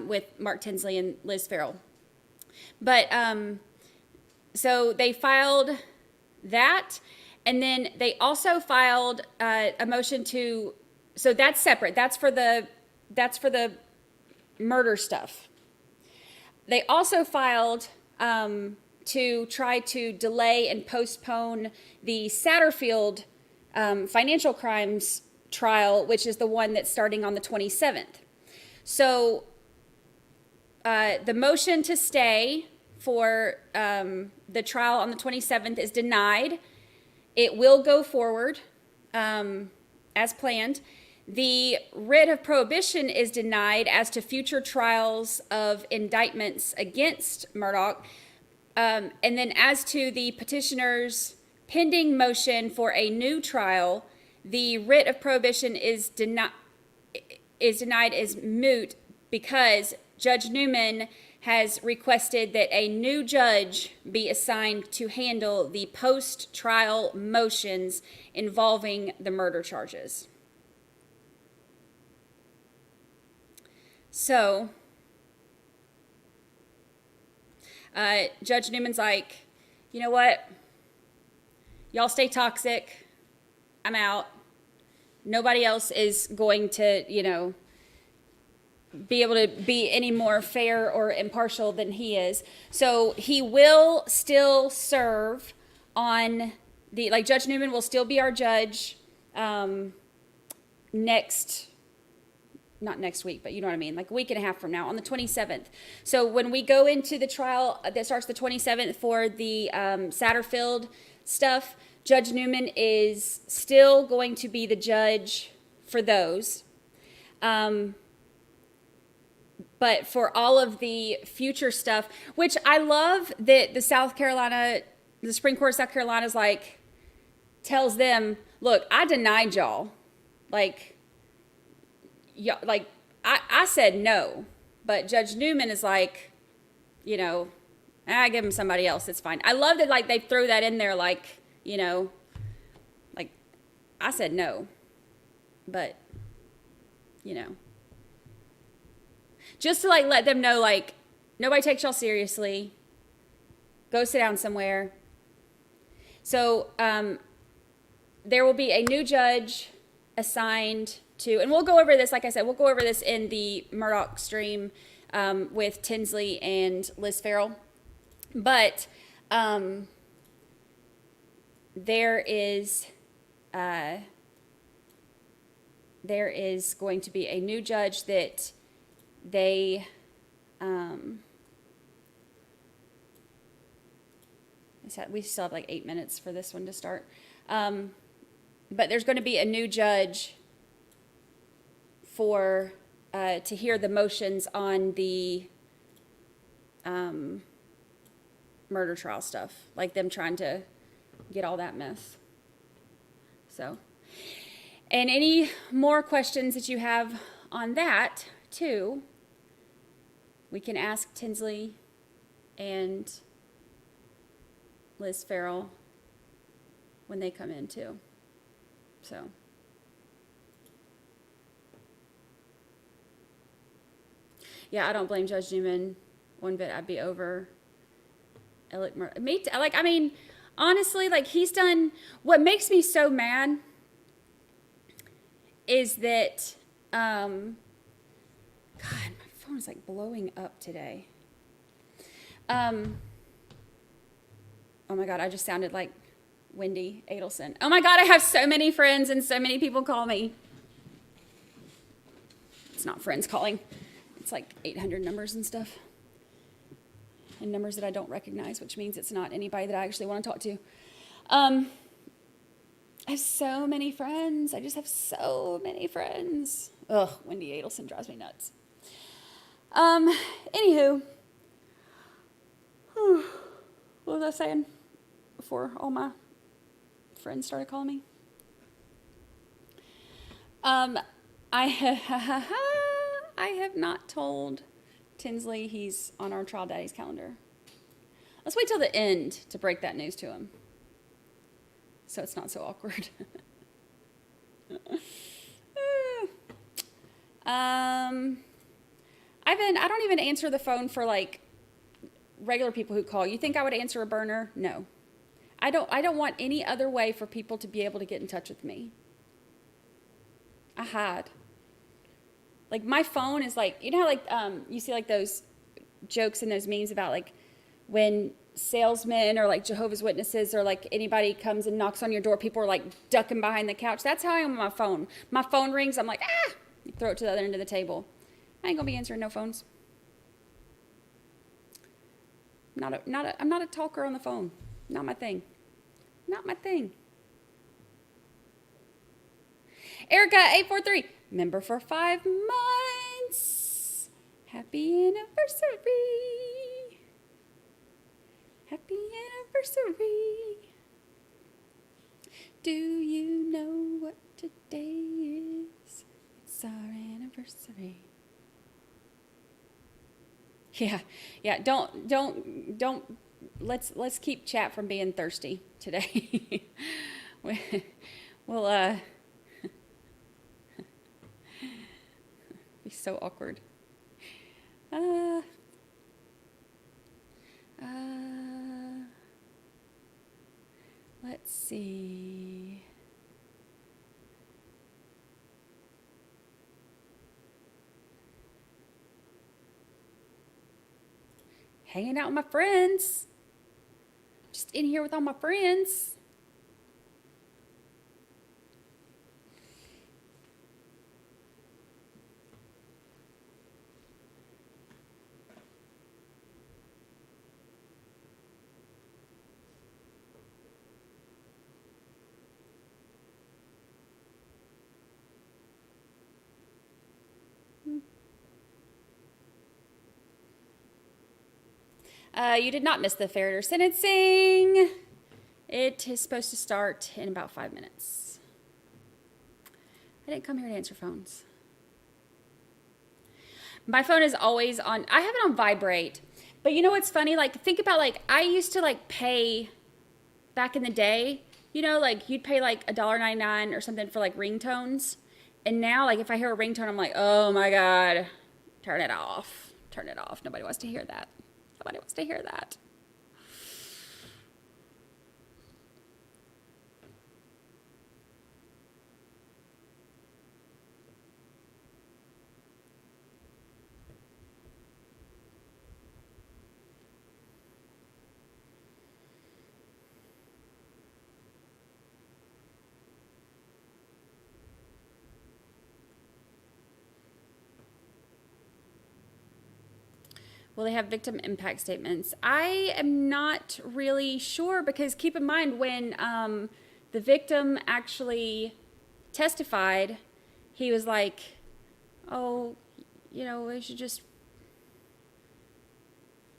with Mark Tinsley and Liz Farrell. But so they filed that, and then they also filed a motion to, so that's separate. That's for the murder stuff. They also filed to try to delay and postpone the Satterfield financial crimes trial, which is the one that's starting on the 27th. So the motion to stay for the trial on the 27th is denied. It will go forward as planned. The writ of prohibition is denied as to future trials of indictments against Murdoch. And then as to the petitioner's pending motion for a new trial, the writ of prohibition is denied as moot because Judge Newman has requested that a new judge be assigned to handle the post-trial motions involving the murder charges. So, Judge Newman's like, you know what? Y'all stay toxic. I'm out. Nobody else is going to, be able to be any more fair or impartial than he is. So he will still serve on Judge Newman will still be our judge not next week, but you know what I mean, like a week and a half from now on the 27th. So when we go into the trial that starts the 27th for the Satterfield stuff, Judge Newman is still going to be the judge for those. But for all of the future stuff, which I love that the Supreme Court of South Carolina tells them, look, I denied y'all. Like, I said no, but Judge Newman is like, you know, I give him somebody else. It's fine. I love that, like, they throw that in there, like, you know, like, I said no, but, you know, just to, like, let them know, like, nobody takes y'all seriously. Go sit down somewhere. So, there will be a new judge assigned to, and we'll go over this, like I said, we'll go over this in the Murdoch stream with Tinsley and Liz Farrell. But there is going to be a new judge that they we still have like 8 minutes for this one to start. But there's going to be a new judge for to hear the motions on the murder trial stuff, like them trying to get all that mess. So, and any more questions that you have on that too, we can ask Tinsley and Liz Farrell when they come in too. So. Yeah, I don't blame Judge Newman one bit. I'd be over Alec Murdoch. Like, I mean, honestly, like, he's done, what makes me so mad is that, God, my phone is like blowing up today. Oh my God, I just sounded like Wendy Adelson. Oh my God, I have so many friends and so many people call me. It's not friends calling. It's like 800 numbers and stuff. And numbers that I don't recognize, which means it's not anybody that I actually want to talk to. I have so many friends. I just have so many friends. Ugh, Wendy Adelson drives me nuts. Anywho. What was I saying before all my friends started calling me? I have not told Tinsley he's on our Trial Daddy's calendar. Let's wait till the end to break that news to him, so it's not so awkward. I don't even answer the phone for like regular people who call. You think I would answer a burner? No. I don't want any other way for people to be able to get in touch with me. I hide. Like, my phone is like, you know how like you see like those jokes and those memes about like when salesmen or like Jehovah's Witnesses or like anybody comes and knocks on your door, people are like ducking behind the couch. That's how I am with my phone. My phone rings, I'm like, ah, throw it to the other end of the table. I ain't gonna be answering no phones. I'm not a talker on the phone. Not my thing. Not my thing. Erica 843, member for 5 months. Happy anniversary. Happy anniversary. Do you know what today is? It's our anniversary. Yeah, don't, let's keep chat from being thirsty today. We'll, be so awkward. Let's see. Hanging out with my friends. Just in here with all my friends. You did not miss the FERRITE'R's sentencing. It is supposed to start in about 5 minutes. I didn't come here to answer phones. My phone is always on. I have it on vibrate. But you know what's funny? Like, think about, like, I used to, like, pay back in the day. You know, like, you'd pay, like, $1.99 or something for, like, ringtones. And now, like, if I hear a ringtone, I'm like, oh, my God. Turn it off. Turn it off. Nobody wants to hear that. Nobody wants to hear that. Will they have victim impact statements? I am not really sure, because keep in mind when the victim actually testified, he was like, oh, you know, we should just,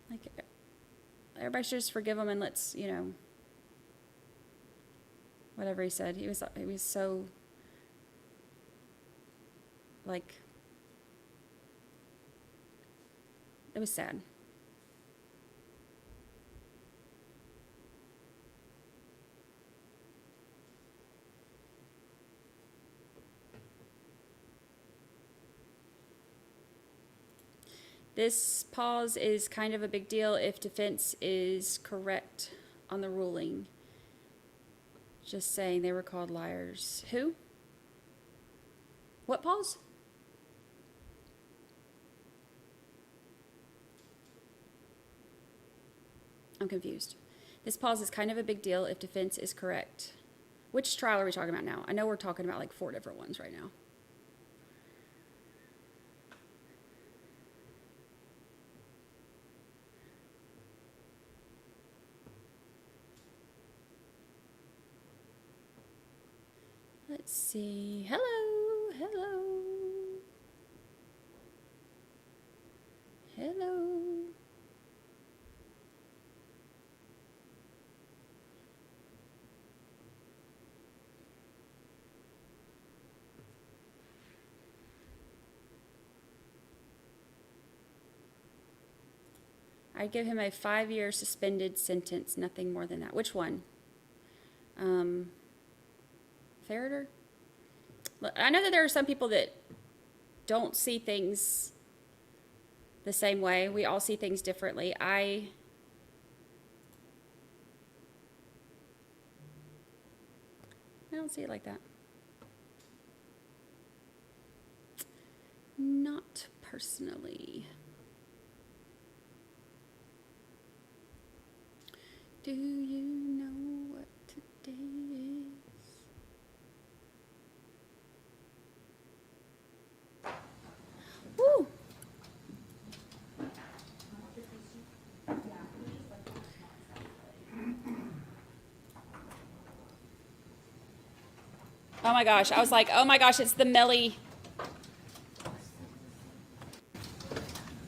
like, everybody should just forgive him and let's, you know, whatever he said. He was so, like, it was sad. This pause is kind of a big deal if defense is correct on the ruling. Just saying they were called liars. Who? What pause? I'm confused. This pause is kind of a big deal if defense is correct. Which trial are we talking about now? I know we're talking about like 4 different ones right now. Let's see. Hello, hello, hello. I'd give him a 5-year suspended sentence, nothing more than that. Which one? FERRITER? I know that there are some people that don't see things the same way. We all see things differently. I don't see it like that. Not personally. Do you know what today is? Woo! Oh my gosh, I was like, oh my gosh, it's the Melly.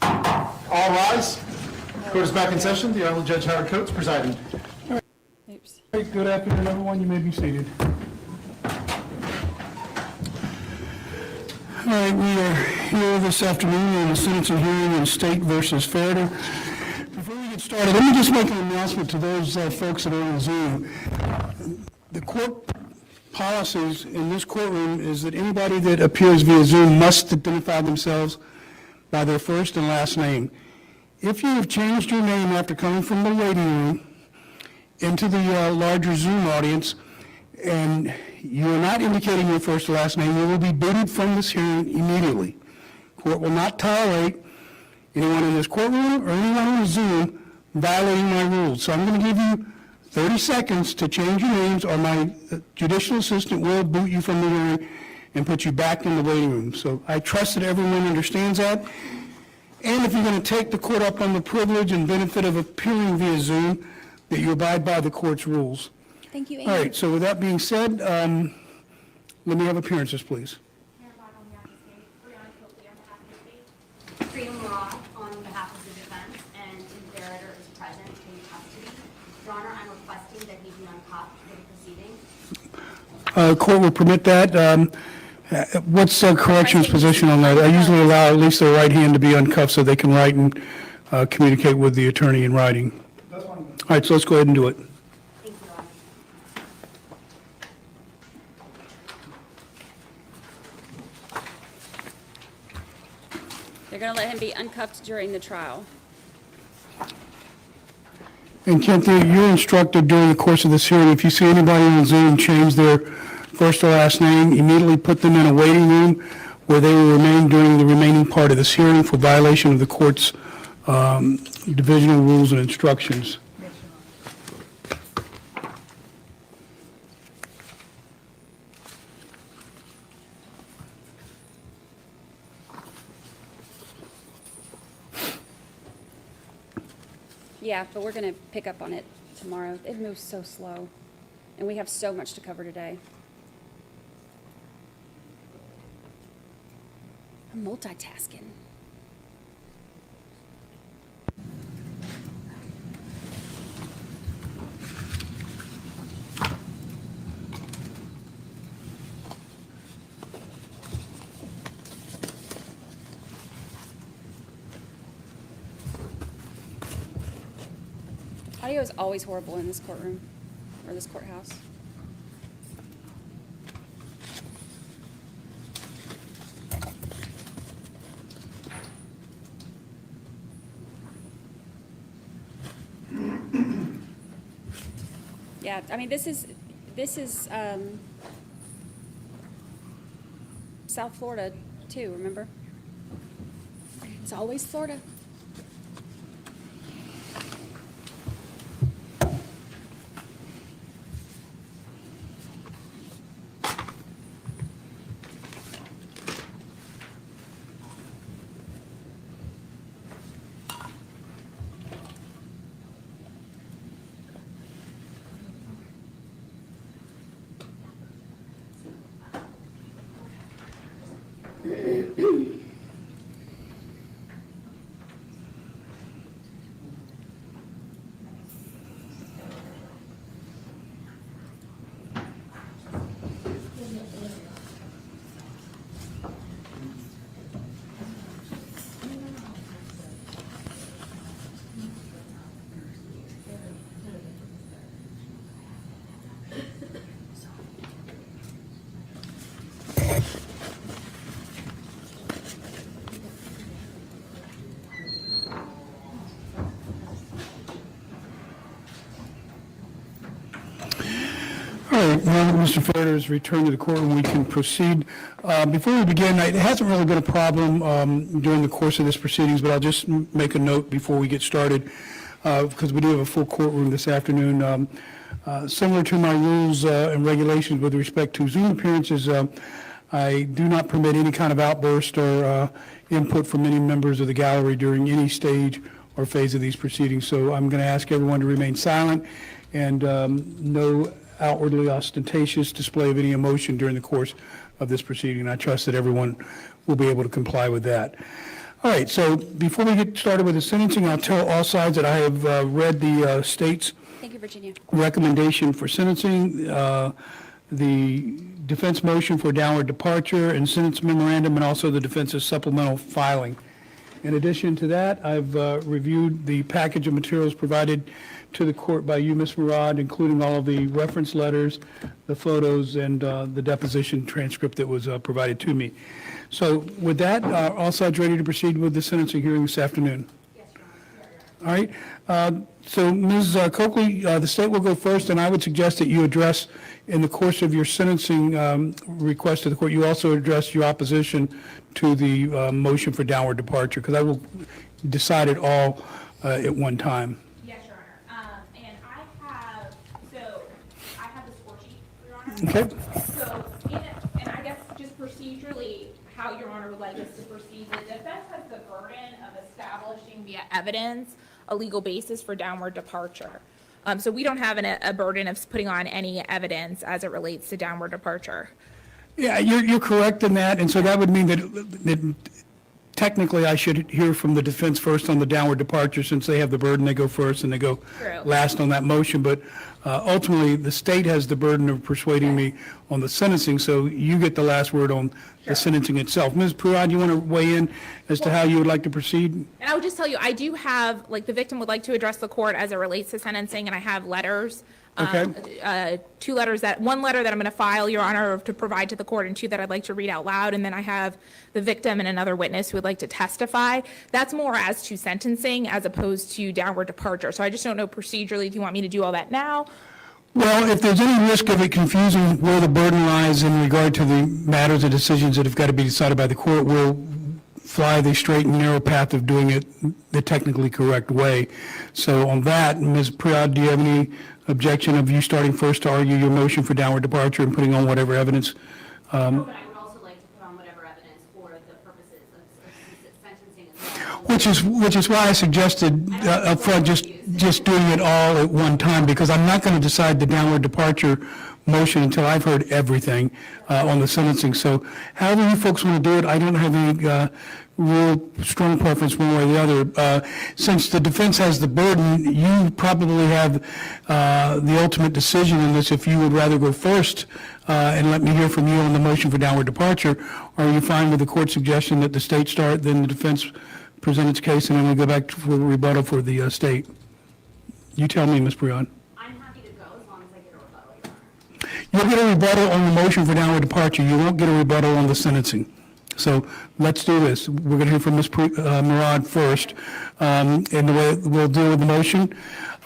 All rise. Court is back in session. The Honorable Judge Howard Coates presiding. Oops. Hey, good afternoon, everyone. You may be seated. All right, we are here this afternoon in the sentencing hearing in State versus FERRITER. Before we get started, let me just make an announcement to those folks that are on Zoom. The court policies in this courtroom is that anybody that appears via Zoom must identify themselves by their first and last name. If you have changed your name after coming from the waiting room into the larger Zoom audience and you are not indicating your first or last name, you will be booted from this hearing immediately. Court will not tolerate anyone in this courtroom or anyone on Zoom violating my rules. So I'm going to give you 30 seconds to change your names, or my judicial assistant will boot you from the hearing and put you back in the waiting room. So I trust that everyone understands that. And if you're going to take the court up on the privilege and benefit of appearing via Zoom, that you abide by the court's rules. Thank you, Amy. All right, so with that being said, let me have appearances, please. Murdoch on behalf of the defense, and Tim Fara is present in custody. Your Honor, I'm requesting that he be uncuffed for the proceedings. Court will permit that. What's the corrections position on that? I usually allow at least their right hand to be uncuffed so they can write and communicate with the attorney in writing. All right, so let's go ahead and do it. They're going to let him be uncuffed during the trial. And Kent, you're instructed during the course of this hearing, if you see anybody on Zoom change their first or last name, immediately put them in a waiting room where they will remain during the remaining part of this hearing for violation of the court's divisional rules and instructions. Yeah, but we're going to pick up on it tomorrow. It moves so slow, and we have so much to cover today. I'm multitasking. Audio is always horrible in this courtroom, or this courthouse. Yeah, I mean, this is South Florida too, remember? It's always Florida. All right, now that Mr. Ferriter has returned to the courtroom, we can proceed. Before we begin, it hasn't really been a problem during the course of this proceedings, but I'll just make a note before we get started, because we do have a full courtroom this afternoon. Similar to my rules and regulations with respect to Zoom appearances, I do not permit any kind of outburst or input from any members of the gallery during any stage or phase of these proceedings. So I'm going to ask everyone to remain silent and no outwardly ostentatious display of any emotion during the course of this proceeding. And I trust that everyone will be able to comply with that. All right, so before we get started with the sentencing, I'll tell all sides that I have read the state's Thank you, Virginia. recommendation for sentencing, the defense motion for downward departure and sentence memorandum, and also the defense's supplemental filing. In addition to that, I've reviewed the package of materials provided to the court by you, Ms. Murad, including all of the reference letters, the photos, and the deposition transcript that was provided to me. So with that, all sides ready to proceed with the sentencing hearing this afternoon? Yes, Your Honor. All right. So Ms. Coakley, the state will go first, and I would suggest that you address, in the course of your sentencing request to the court, you also address your opposition to the motion for downward departure, because I will decide it all at one time. Yes, Your Honor. And I have the score sheet, Your Honor. Okay. So, and I guess just procedurally, how Your Honor would like us to proceed, the defense has the burden of establishing via evidence a legal basis for downward departure. So we don't have a burden of putting on any evidence as it relates to downward departure. Yeah, you're correct in that, and so that would mean that technically, I should hear from the defense first on the downward departure, since they have the burden. They go first and they go True. last on that motion. But ultimately, the state has the burden of persuading me on the sentencing, so you get the last word on the sentencing itself. Ms. Purad, you want to weigh in as to how you would like to proceed? And I would just tell you, I do have, like, the victim would like to address the court as it relates to sentencing, and I have letters. Okay. 2 letters one letter that I'm going to file, Your Honor, to provide to the court, and 2 that I'd like to read out loud. And then I have the victim and another witness who would like to testify. That's more as to sentencing as opposed to downward departure. So I just don't know procedurally if you want me to do all that now. Well, if there's any risk of it confusing where the burden lies in regard to the matters and decisions that have got to be decided by the court, we'll fly the straight and narrow path of doing it the technically correct way. So on that, Ms. Priad, do you have any objection of you starting first to argue your motion for downward departure and putting on whatever evidence? But I would also like to put on whatever evidence for the purposes of sentencing as well. Which is why I suggested up front just doing it all at one time, because I'm not going to decide the downward departure motion until I've heard everything on the sentencing. So however you folks want to do it, I don't have any real strong preference one way or the other. Since the defense has the burden, you probably have the ultimate decision in this, if you would rather go first and let me hear from you on the motion for downward departure, or are you fine with the court's suggestion that the state start, then the defense present its case, and then we go back for rebuttal for the state? You tell me, Ms. Breon. I'm happy to go as long as I get a rebuttal, Your Honor. You'll get a rebuttal on the motion for downward departure. You won't get a rebuttal on the sentencing. So let's do this. We're going to hear from Ms. Murad first. And the way we'll deal with the motion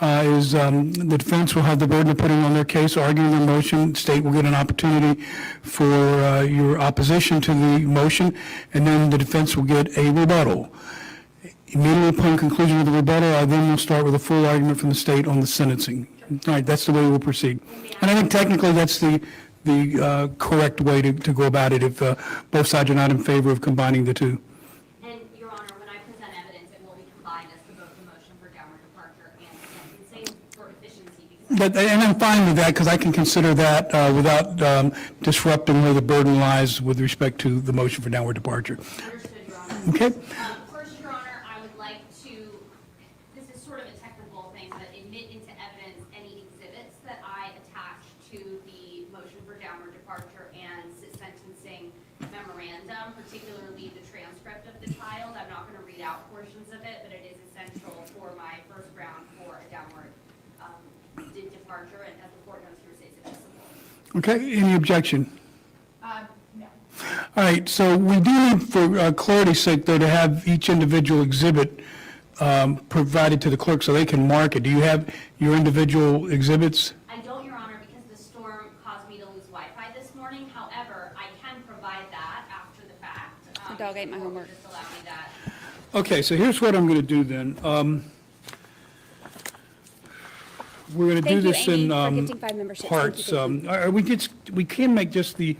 is the defense will have the burden of putting on their case, arguing their motion. State will get an opportunity for your opposition to the motion, and then the defense will get a rebuttal. Immediately upon conclusion of the rebuttal, I then will start with a full argument from the state on the sentencing. All right, that's the way we'll proceed. And I think technically that's the correct way to go about it if both sides are not in favor of combining the two. And, Your Honor, when I present evidence, it will be combined as to both the motion for downward departure and sentencing for efficiency. And I'm fine with that, because I can consider that without disrupting where the burden lies with respect to the motion for downward departure. Understood, Your Honor. Okay? First, Your Honor, I would like to, this is sort of a technical thing, but admit into evidence any exhibits that I attach to the motion for downward departure and sentencing memorandum, particularly the transcript of the trial. I'm not going to read out portions of it, but it is essential for my first round for a downward departure, and as the court knows, hearsay is admissible. Okay, any objection? No. All right, so we do need, for clarity's sake, though, to have each individual exhibit provided to the clerk so they can mark it. Do you have your individual exhibits? I don't, Your Honor, because the storm caused me to lose Wi-Fi this morning. However, I can provide that after the fact. The dog ate my homework. Just allow me that. Okay, so here's what I'm going to do then. We're going to do this in parts. We can make just the.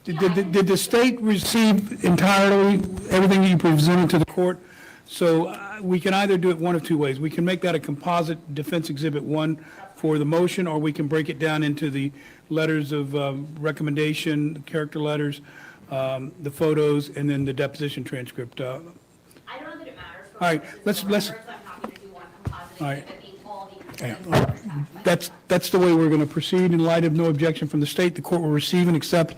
Did the state receive entirely everything that you presented to the court? So we can either do it one of two ways. We can make that a composite defense exhibit 1 for the motion, or we can break it down into the letters of recommendation, the character letters, the photos, and then the deposition transcript. I don't know that it matters. All right, let's. I'm happy to do one composite All right. exhibit being all the That's the way we're going to proceed. In light of no objection from the state, the court will receive and accept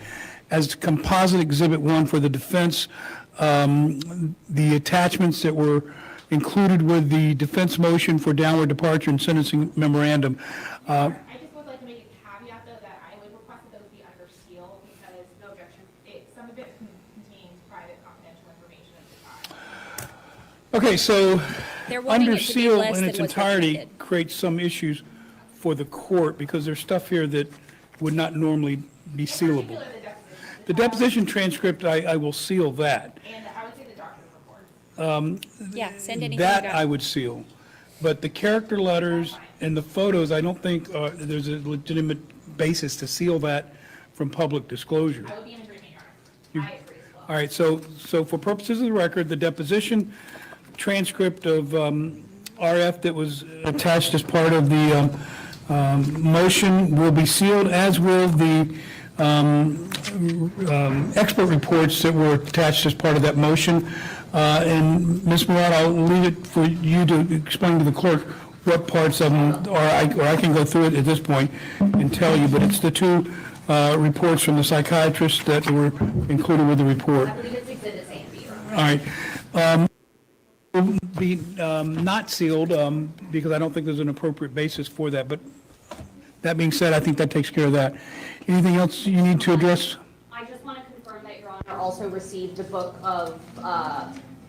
as composite exhibit 1 for the defense the attachments that were included with the defense motion for downward departure and sentencing memorandum. I just would like to make a caveat, though, that I would request that those be under seal, because no objection, some of it contains private confidential information at the time. Okay, so They're wanting under it to be seal less in than its what's entirety recommended. creates some issues for the court, because there's stuff here that would not normally be sealable. The deposition transcript, I will seal that. And I would say the doctor's report. Yeah, send anything you That got. I would seal. But the character letters and the photos, I don't think there's a legitimate basis to seal that from public disclosure. I would be in agreement, Your Honor. I agree as well. All right, so for purposes of the record, the deposition transcript of RF that was attached as part of the motion will be sealed, as will the expert reports that were attached as part of that motion. And Ms. Murat, I'll leave it for you to explain to the clerk what parts of them, or I can go through it at this point and tell you, but it's the two reports from the psychiatrist that were included with the report. I believe it's Exhibit A and B. All right. Will be not sealed because I don't think there's an appropriate basis for that, but that being said, I think that takes care of that. Anything else you need to address? I just want to confirm that Your Honor also received a book of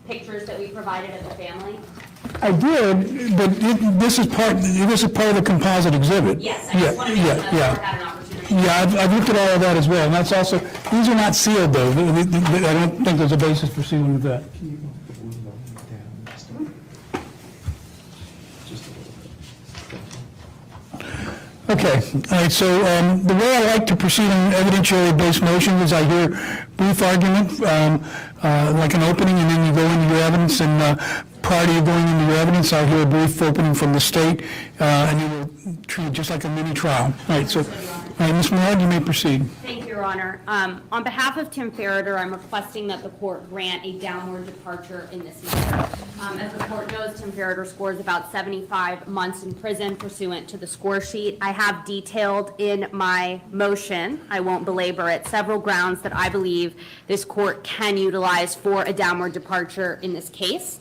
pictures that we provided of the family. I did, but this is part of the composite exhibit. Yes, I just wanted to make sure that the board had an opportunity. Yeah, I've looked at all of that as well, and that's also, these are not sealed though. I don't think there's a basis for sealing with that. Okay, all right, so the way I like to proceed on evidentiary-based motions is I hear brief argument, like an opening, and then you go into your evidence, and prior to you going into your evidence, I'll hear a brief opening from the state, and you will treat it just like a mini trial. All right, so, Ms. Millard, you may proceed. Thank you, Your Honor. On behalf of Tim Fara, I'm requesting that the court grant a downward departure in this matter. As the court knows, Tim Fara scores about 75 months in prison pursuant to the score sheet. I have detailed in my motion, I won't belabor it, several grounds that I believe this court can utilize for a downward departure in this case.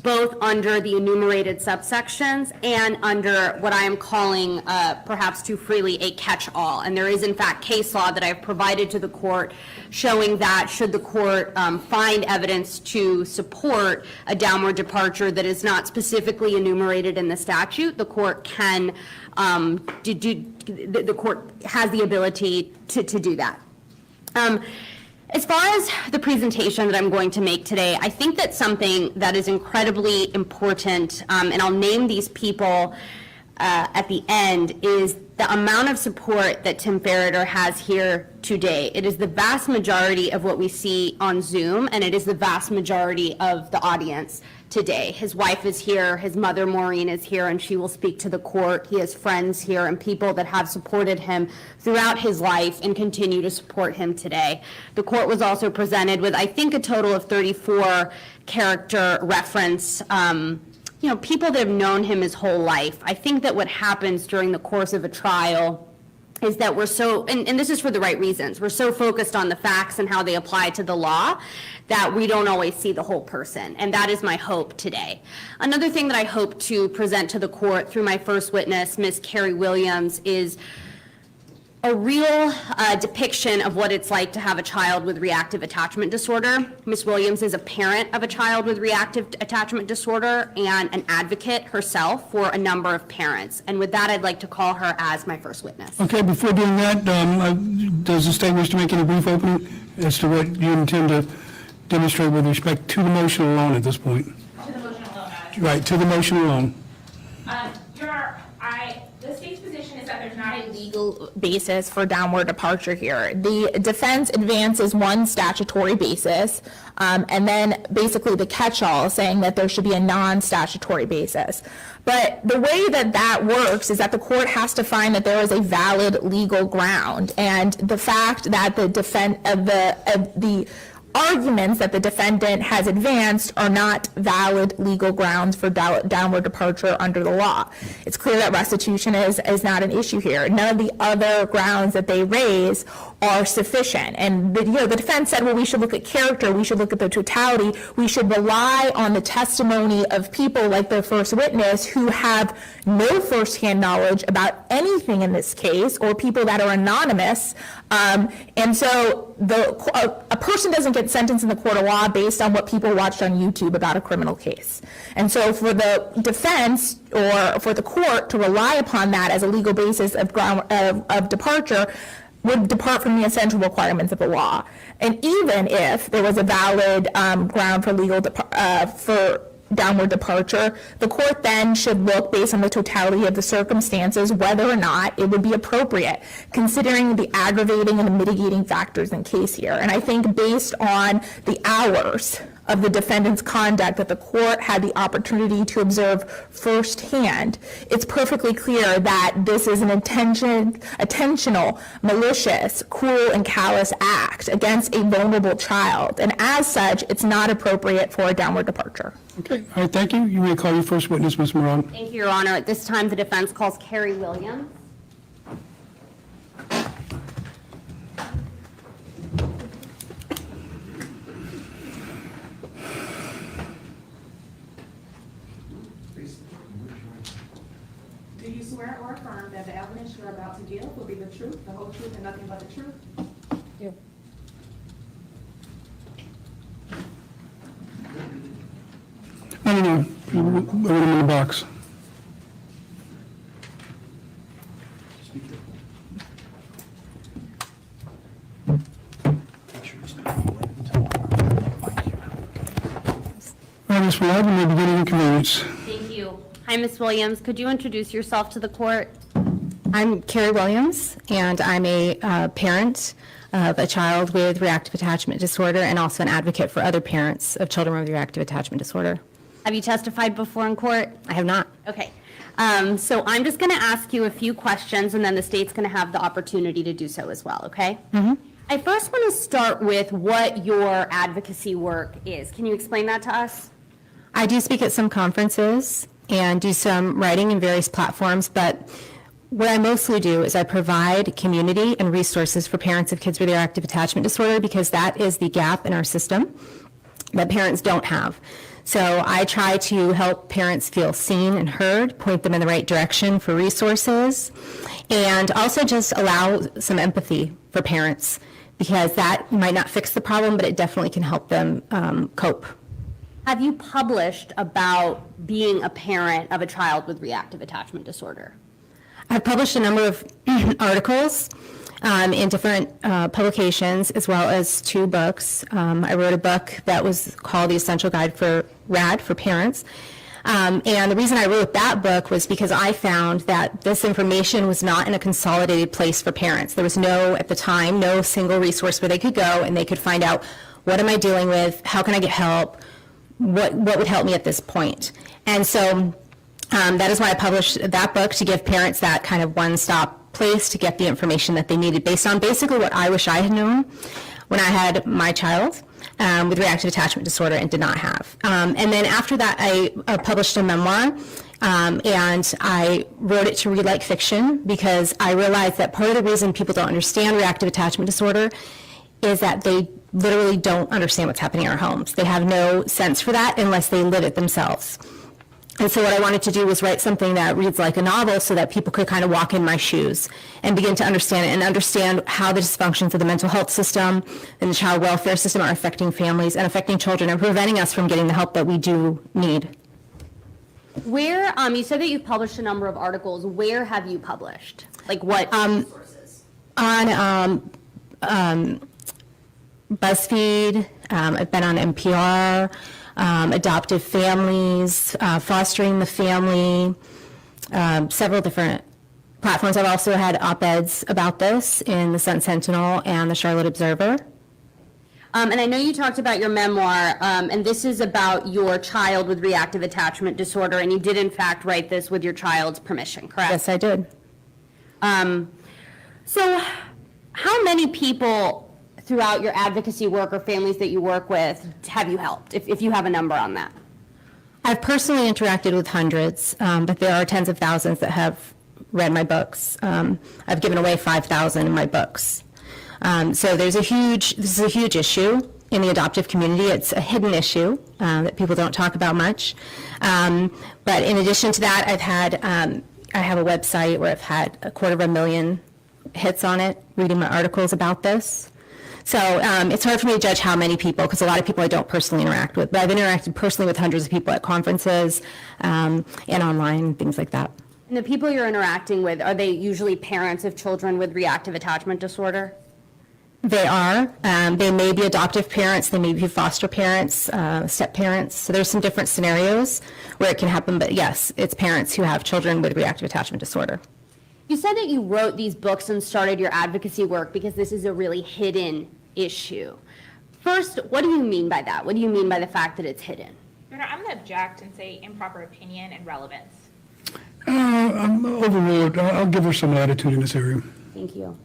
Both under the enumerated subsections and under what I am calling, perhaps too freely, a catch-all. And there is, in fact, case law that I've provided to the court showing that should the court find evidence to support a downward departure that is not specifically enumerated in the statute, the court can, the court has the ability to do that. As far as the presentation that I'm going to make today, I think that something that is incredibly important, and I'll name these people at the end, is the amount of support that Tim Fara has here today. It is the vast majority of what we see on Zoom, and it is the vast majority of the audience today. His wife is here, his mother Maureen is here, and she will speak to the court. He has friends here and people that have supported him throughout his life and continue to support him today. The court was also presented with, I think, a total of 34 character reference, people that have known him his whole life. I think that what happens during the course of a trial is that we're so, and this is for the right reasons, we're so focused on the facts and how they apply to the law that we don't always see the whole person, and that is my hope today. Another thing that I hope to present to the court through my first witness, Ms. Carrie Williams, is a real depiction of what it's like to have a child with reactive attachment disorder. Ms. Williams is a parent of a child with reactive attachment disorder and an advocate herself for a number of parents. And with that, I'd like to call her as my first witness. Okay, before doing that, does the state wish to make any brief opening as to what you intend to demonstrate with respect to the motion alone at this point? To the motion alone. Right, to the motion alone. The state's position is that there's not a legal basis for downward departure here. The defense advances one statutory basis, and then basically the catch-all saying that there should be a non-statutory basis. But the way that that works is that the court has to find that there is a valid legal ground, and the fact that the arguments that the defendant has advanced are not valid legal grounds for downward departure under the law. It's clear that restitution is not an issue here. None of the other grounds that they raise are sufficient. And the defense said, well, we should look at character, we should look at the totality, we should rely on the testimony of people like the first witness who have no firsthand knowledge about anything in this case, or people that are anonymous. And so a person doesn't get sentenced in the court of law based on what people watched on YouTube about a criminal case. And so for the defense or for the court to rely upon that as a legal basis of departure would depart from the essential requirements of the law. And even if there was a valid ground for downward departure, the court then should look, based on the totality of the circumstances, whether or not it would be appropriate, considering the aggravating and the mitigating factors in case here. And I think based on the hours of the defendant's conduct that the court had the opportunity to observe firsthand, it's perfectly clear that this is an intentional, malicious, cruel, and callous act against a vulnerable child. And as such, it's not appropriate for a downward departure. Okay, all right, thank you. You may call your first witness, Ms. Moran. Thank you, Your Honor. At this time, the defense calls Carrie Williams. Do you swear or affirm that the evidence you're about to give will be the truth, the whole truth, and nothing but the truth? Yeah. No. Put them in the box. All right, Ms. Willard, you may begin your inconvenience. Thank you. Hi, Ms. Williams. Could you introduce yourself to the court? I'm Carrie Williams, and I'm a parent of a child with reactive attachment disorder and also an advocate for other parents of children with reactive attachment disorder. Have you testified before in court? I have not. Okay. So I'm just going to ask you a few questions, and then the state's going to have the opportunity to do so as well, okay? Mm-hmm. I first want to start with what your advocacy work is. Can you explain that to us? I do speak at some conferences and do some writing in various platforms, but what I mostly do is I provide community and resources for parents of kids with reactive attachment disorder, because that is the gap in our system that parents don't have. So I try to help parents feel seen and heard, point them in the right direction for resources, and also just allow some empathy for parents, because that might not fix the problem, but it definitely can help them cope. Have you published about being a parent of a child with reactive attachment disorder? I've published a number of articles in different publications, as well as 2 books. I wrote a book that was called The Essential Guide for RAD, for parents. And the reason I wrote that book was because I found that this information was not in a consolidated place for parents. There was at the time, no single resource where they could go and they could find out, what am I dealing with? How can I get help? What would help me at this point? And so that is why I published that book, to give parents that kind of one-stop place to get the information that they needed, based on basically what I wish I had known when I had my child with reactive attachment disorder and did not have. And then after that, I published a memoir, and I wrote it to read like fiction, because I realized that part of the reason people don't understand reactive attachment disorder is that they literally don't understand what's happening in our homes. They have no sense for that unless they live it themselves. And so what I wanted to do was write something that reads like a novel, so that people could kind of walk in my shoes and begin to understand it, and understand how the dysfunctions of the mental health system and the child welfare system are affecting families and affecting children, and preventing us from getting the help that we do need. Where, you said that you've published a number of articles. Where have you published? Like what sources? On BuzzFeed, I've been on NPR, Adoptive Families, Fostering the Family, several different platforms. I've also had op-eds about this in the Sun Sentinel and the Charlotte Observer. And I know you talked about your memoir, and this is about your child with reactive attachment disorder, and you did in fact write this with your child's permission, correct? Yes, I did. So how many people throughout your advocacy work or families that you work with have you helped, if you have a number on that? I've personally interacted with hundreds, but there are tens of thousands that have read my books. I've given away 5,000 of my books. So this is a huge issue in the adoptive community. It's a hidden issue that people don't talk about much. But in addition to that, I have a website where I've had 250,000 hits on it, reading my articles about this. So it's hard for me to judge how many people, because a lot of people I don't personally interact with, but I've interacted personally with hundreds of people at conferences and online, things like that. And the people you're interacting with, are they usually parents of children with reactive attachment disorder? They are. They may be adoptive parents, they may be foster parents, step parents. So there's some different scenarios where it can happen, but yes, it's parents who have children with reactive attachment disorder. You said that you wrote these books and started your advocacy work because this is a really hidden issue. First, what do you mean by that? What do you mean by the fact that it's hidden? Your Honor, I'm going to object and say improper opinion and relevance. I'm overruled. I'll give her some latitude in this area. Thank you.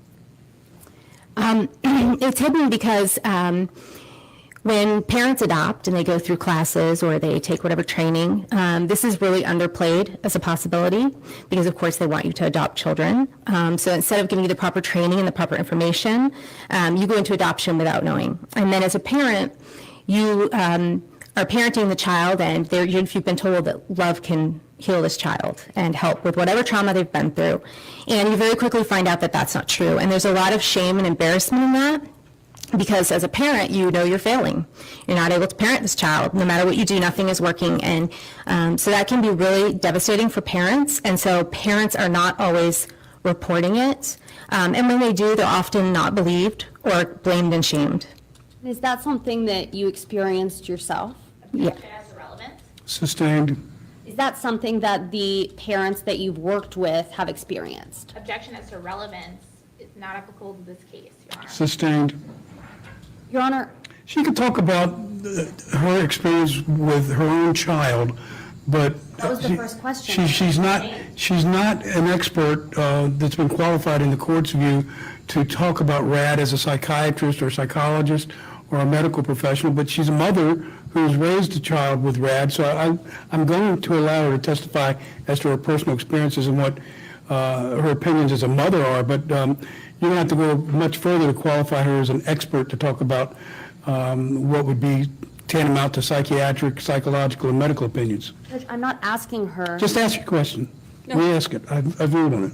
It's hidden because when parents adopt and they go through classes or they take whatever training, this is really underplayed as a possibility because, of course, they want you to adopt children. So instead of giving you the proper training and the proper information, you go into adoption without knowing. And then as a parent, you are parenting the child, and you've been told that love can heal this child and help with whatever trauma they've been through. And you very quickly find out that that's not true. And there's a lot of shame and embarrassment in that, because as a parent, you know you're failing. You're not able to parent this child. No matter what you do, nothing is working. And so that can be really devastating for parents. And so parents are not always reporting it. And when they do, they're often not believed or blamed and shamed. Is that something that you experienced yourself? Yeah. As irrelevant. Sustained. Is that something that the parents that you've worked with have experienced? Objection as to relevance is not applicable to this case, Your Honor. Sustained. Your Honor. She could talk about her experience with her own child, but That was the first question. she's not an expert that's been qualified in the court's view to talk about RAD as a psychiatrist or psychologist or a medical professional, but she's a mother who's raised a child with RAD, so I'm going to allow her to testify as to her personal experiences and what her opinions as a mother are, but you don't have to go much further to qualify her as an expert to talk about what would be tantamount to psychiatric, psychological, and medical opinions. Judge, I'm not asking her. Just ask your question. Re-ask it. I've ruled on it.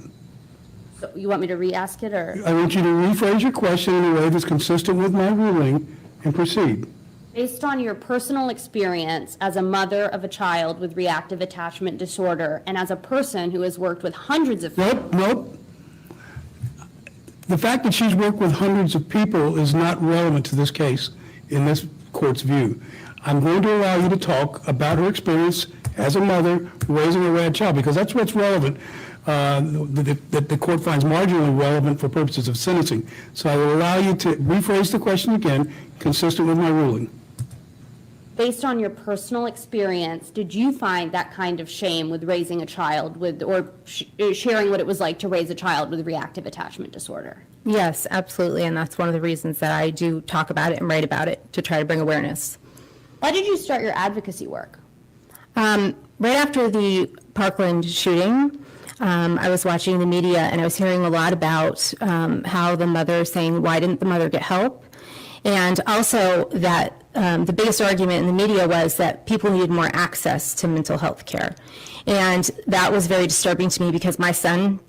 So you want me to re-ask it, or? I want you to rephrase your question in a way that's consistent with my ruling and proceed. Based on your personal experience as a mother of a child with reactive attachment disorder and as a person who has worked with hundreds of people. Nope. The fact that she's worked with hundreds of people is not relevant to this case in this court's view. I'm going to allow you to talk about her experience as a mother raising a RAD child, because that's what's relevant, that the court finds marginally relevant for purposes of sentencing. So I will allow you to rephrase the question again, consistent with my ruling. Based on your personal experience, did you find that kind of shame with raising a child with, or sharing what it was like to raise a child with reactive attachment disorder? Yes, absolutely. And that's one of the reasons that I do talk about it and write about it, to try to bring awareness. Why did you start your advocacy work? Right after the Parkland shooting, I was watching the media and I was hearing a lot about how the mother is saying, why didn't the mother get help? And also that the biggest argument in the media was that people needed more access to mental health care. And that was very disturbing to me, because my son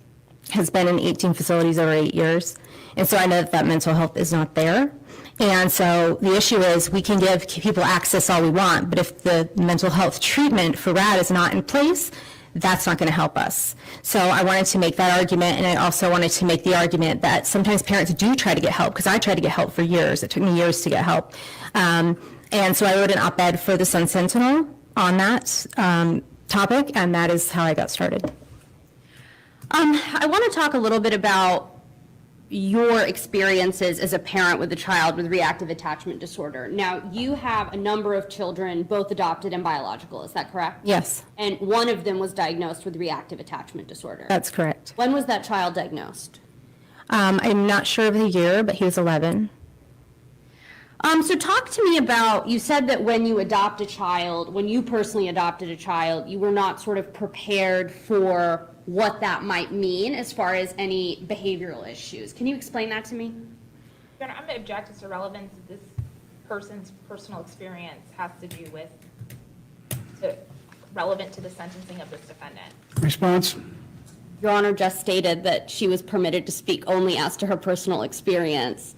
has been in 18 facilities over 8 years. And so I know that mental health is not there. And so the issue is, we can give people access all we want, but if the mental health treatment for RAD is not in place, that's not going to help us. So I wanted to make that argument, and I also wanted to make the argument that sometimes parents do try to get help, because I tried to get help for years. It took me years to get help. And so I wrote an op-ed for the Sun Sentinel on that topic, and that is how I got started. I want to talk a little bit about your experiences as a parent with a child with reactive attachment disorder. Now, you have a number of children, both adopted and biological, is that correct? Yes. And one of them was diagnosed with reactive attachment disorder. That's correct. When was that child diagnosed? I'm not sure of the year, but he was 11. So talk to me about, you said that when you adopt a child, when you personally adopted a child, you were not sort of prepared for what that might mean as far as any behavioral issues. Can you explain that to me? Your Honor, I'm going to object as to relevance that this person's personal experience has to do with, relevant to the sentencing of this defendant. Response? Your Honor just stated that she was permitted to speak only as to her personal experience.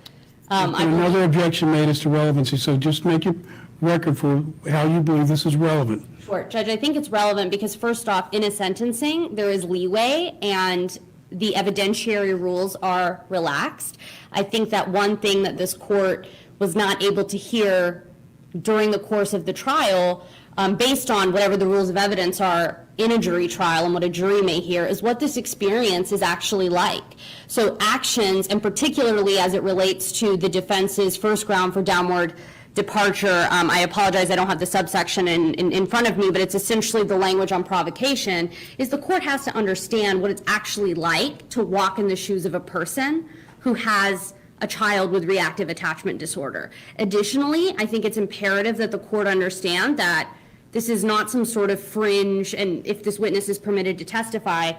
Another objection made as to relevancy, so just make your record for how you believe this is relevant. Sure, Judge, I think it's relevant because first off, in a sentencing, there is leeway and the evidentiary rules are relaxed. I think that one thing that this court was not able to hear during the course of the trial, based on whatever the rules of evidence are in a jury trial and what a jury may hear, is what this experience is actually like. So actions, and particularly as it relates to the defense's first ground for downward departure, I apologize, I don't have the subsection in front of me, but it's essentially the language on provocation, is the court has to understand what it's actually like to walk in the shoes of a person who has a child with reactive attachment disorder. Additionally, I think it's imperative that the court understand that this is not some sort of fringe, and if this witness is permitted to testify,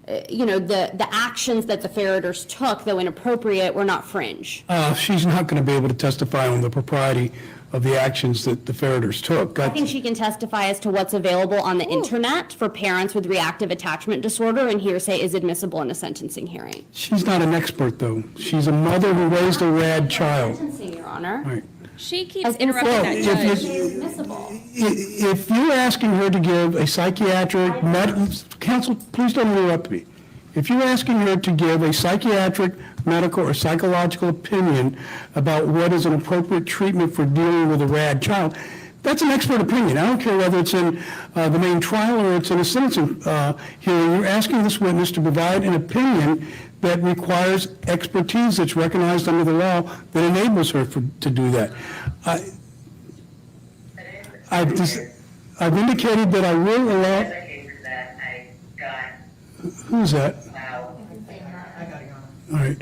the actions that the Ferriters took, though inappropriate, were not fringe. She's not going to be able to testify on the propriety of the actions that the Ferriters took. I think she can testify as to what's available on the internet for parents with reactive attachment disorder, and hearsay is admissible in a sentencing hearing. She's not an expert, though. She's a mother who raised a rad child. Sentencing, Your Honor. Right. She keeps interrupting that judge. If you're asking her to give a psychiatric, counsel, please don't interrupt me. If you're asking her to give a psychiatric, medical, or psychological opinion about what is an appropriate treatment for dealing with a rad child, that's an expert opinion. I don't care whether it's in the main trial or it's in a sentencing hearing. You're asking this witness to provide an opinion that requires expertise that's recognized under the law that enables her to do that. I've indicated that I will allow. Who's that? All right.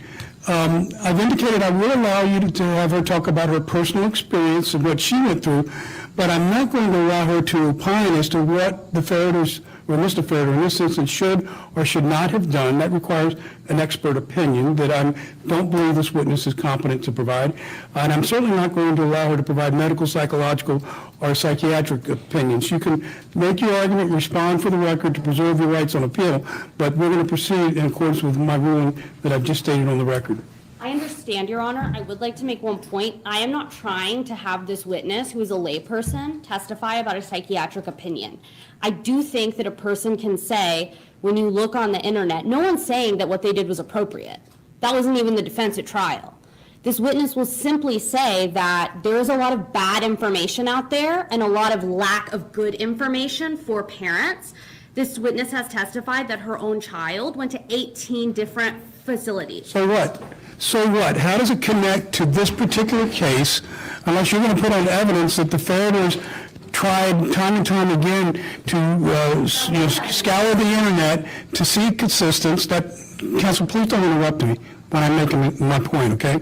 I've indicated I will allow you to have her talk about her personal experience and what she went through, but I'm not going to allow her to opine as to what the Ferriters, or Mr. Ferriter in this instance, should or should not have done. That requires an expert opinion that I don't believe this witness is competent to provide. And I'm certainly not going to allow her to provide medical, psychological, or psychiatric opinions. You can make your argument, respond for the record to preserve your rights on appeal, but we're going to proceed in accordance with my ruling that I've just stated on the record. I understand, Your Honor. I would like to make one point. I am not trying to have this witness, who is a layperson, testify about a psychiatric opinion. I do think that a person can say, when you look on the internet, no one's saying that what they did was appropriate. That wasn't even the defense at trial. This witness will simply say that there is a lot of bad information out there and a lot of lack of good information for parents. This witness has testified that her own child went to 18 different facilities. So what? So what? How does it connect to this particular case unless you're going to put on evidence that the Ferriters tried time and time again to scour the internet to seek assistance? Counsel, please don't interrupt me when I'm making my point, okay?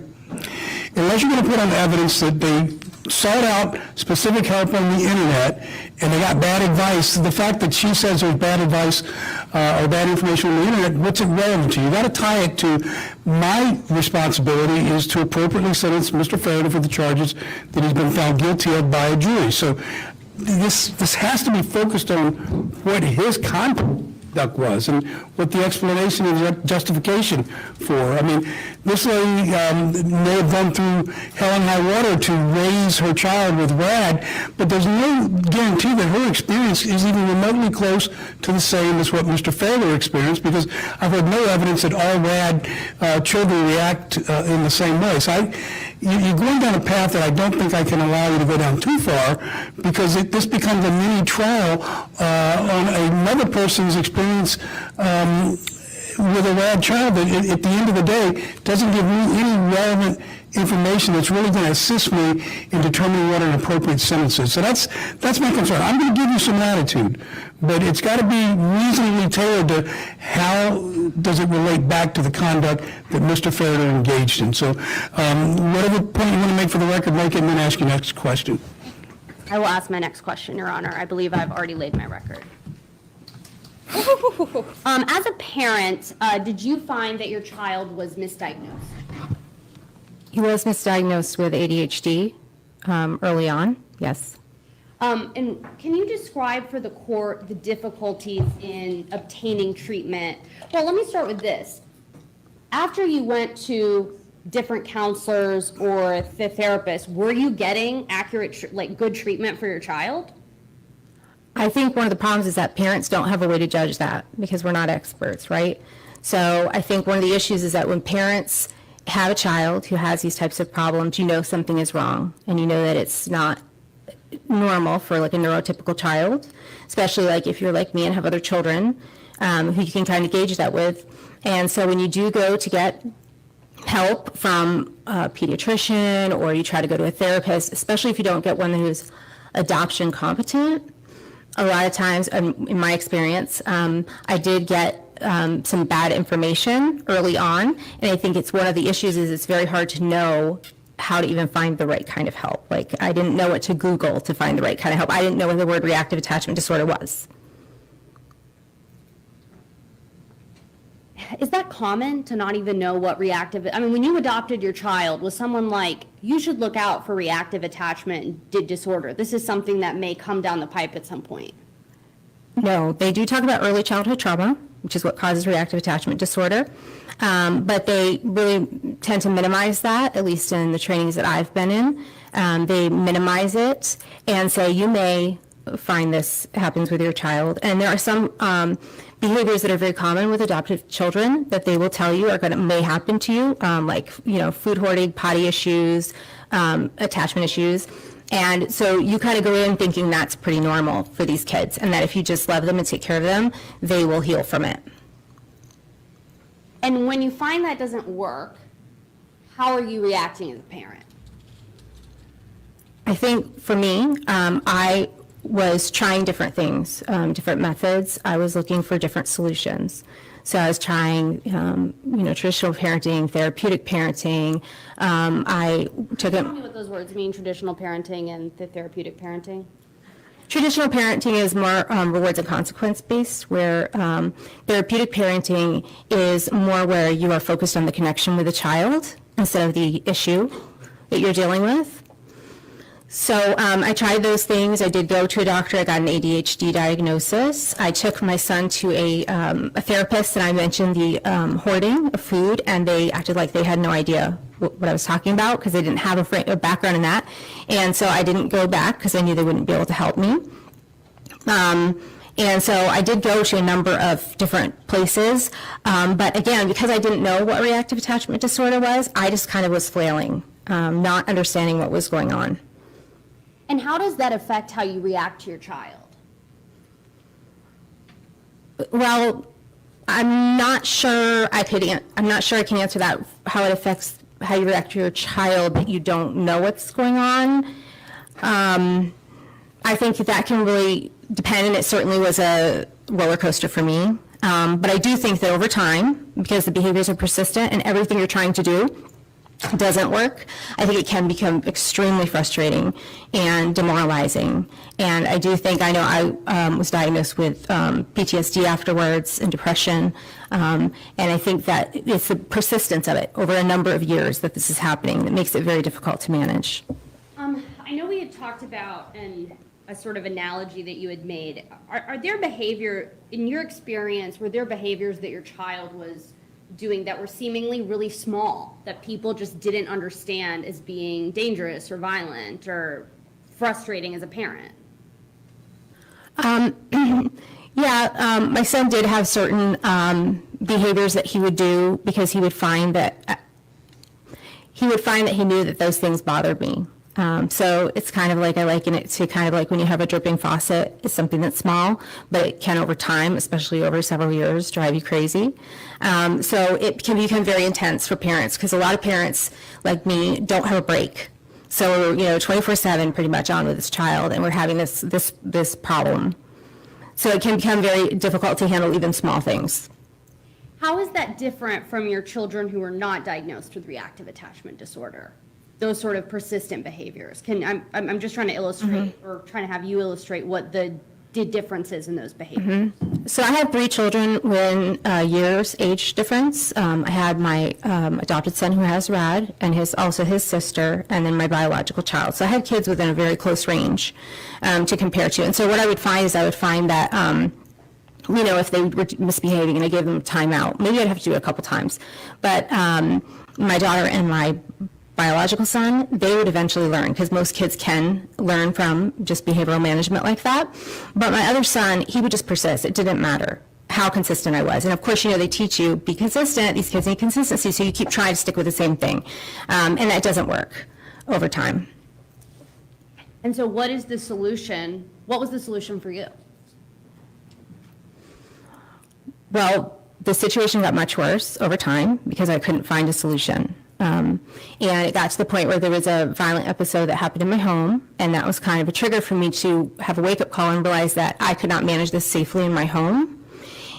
Unless you're going to put on evidence that they sought out specific help on the internet and they got bad advice, the fact that she says there's bad advice or bad information on the internet, what's it relevant to? You got to tie it to my responsibility is to appropriately sentence Mr. Ferriter for the charges that he's been found guilty of by a jury. So this has to be focused on what his conduct was and what the explanation and justification for. I mean, this lady may have gone through hell and high water to raise her child with RAD, but there's no guarantee that her experience is even remotely close to the same as what Mr. Ferriter experienced, because I've heard no evidence that all RAD children react in the same way. So you're going down a path that I don't think I can allow you to go down too far, because this becomes a mini trial on another person's experience with a RAD child that at the end of the day doesn't give me any relevant information that's really going to assist me in determining what an appropriate sentence is. So that's my concern. I'm going to give you some latitude, but it's got to be reasonably tailored to how does it relate back to the conduct that Mr. Ferriter engaged in. So whatever point you want to make for the record, make it and then ask your next question. I will ask my next question, Your Honor. I believe I've already laid my record. As a parent, did you find that your child was misdiagnosed? He was misdiagnosed with ADHD early on, yes. And can you describe for the court the difficulties in obtaining treatment? Well, let me start with this. After you went to different counselors or the therapist, were you getting accurate, good treatment for your child? I think one of the problems is that parents don't have a way to judge that because we're not experts, right? So I think one of the issues is that when parents have a child who has these types of problems, you know something is wrong and you know that it's not normal for like a neurotypical child, especially like if you're like me and have other children who you can kind of gauge that with. And so when you do go to get help from a pediatrician or you try to go to a therapist, especially if you don't get one who's adoption competent, a lot of times, in my experience, I did get some bad information early on, and I think it's one of the issues is it's very hard to know how to even find the right kind of help. Like, I didn't know what to Google to find the right kind of help. I didn't know what the word reactive attachment disorder was. Is that common to not even know what reactive, I mean, when you adopted your child, was someone like, you should look out for reactive attachment disorder? This is something that may come down the pipe at some point. No, they do talk about early childhood trauma, which is what causes reactive attachment disorder. But they really tend to minimize that, at least in the trainings that I've been in. They minimize it and say, you may find this happens with your child. And there are some behaviors that are very common with adoptive children that they will tell you may happen to you, like, food hoarding, potty issues, attachment issues. And so you kind of go in thinking that's pretty normal for these kids, and that if you just love them and take care of them, they will heal from it. And when you find that doesn't work, how are you reacting as a parent? I think for me, I was trying different things, different methods. I was looking for different solutions. So I was trying, traditional parenting, therapeutic parenting. I took it. Tell me what those words mean, traditional parenting and the therapeutic parenting. Traditional parenting is more rewards and consequence based, where therapeutic parenting is more where you are focused on the connection with the child instead of the issue that you're dealing with. So I tried those things. I did go to a doctor. I got an ADHD diagnosis. I took my son to a therapist, and I mentioned the hoarding of food, and they acted like they had no idea what I was talking about because they didn't have a background in that. And so I didn't go back because I knew they wouldn't be able to help me. And so I did go to a number of different places. But again, because I didn't know what reactive attachment disorder was, I just kind of was flailing, not understanding what was going on. And how does that affect how you react to your child? Well, I'm not sure I can answer that, how it affects how you react to your child that you don't know what's going on. I think that can really depend, and it certainly was a roller coaster for me. But I do think that over time, because the behaviors are persistent and everything you're trying to do doesn't work, I think it can become extremely frustrating and demoralizing. And I do think, I know I was diagnosed with PTSD afterwards and depression, and I think that it's the persistence of it over a number of years that this is happening that makes it very difficult to manage. I know we had talked about a sort of analogy that you had made. Are there behavior, in your experience, were there behaviors that your child was doing that were seemingly really small, that people just didn't understand as being dangerous or violent or frustrating as a parent? My son did have certain behaviors that he would do because he would find that he knew that those things bothered me. So it's kind of like, I liken it to kind of like when you have a dripping faucet. It's something that's small, but it can over time, especially over several years, drive you crazy. So it can become very intense for parents because a lot of parents like me don't have a break. So we're 24/7 pretty much on with this child, and we're having this problem. So it can become very difficult to handle even small things. How is that different from your children who are not diagnosed with reactive attachment disorder? Those sort of persistent behaviors. I'm just trying to illustrate, or trying to have you illustrate what the difference is in those behaviors. So I have 3 children within years age difference. I had my adopted son who has RAD, and also his sister, and then my biological child. So I had kids within a very close range to compare to. And so what I would find that if they were misbehaving and I gave them a timeout, maybe I'd have to do it a couple times. But my daughter and my biological son, they would eventually learn, because most kids can learn from just behavioral management like that. But my other son, he would just persist. It didn't matter how consistent I was. And of course, they teach you, be consistent. These kids need consistency, so you keep trying to stick with the same thing. And that doesn't work over time. And so what is the solution? What was the solution for you? Well, the situation got much worse over time because I couldn't find a solution. And it got to the point where there was a violent episode that happened in my home, and that was kind of a trigger for me to have a wake-up call and realize that I could not manage this safely in my home.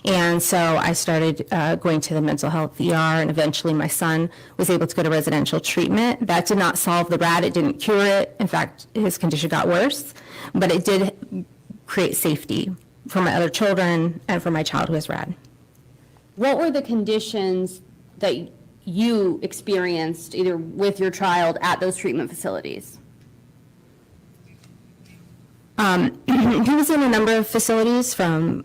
And so I started going to the mental health ER, and eventually my son was able to go to residential treatment. That did not solve the RAD. It didn't cure it. In fact, his condition got worse, but it did create safety for my other children and for my child who has RAD. What were the conditions that you experienced either with your child at those treatment facilities? He was in a number of facilities, from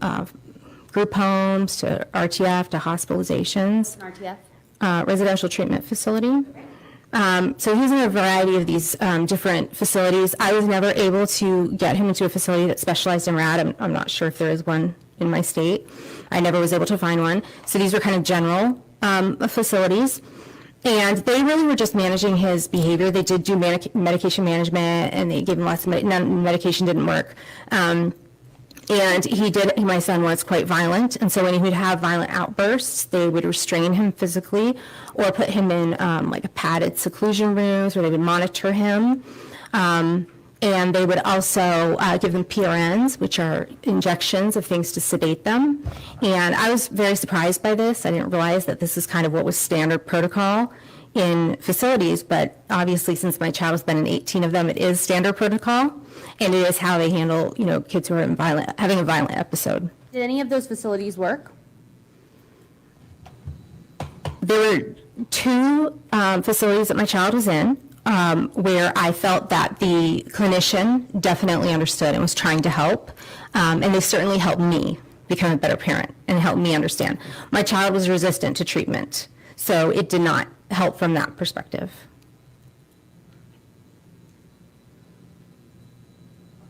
group homes to RTF to hospitalizations. RTF? Residential treatment facility. So he's in a variety of these different facilities. I was never able to get him into a facility that specialized in RAD. I'm not sure if there is one in my state. I never was able to find one. So these were kind of general facilities. And they really were just managing his behavior. They did do medication management, and they gave him lots of medication didn't work. And my son was quite violent, and so when he would have violent outbursts, they would restrain him physically or put him in like a padded seclusion rooms where they would monitor him. And they would also give them PRNs, which are injections of things to sedate them. And I was very surprised by this. I didn't realize that this is kind of what was standard protocol in facilities, but obviously since my child has been in 18 of them, it is standard protocol, and it is how they handle, kids who are having a violent episode. Did any of those facilities work? There were two facilities that my child was in where I felt that the clinician definitely understood and was trying to help, and they certainly helped me become a better parent and helped me understand. My child was resistant to treatment, so it did not help from that perspective.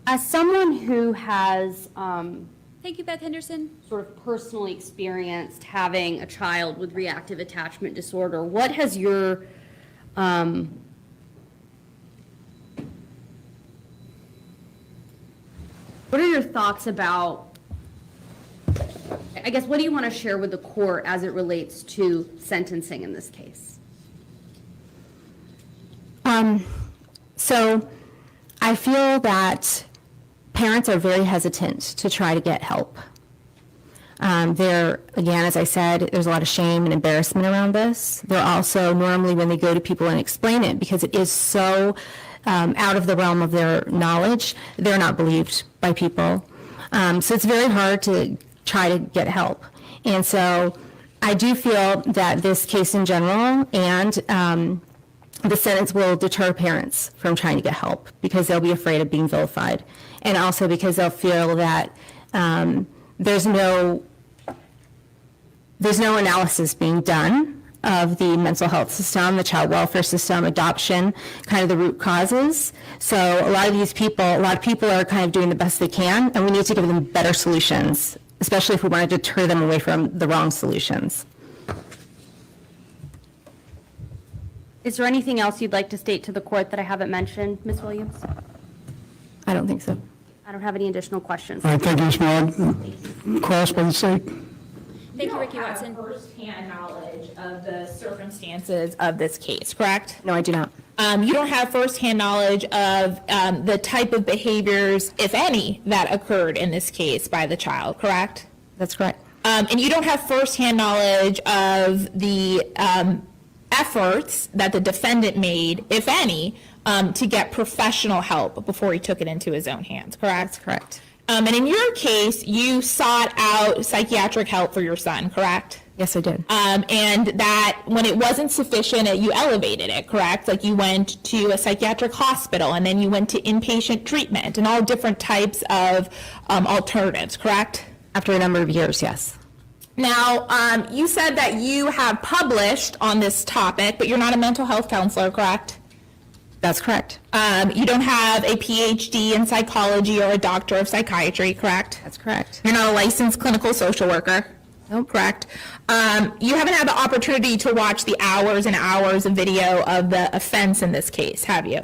As someone who has Thank you, Beth Henderson. sort of personally experienced having a child with reactive attachment disorder, what has your what are your thoughts about, I guess, what do you want to share with the court as it relates to sentencing in this case? So I feel that parents are very hesitant to try to get help. Again, as I said, there's a lot of shame and embarrassment around this. They're also normally, when they go to people and explain it, because it is so out of the realm of their knowledge, they're not believed by people. So it's very hard to try to get help. And so I do feel that this case in general and the sentence will deter parents from trying to get help because they'll be afraid of being vilified, and also because they'll feel that there's no analysis being done of the mental health system, the child welfare system, adoption, kind of the root causes. So a lot of people are kind of doing the best they can, and we need to give them better solutions, especially if we want to deter them away from the wrong solutions. Is there anything else you'd like to state to the court that I haven't mentioned, Ms. Williams? I don't think so. I don't have any additional questions. All right, thank you, Ms. Maud. Cross by the state. Thank you, Ricky Watson. Firsthand knowledge of the circumstances of this case, correct? No, I do not. You don't have firsthand knowledge of the type of behaviors, if any, that occurred in this case by the child, correct? That's correct. And you don't have firsthand knowledge of the efforts that the defendant made, if any, to get professional help before he took it into his own hands, correct? That's correct. And in your case, you sought out psychiatric help for your son, correct? Yes, I did. And that when it wasn't sufficient, you elevated it, correct? Like you went to a psychiatric hospital, and then you went to inpatient treatment and all different types of alternatives, correct? After a number of years, yes. Now, you said that you have published on this topic, but you're not a mental health counselor, correct? That's correct. You don't have a PhD in psychology or a doctor of psychiatry, correct? That's correct. You're not a licensed clinical social worker? Nope. Correct. You haven't had the opportunity to watch the hours and hours of video of the offense in this case, have you?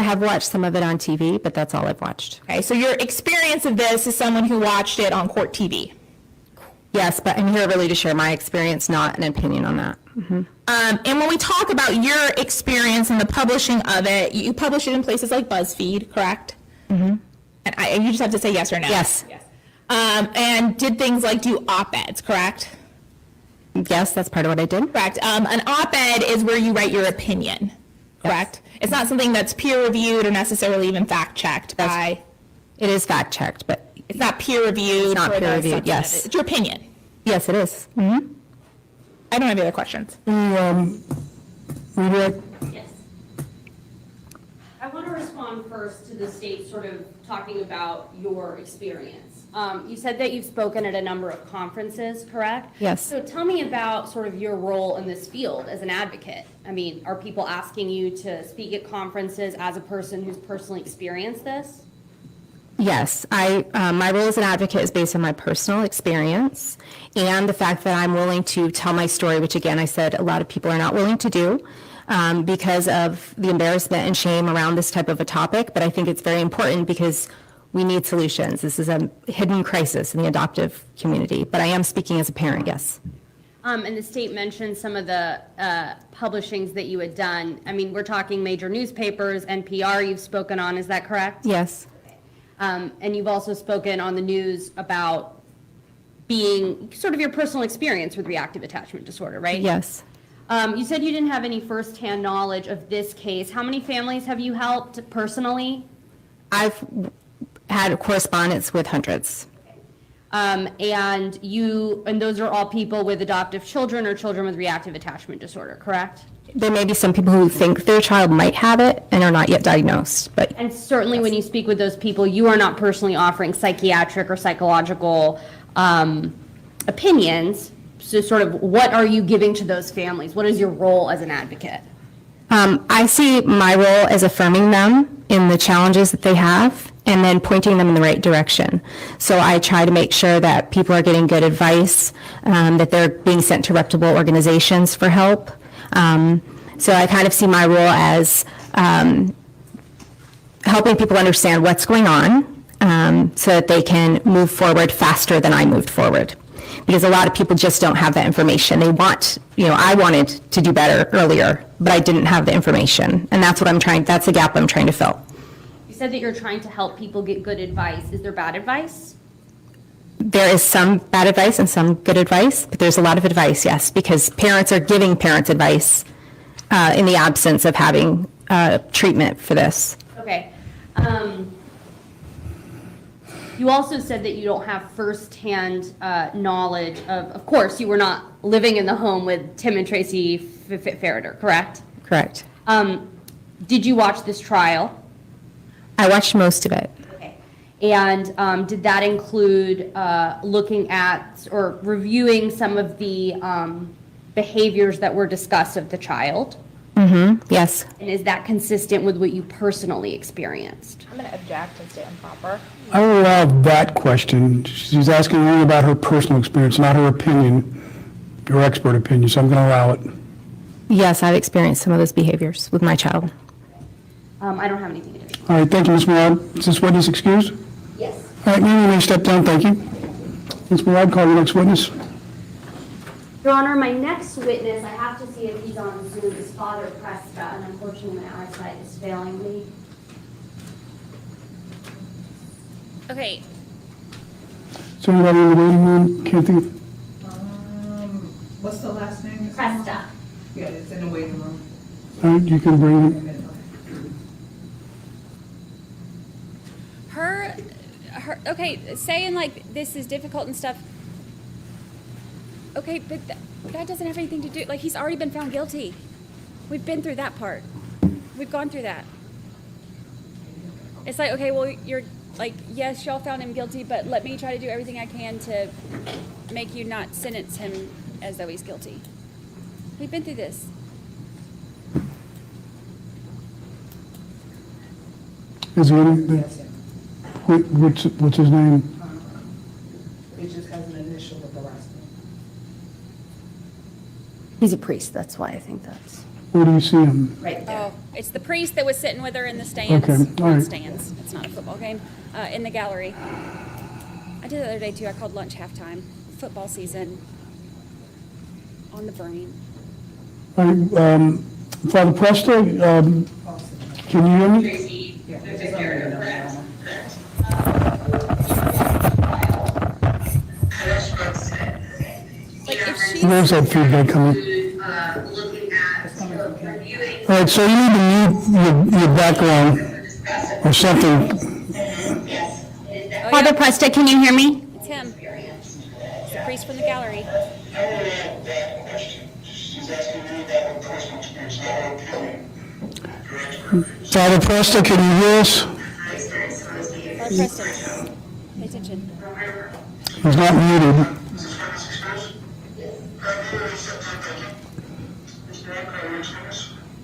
I have watched some of it on TV, but that's all I've watched. Okay, so your experience of this is someone who watched it on court TV. Yes, but I'm here really to share my experience, not an opinion on that. And when we talk about your experience in the publishing of it, you publish it in places like BuzzFeed, correct? And you just have to say yes or no. Yes. And did things like do op-eds, correct? Yes, that's part of what I did. Correct. An op-ed is where you write your opinion, correct? Yes. It's not something that's peer-reviewed or necessarily even fact-checked by... It is fact-checked, but... It's not peer-reviewed. It's not peer-reviewed, yes. It's your opinion. Yes, it is. I don't have any other questions. Redirect. Yes. I want to respond first to the state sort of talking about your experience. You said that you've spoken at a number of conferences, correct? Yes. So tell me about sort of your role in this field as an advocate. I mean, are people asking you to speak at conferences as a person who's personally experienced this? Yes, my role as an advocate is based on my personal experience and the fact that I'm willing to tell my story, which again, I said a lot of people are not willing to do because of the embarrassment and shame around this type of a topic. But I think it's very important because we need solutions. This is a hidden crisis in the adoptive community. But I am speaking as a parent, yes. And the state mentioned some of the publishings that you had done. I mean, we're talking major newspapers, NPR you've spoken on, is that correct? Yes. And you've also spoken on the news about being sort of your personal experience with reactive attachment disorder, right? Yes. You said you didn't have any firsthand knowledge of this case. How many families have you helped personally? I've had correspondence with hundreds. And those are all people with adoptive children or children with reactive attachment disorder, correct? There may be some people who think their child might have it and are not yet diagnosed, but... And certainly when you speak with those people, you are not personally offering psychiatric or psychological opinions. So sort of what are you giving to those families? What is your role as an advocate? I see my role as affirming them in the challenges that they have and then pointing them in the right direction. So I try to make sure that people are getting good advice, that they're being sent to reputable organizations for help. So I kind of see my role as helping people understand what's going on so that they can move forward faster than I moved forward. Because a lot of people just don't have that information. They want, I wanted to do better earlier, but I didn't have the information. And that's that's the gap I'm trying to fill. You said that you're trying to help people get good advice. Is there bad advice? There is some bad advice and some good advice, but there's a lot of advice, yes, because parents are giving parents advice in the absence of having treatment for this. Okay. You also said that you don't have firsthand knowledge of course, you were not living in the home with Tim and Tracy FERRITER, correct? Correct. Did you watch this trial? I watched most of it. Okay. And did that include looking at or reviewing some of the behaviors that were discussed of the child? Yes. And is that consistent with what you personally experienced? I'm going to object and say improper. I will allow that question. She's asking only about her personal experience, not her opinion, your expert opinion, so I'm going to allow it. Yes, I've experienced some of those behaviors with my child. I don't have anything to do. All right, thank you, Ms. Murad. Is this witness excused? Yes. All right, ma'am, you may step down, thank you. Ms. Murad, call your next witness. Your Honor, my next witness, I have to see if he's on Zoom, is Father Presta, and unfortunately my eyesight is failing me. Okay. Is there anybody in the waiting room? Can't think of... What's the last name? Presta. Yeah, it's in the waiting room. All right, you can bring him. Her, okay, saying like this is difficult and stuff. Okay, but that doesn't have anything to do, like he's already been found guilty. We've been through that part. We've gone through that. It's like, okay, well, you're like, yes, y'all found him guilty, but let me try to do everything I can to make you not sentence him as though he's guilty. We've been through this. Is there any... What's his name? It just has an initial with the last name. He's a priest, that's why I think that's... Where do you see him? Right there. Oh, it's the priest that was sitting with her in the stands. Okay, all Not right. stands. It's not a football game. In the gallery. I did it the other day too. I called lunch halftime. Football season. On the brain. All right, Father Presta, can you hear me? Like if she's Where's that feedback coming? All right, so you need to mute your background or something. Father Presta, can you hear me? It's him. It's the priest from the gallery. Father Presta, can you hear us? Father Presta, pay attention. He's not muted.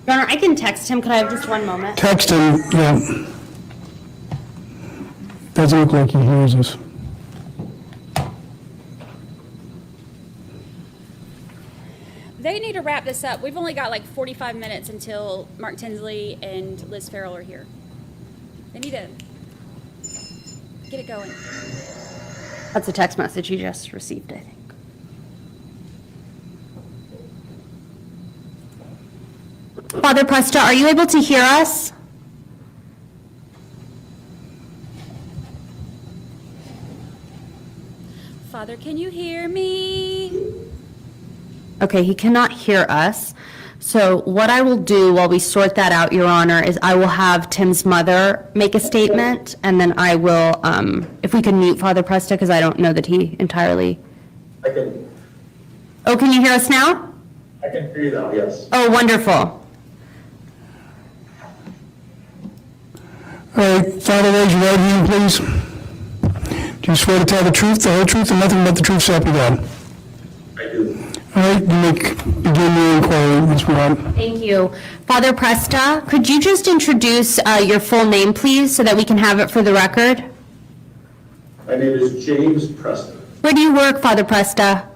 Your Honor, I can text him. Could I have just one moment? Text him, yeah. Doesn't look like he hears us. They need to wrap this up. We've only got like 45 minutes until Mark Tinsley and Liz Farrell are here. They need to get it going. That's a text message he just received, I think. Father Presta, are you able to hear us? Father, can you hear me? Okay, he cannot hear us. So what I will do while we sort that out, Your Honor, is I will have Tim's mother make a statement, and then I will, if we can mute Father Presta, because I don't know that he entirely... I can. Oh, can you hear us now? I can hear you now, yes. Oh, wonderful. All right, Father, raise your right hand, please. Do you swear to tell the truth, the whole truth, and nothing but the truth, so help you God? I do. All right, you may begin your inquiry, Ms. Murdoch. Thank you. Father Presta, could you just introduce your full name, please, so that we can have it for the record? My name is James Presta. Where do you work, Father Presta?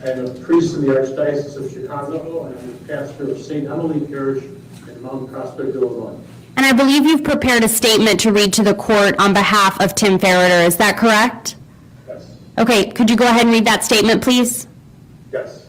I am a priest in the Archdiocese of Chicago, and I'm the pastor of St. Emily Parish in Mount Prospect, Illinois. And I believe you've prepared a statement to read to the court on behalf of Tim Fara. Is that correct? Yes. Okay, could you go ahead and read that statement, please? Yes.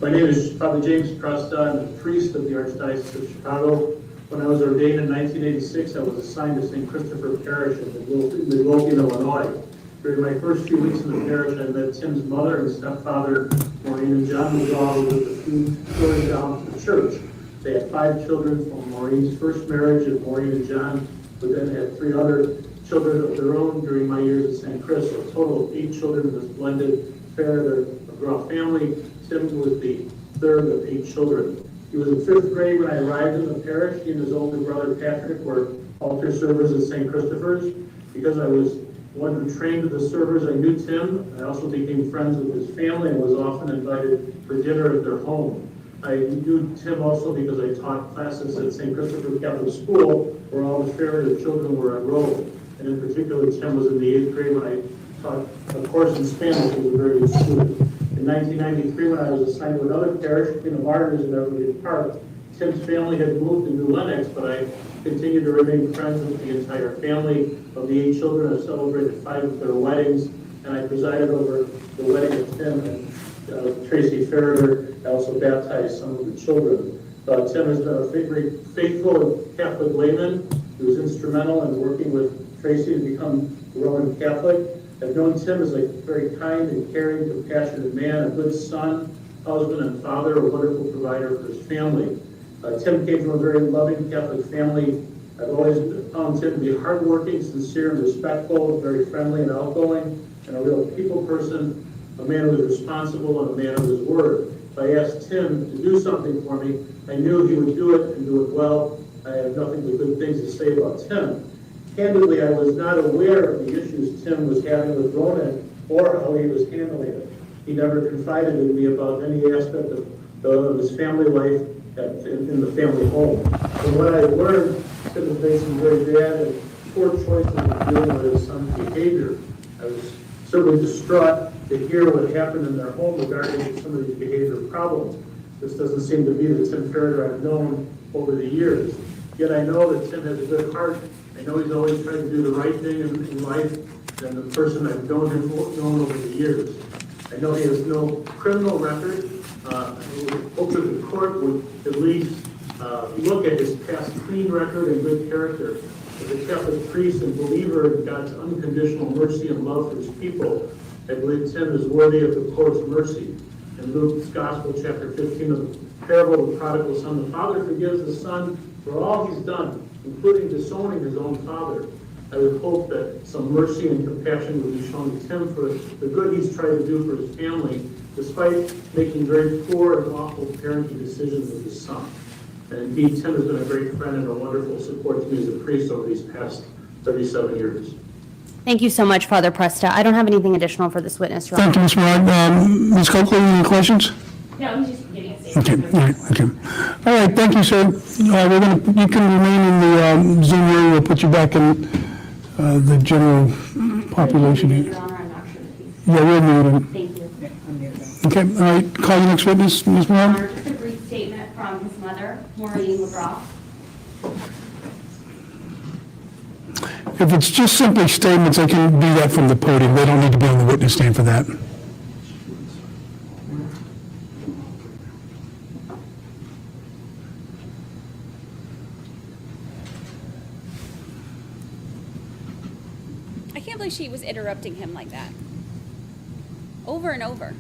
My name is Father James Presta. I'm a priest of the Archdiocese of Chicago. When I was ordained in 1986, I was assigned to St. Christopher Parish in Debunking, Illinois. During my first few weeks in the parish, I met Tim's mother and stepfather, Maureen and John McGraw, who lived a few doors down from the church. They had 5 children from Maureen's first marriage, and Maureen and John would then have 3 other children of their own during my years at St. Chris. So a total of 8 children in this blended McGraw family. Tim was the third of 8 children. He was in 5th grade when I arrived in the parish. He and his older brother Patrick were altar servers at St. Christopher's. Because I was one who trained the servers, I knew Tim. I also became friends with his family and was often invited for dinner at their home. I knew Tim also because I taught classes at St. Christopher Catholic School, where all the Ferriter children were enrolled. And in particular, Tim was in the 8th grade when I taught a course in Spanish. He was a very good student. In 1993, when I was assigned to another parish in the Martyrs in Beverly Park, Tim's family had moved to New Lenox, but I continued to remain friends with the entire family. Of the 8 children, I celebrated 5 of their weddings, and I presided over the wedding of Tim and Tracy Ferriter. I also baptized some of the children. Tim has been a very faithful Catholic layman. He was instrumental in working with Tracy to become Roman Catholic. I've known Tim as a very kind and caring, compassionate man, a good son, husband, and father, a wonderful provider for his family. Tim came from a very loving Catholic family. I've always found Tim to be hardworking, sincere, and respectful, very friendly and outgoing, and a real people person, a man who was responsible and a man of his word. If I asked Tim to do something for me, I knew he would do it and do it well. I have nothing but good things to say about Tim. Candidly, I was not aware of the issues Tim was having with Ronan or how he was handling it. He never confided in me about any aspect of his family life in the family home. From what I learned, Tim has made some very bad and poor choices in dealing with his son's behavior. I was certainly distraught to hear what happened in their home regarding some of these behavior problems. This doesn't seem to be the Tim Fara I've known over the years. Yet I know that Tim has a good heart. I know he's always tried to do the right thing in life, and the person I've known over the years. I know he has no criminal record. I hope that the court would at least look at his past clean record and good character. As a Catholic priest and believer in God's unconditional mercy and love for his people, I believe Tim is worthy of the court's mercy. In Luke's Gospel, chapter 15 of the parable of the prodigal son, the father forgives the son for all he's done, including disowning his own father. I would hope that some mercy and compassion would be shown to Tim for the good he's tried to do for his family, despite making very poor and awful parenting decisions with his son. And indeed, Tim has been a great friend and a wonderful support to me as a priest over these past 37 years. Thank you so much, Father Presta. I don't have anything additional for this witness, Your Honor. Thank you, Ms. Murdoch. Ms. Coakley, any questions? No, I'm just getting a statement. Okay, all right, okay. All right, thank you, sir. You can remain in the Zoom area. We'll put you back in the general population here. Your Honor, I'm not sure that he's... Yeah, we're muted. Thank you. Okay, all right, call your next witness, Ms. Your Murdoch. Honor, just a brief statement from his mother, Maureen Murdoch. If it's just simply statements, I can do that from the podium. They don't need to be on the witness stand for that. I can't believe she was interrupting him like that. Over and over.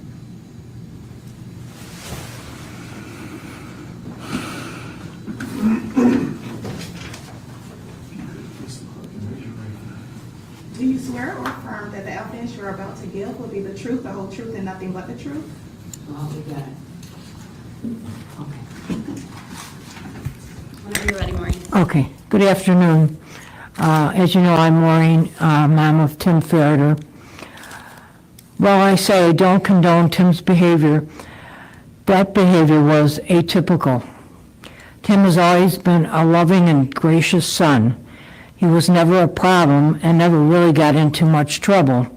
Do you swear or affirm that the evidence you're about to give will be the truth, the whole truth, and nothing but the truth? Whenever you're ready, Maureen. Okay, good afternoon. As you know, I'm Maureen, mom of Tim Fara. Well, I say I don't condone Tim's behavior. That behavior was atypical. Tim has always been a loving and gracious son. He was never a problem and never really got into much trouble,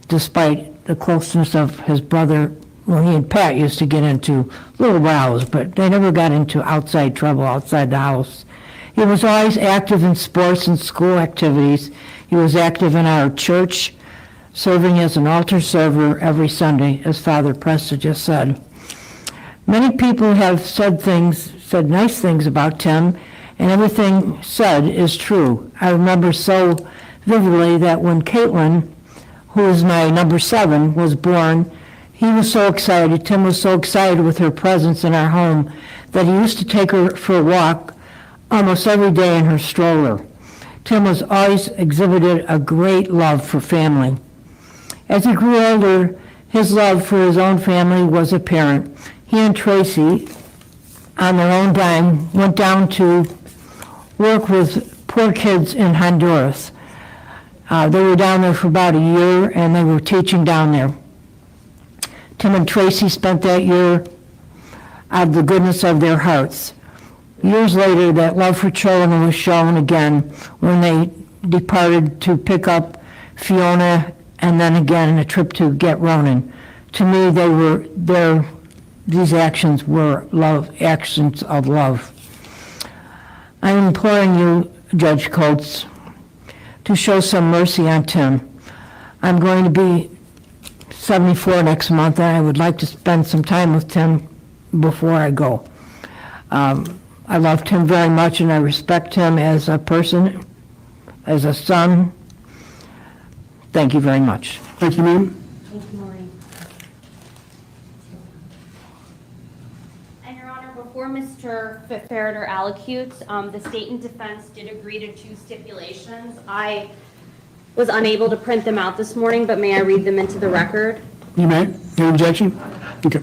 despite the closeness of his brother. Well, he and Pat used to get into little rows, but they never got into outside trouble outside the house. He was always active in sports and school activities. He was active in our church, serving as an altar server every Sunday, as Father Presta just said. Many people have said nice things about Tim, and everything said is true. I remember so vividly that when Kaitlin, who is my number 7, was born, he was so excited, Tim was so excited with her presence in our home that he used to take her for a walk almost every day in her stroller. Tim was always exhibited a great love for family. As he grew older, his love for his own family was apparent. He and Tracy, on their own dime, went down to work with poor kids in Honduras. They were down there for about a year, and they were teaching down there. Tim and Tracy spent that year out of the goodness of their hearts. Years later, that love for children was shown again when they departed to pick up Fiona, and then again a trip to get Ronan. To me, these actions were actions of love. I'm imploring you, Judge Coates, to show some mercy on Tim. I'm going to be 74 next month, and I would like to spend some time with Tim before I go. I love Tim very much, and I respect him as a person, as a son. Thank you very much. Thank you, ma'am. Thank you, Maureen. And Your Honor, before Mr. Ferriter allocutes, the state and defense did agree to 2 stipulations. I was unable to print them out this morning, but may I read them into the record? You may. Any objection? Okay.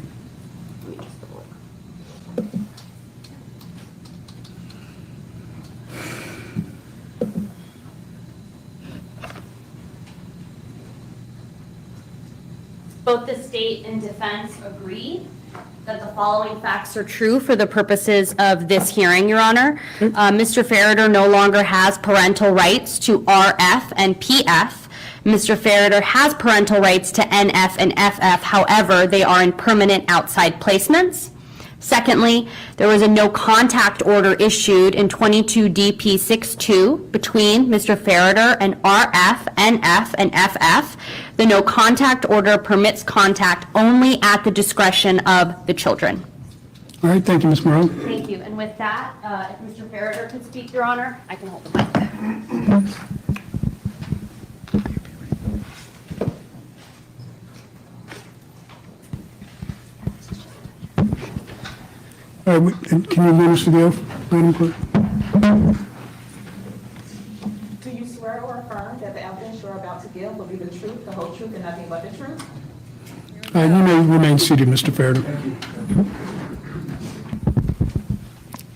Both the state and defense agree that the following facts are true for the purposes of this hearing, Your Honor. Mr. Ferriter no longer has parental rights to RF and PF. Mr. Ferriter has parental rights to NF and FF. However, they are in permanent outside placements. Secondly, there was a no contact order issued in 22 DP 62 between Mr. Ferriter and RF, NF, and FF. The no contact order permits contact only at the discretion of the children. All right, thank you, Ms. Morrow. Thank you. And with that, if Mr. Ferriter could speak, Your Honor, I can hold the mic. All right, can you administer the oath, Madam Clerk? Do you swear or affirm that the evidence you're about to give will be the truth, the whole truth, and nothing but the truth? You may remain seated, Mr. Ferriter.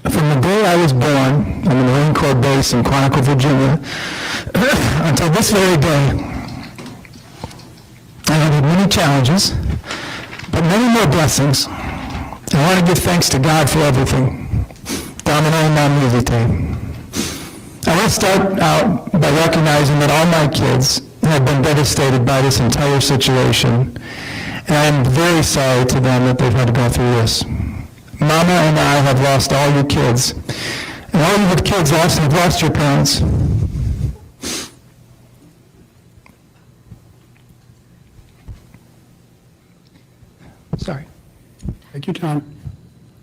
From the day I was born on the Marine Corps base in Quantico, Virginia, until this very day, I have had many challenges, but many more blessings. I want to give thanks to God for everything. Domino non musite. I want to start out by recognizing that all my kids have been devastated by this entire situation, and I'm very sorry to them that they've had to go through this. Mama and I have lost all your kids, and all you have kids have lost your parents. Sorry. Take your time.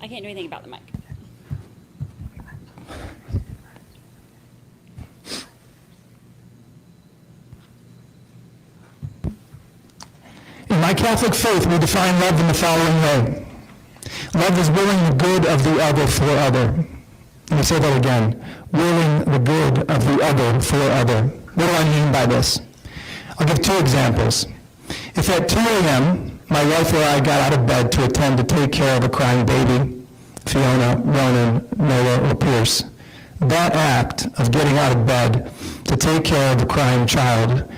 I can't do anything about the mic. In my Catholic faith, we define love in the following way. Love is willing the good of the other for other. Let me say that again. Willing the good of the other for other. What do I mean by this? I'll give two examples. If at 2 a.m., my wife or I got out of bed to attend to take care of a crying baby, Fiona, Ronan, Noah, or Pierce, that act of getting out of bed to take care of the crying child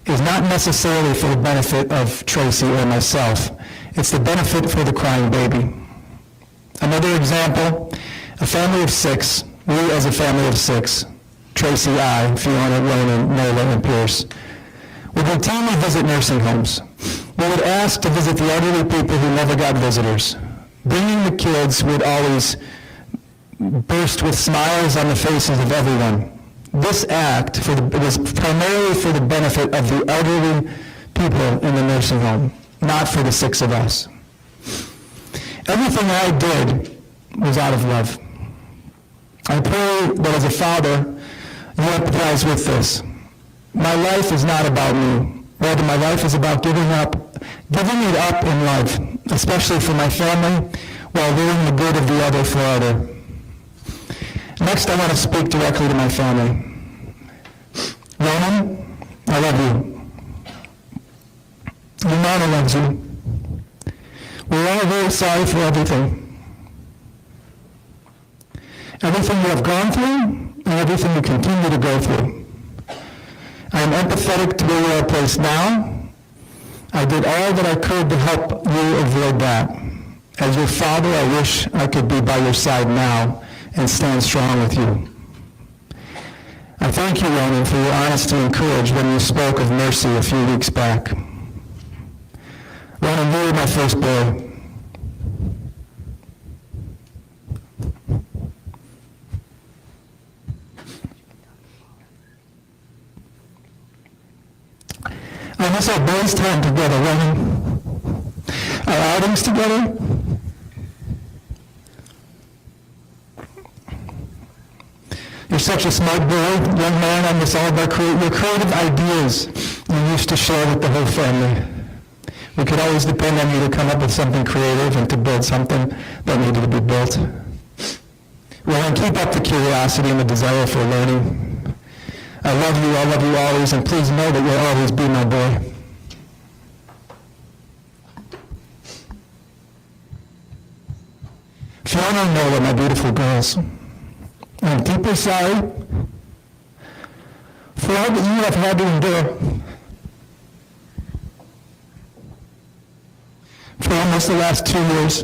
is not necessarily for the benefit of Tracy or myself. It's the benefit for the crying baby. Another example, a family of 6, we as a family of 6, Tracy, I, Fiona, Ronan, Nola, and Pierce, would routinely visit nursing homes. We would ask to visit the elderly people who never got visitors. Bringing the kids would always burst with smiles on the faces of everyone. This act was primarily for the benefit of the elderly people in the nursing home, not for the 6 of us. Everything I did was out of love. I pray that as a father, you empathize with this. My life is not about me. Rather, my life is about giving it up in love, especially for my family, while willing the good of the other for other. Next, I want to speak directly to my family. Ronan, I love you. Your mama loves you. We're all very sorry for everything. Everything you have gone through, and everything you continue to go through. I am empathetic to where you are placed now. I did all that I could to help you avoid that. As your father, I wish I could be by your side now and stand strong with you. I thank you, Ronan, for your honesty and courage when you spoke of mercy a few weeks back. Ronan, you were my first boy. I miss our boys' time together, Ronan. Our outings together. You're such a smart boy, young man. I miss all of your creative ideas you used to share with the whole family. We could always depend on you to come up with something creative and to build something that needed to be built. Ronan, keep up the curiosity and the desire for learning. I love you always, and please know that you'll always be my boy. Fiona and Nola, my beautiful girls, I'm deeply sorry for all that you have had to endure. For almost the last 2 years.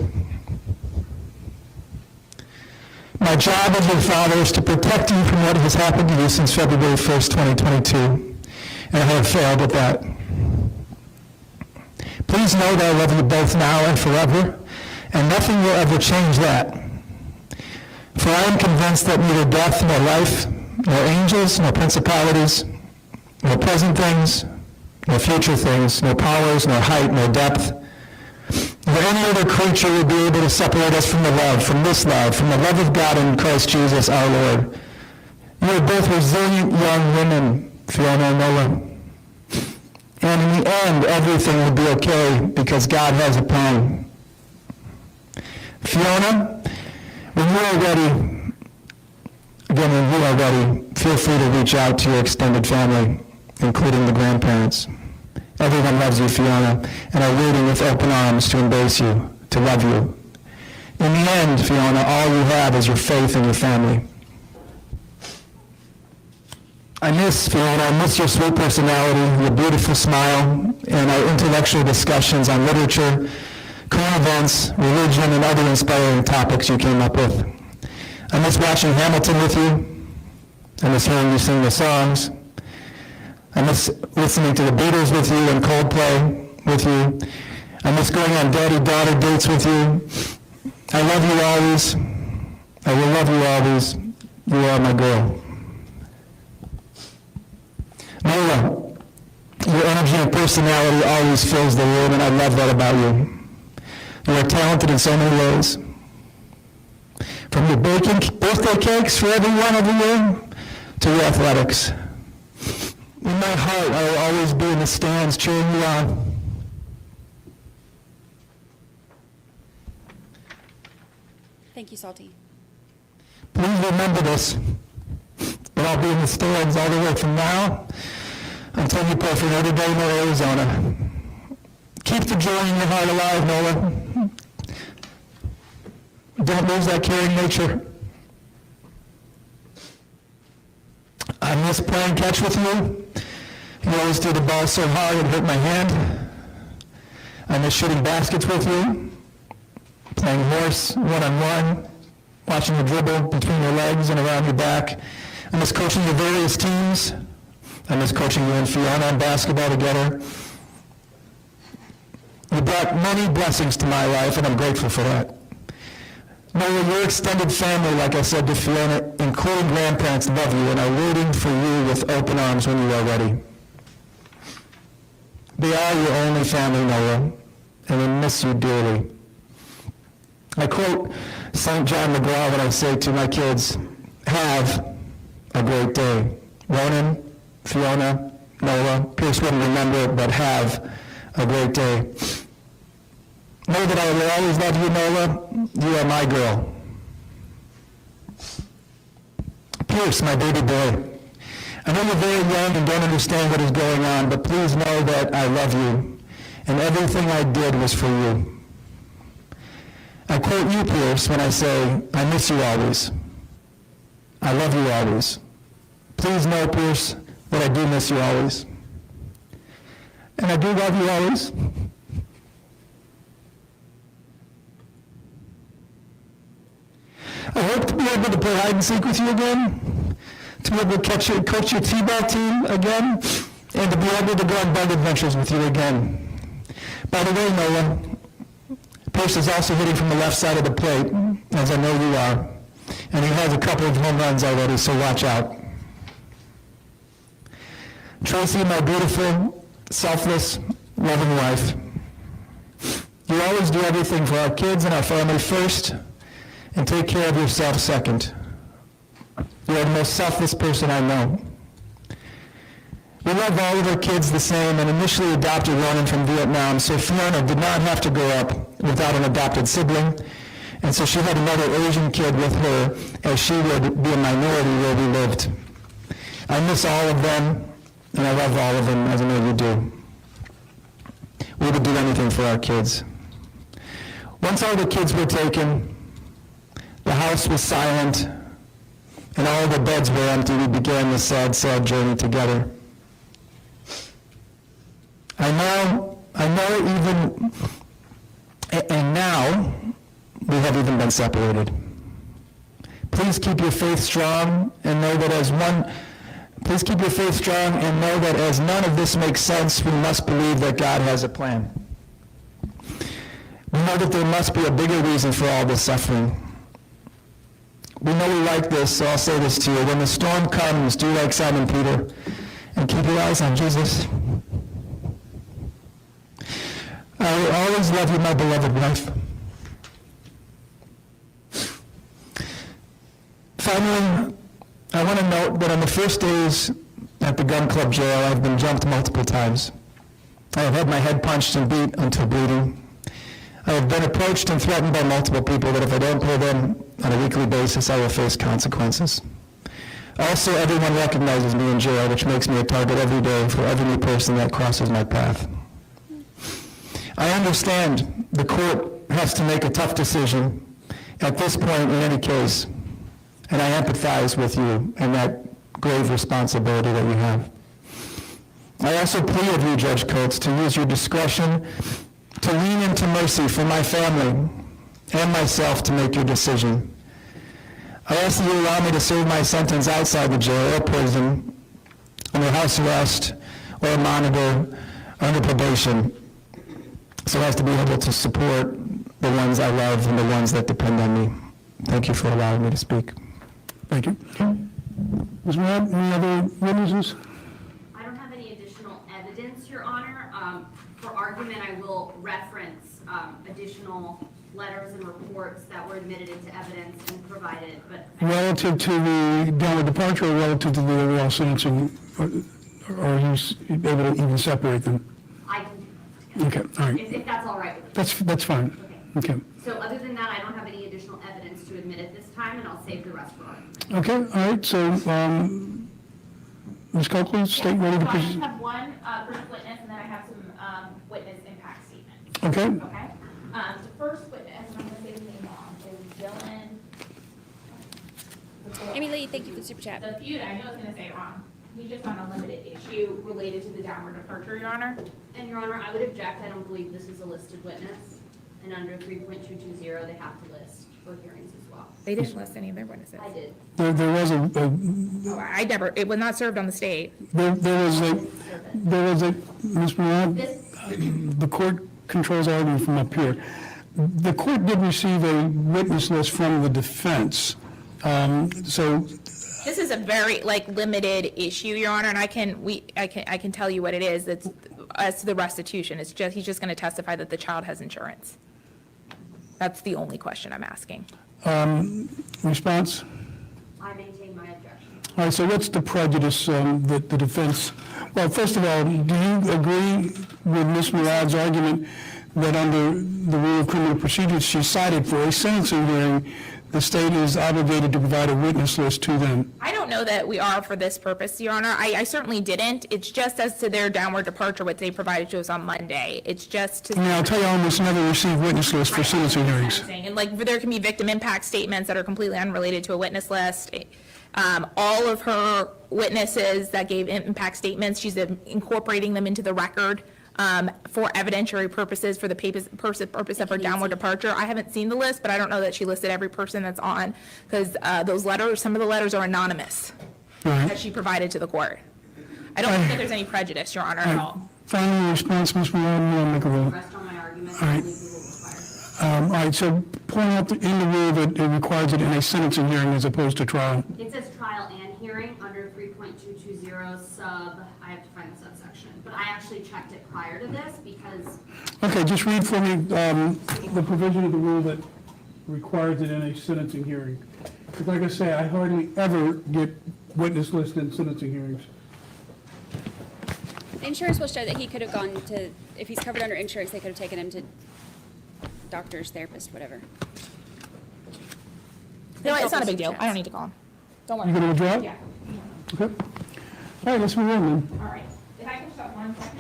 My job as your father is to protect you from what has happened to you since February 1st, 2022, and I have failed at that. Please know that I love you both now and forever, and nothing will ever change that. For I am convinced that neither death nor life, nor angels, nor principalities, nor present things, nor future things, nor powers, nor height, nor depth, nor any other creature will be able to separate us from the love, from this love, from the love of God in Christ Jesus our Lord. You are both resilient young women, Fiona and Nola. And in the end, everything will be okay because God has a plan. Fiona, when you are ready, feel free to reach out to your extended family, including the grandparents. Everyone loves you, Fiona, and are waiting with open arms to embrace you, to love you. In the end, Fiona, all you have is your faith in your family. I miss Fiona, I miss your sweet personality, your beautiful smile, and our intellectual discussions on literature, current events, religion, and other inspiring topics you came up with. I miss watching Hamilton with you. I miss hearing you sing the songs. I miss listening to the Beatles with you and Coldplay with you. I miss going on daddy-daughter dates with you. I love you always. I will love you always. You are my girl. Nola, your energy and personality always fills the room, and I love that about you. You are talented in so many ways. From your baking birthday cakes for everyone every year to your athletics. In my heart, I will always be in the stands cheering you on. Thank you, Salty. Please remember this, that I'll be in the stands all the way from now until you play for Notre Dame or Arizona. Keep the joy in your heart alive, Nola. Don't lose that caring nature. I miss playing catch with you. You always threw the ball so hard it hurt my hand. I miss shooting baskets with you, playing horse one-on-one, watching you dribble between your legs and around your back. I miss coaching your various teams. I miss coaching you and Fiona on basketball together. You brought many blessings to my life, and I'm grateful for that. Nola, your extended family, like I said to Fiona, including grandparents, love you and are waiting for you with open arms when you are ready. They are your only family, Nola, and we miss you dearly. I quote St. John McGraw when I say to my kids, have a great day. Ronan, Fiona, Nola, Pierce wouldn't remember it, but have a great day. Know that I will always love you, Nola. You are my girl. Pierce, my baby boy. I know you're very young and don't understand what is going on, but please know that I love you, and everything I did was for you. I quote you, Pierce, when I say, I miss you always. I love you always. Please know, Pierce, that I do miss you always. And I do love you always. I hope to be able to play hide and seek with you again, to be able to coach your t-ball team again, and to be able to go on bug adventures with you again. By the way, Nola, Pierce is also hitting from the left side of the plate, as I know you are, and he has a couple of home runs already, so watch out. Tracy, my beautiful, selfless, loving wife, you always do everything for our kids and our family first, and take care of yourself second. You are the most selfless person I know. We love all of our kids the same and initially adopted Ronan from Vietnam, so Fiona did not have to grow up without an adopted sibling, and so she had another Asian kid with her, as she would be a minority where we lived. I miss all of them, and I love all of them, as I know you do. We would do anything for our kids. Once all the kids were taken, the house was silent, and all the beds were empty. We began this sad, sad journey together. And now we have even been separated. Please keep your faith strong and know that as none of this makes sense, we must believe that God has a plan. We know that there must be a bigger reason for all this suffering. We know we like this, so I'll say this to you. When the storm comes, do like Simon Peter and keep your eyes on Jesus. I will always love you, my beloved wife. Finally, I want to note that on the first days at the gun club jail, I've been jumped multiple times. I have had my head punched and beat until bleeding. I have been approached and threatened by multiple people that if I don't pay them on a weekly basis, I will face consequences. Also, everyone recognizes me in jail, which makes me a target every day for every new person that crosses my path. I understand the court has to make a tough decision at this point in any case, and I empathize with you and that grave responsibility that you have. I also plead with you, Judge Coates, to use your discretion to lean into mercy for my family and myself to make your decision. I ask that you allow me to serve my sentence outside the jail or prison, under house arrest or a monitor, under probation, so as to be able to support the ones I love and the ones that depend on me. Thank you for allowing me to speak. Thank you. Ms. Webb, any other witnesses? I don't have any additional evidence, Your Honor. For argument, I will reference additional letters and reports that were admitted into evidence and provided, but Relative to the downward departure or relative to the overall sentencing, or are you able to even separate them? I can do that. Okay, all right. If that's all right with you. That's fine. Okay. So other than that, I don't have any additional evidence to admit at this time, and I'll save the rest for argument. Okay, all right, so, Ms. Coakley, state ready to I just proceed. have one first witness, and then I have some witness impact statements. Okay. Okay? The first witness, and I'm going to say his name wrong, is Dylan. Amy Lee, thank you for the super chat. The feud, I know I was going to say it wrong. He's just on a limited issue related to the downward departure, Your Honor. And Your Honor, I would object. I don't believe this is a listed witness. And under 3.220, they have to list for hearings as well. They didn't list any of their witnesses. I did. There was Oh, I never, it was not served on the state. there was a, Ms. Moran, the court controls argument from up here. The court did receive a witness list from the defense. So This is a very limited issue, Your Honor, and I can tell you what it is. It's as to the restitution. It's just he's just going to testify that the child has insurance. That's the only question I'm asking. response? I maintain my objection. All right, so what's the prejudice that the defense, well, first of all, do you agree with Ms. Murad's argument that under the rule of criminal procedures she cited for a sentencing hearing, the state is obligated to provide a witness list to them? I don't know that we are for this purpose, Your Honor. I certainly didn't. It's just as to their downward departure, what they provided to us on Monday. It's just to... I mean, I'll tell you, I almost never receive witness lists for sentencing hearings. And there can be victim impact statements that are completely unrelated to a witness list. All of her witnesses that gave impact statements, she's incorporating them into the record for evidentiary purposes, for the purpose of her downward departure. I haven't seen the list, but I don't know that she listed every person that's on, because those letters, some of the letters are anonymous that she provided to the court. I don't think that there's any prejudice, Your Honor, at all. Final response, Ms. Muran, you want to make a rule? Rest on my argument. All right. All right, so point out in the rule that it requires it in a sentencing hearing as opposed to trial. It says trial and hearing under 3.220 sub, I have to find the subsection, but I actually checked it prior to this because... Okay, just read for me the provision of the rule that requires it in a sentencing hearing. Because like I say, I hardly ever get witness lists in sentencing hearings. Insurance will show that he could have gone to, if he's covered under insurance, they could have taken him to doctors, therapists, whatever. No, it's not a big deal. I don't need to call him. Don't worry. You going to withdraw it? Yeah. Okay. All right, let's move on then. All right. If I can stop 1 second.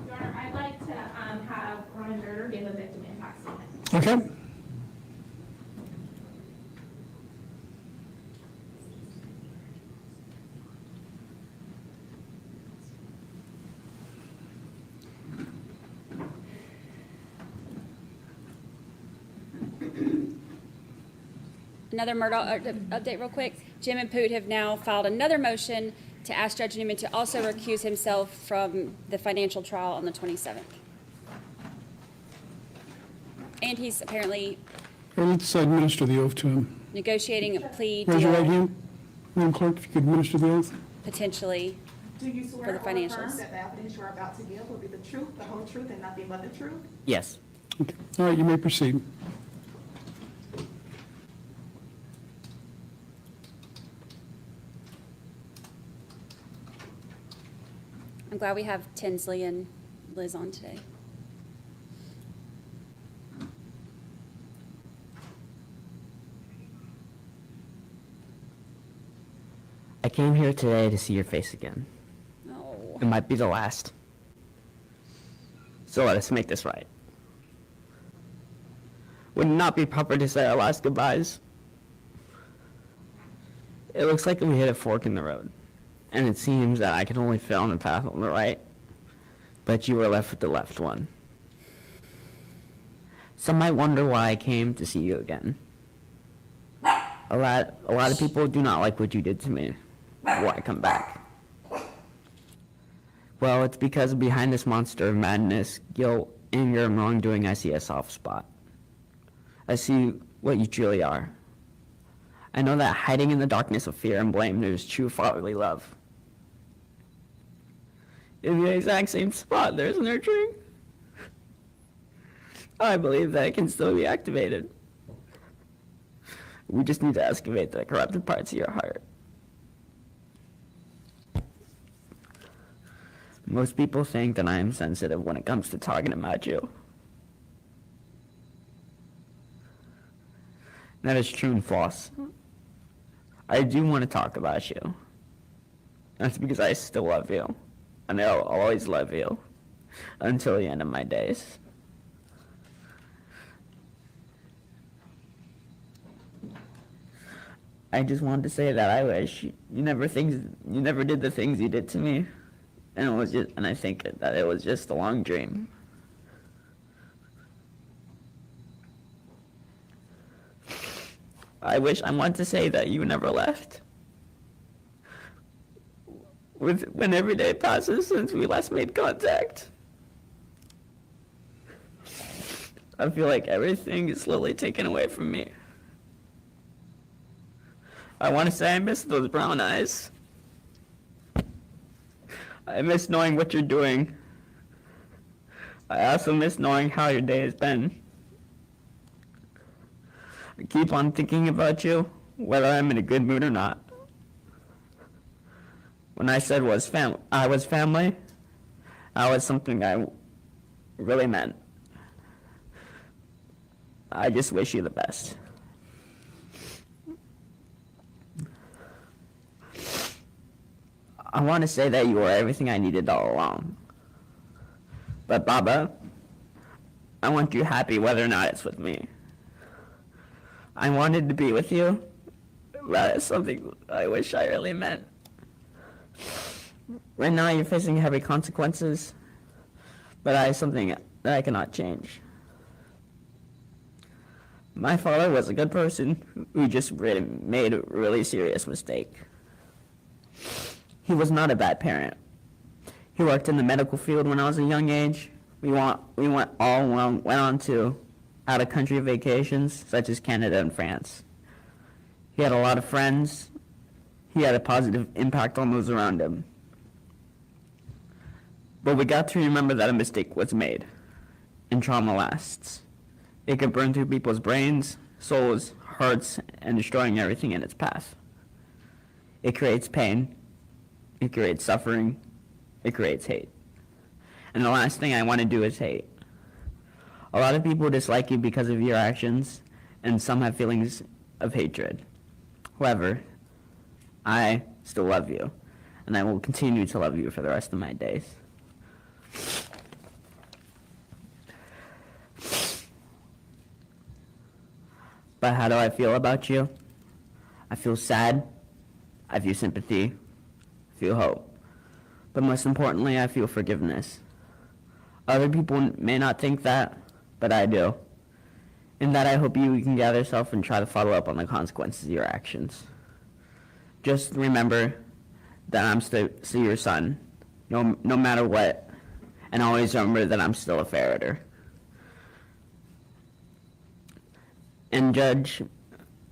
Your Honor, I'd like to have Ron Gerder give a victim impact statement. Okay. Another Murdoch update real quick. Jim and Poot have now filed another motion to ask Judge Newman to also recuse himself from the financial trial on the 27th. And he's apparently Let's administer the oath to him. negotiating a plea Raise your right deal, hand. Madam Clerk, if you could administer the oath. potentially. Do you For swear the or affirm financials. that the evidence you are about to give will be the truth, the whole truth, and nothing but the truth? Yes. Okay. All right, you may proceed. I'm glad we have Tinsley and Liz on today. I came here today to see your face again. No. It might be the last. So let us make this right. Would it not be proper to say our last goodbyes? It looks like we hit a fork in the road, and it seems that I can only fit on the path on the right, but you were left with the left one. Some might wonder why I came to see you again. A lot of people do not like what you did to me. Why come back? Well, it's because behind this monster of madness, guilt, anger, and wrongdoing, I see a soft spot. I see what you truly are. I know that hiding in the darkness of fear and blame, there's true fatherly love. In the exact same spot, there's nurturing. I believe that it can still be activated. We just need to excavate the corrupted parts of your heart. Most people think that I am sensitive when it comes to talking about you. That is true and false. I do want to talk about you. That's because I still love you. And I'll always love you. Until the end of my days. I just wanted to say that I wish you never did the things you did to me. And I think that it was just a long dream. I want to say that you never left. When every day passes since we last made contact, I feel like everything is slowly taken away from me. I want to say I miss those brown eyes. I miss knowing what you're doing. I also miss knowing how your day has been. I keep on thinking about you, whether I'm in a good mood or not. When I said I was family, I was something I really meant. I just wish you the best. I want to say that you were everything I needed all along. But Baba, I want you happy whether or not it's with me. I wanted to be with you. That is something I wish I really meant. Right now you're facing heavy consequences, but that is something that I cannot change. My father was a good person who just made a really serious mistake. He was not a bad parent. He worked in the medical field when I was a young age. We went on to out-of-country vacations, such as Canada and France. He had a lot of friends. He had a positive impact on those around him. But we got to remember that a mistake was made, and trauma lasts. It can burn through people's brains, souls, hearts, and destroying everything in its path. It creates pain. It creates suffering. It creates hate. And the last thing I want to do is hate. A lot of people dislike you because of your actions, and some have feelings of hatred. However, I still love you, and I will continue to love you for the rest of my days. But how do I feel about you? I feel sad. I feel sympathy. I feel hope. But most importantly, I feel forgiveness. Other people may not think that, but I do. In that, I hope you can gather yourself and try to follow up on the consequences of your actions. Just remember that I'm still your son, no matter what, and always remember that I'm still a ferriter. And Judge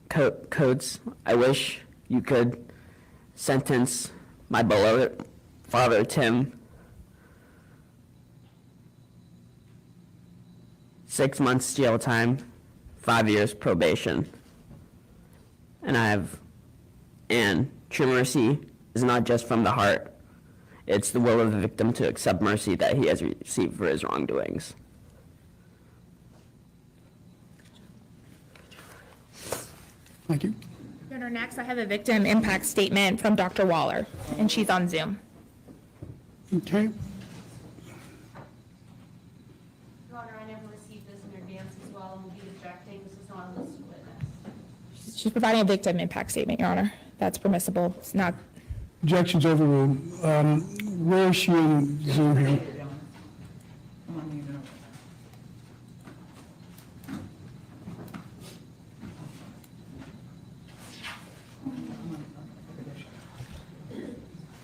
Coates, I wish you could sentence my beloved father, Tim, 6 months jail time, 5 years probation. And true mercy is not just from the heart. It's the will of the victim to accept mercy that he has received for his wrongdoings. Thank you. Your Honor, next I have a victim impact statement from Dr. Waller, and she's on Zoom. Okay. Your Honor, I never received this in advance as well, and will be objecting. This is not a listed witness. She's providing a victim impact statement, Your Honor. That's permissible. It's not. Objections overruled. Where is she in Zoom here?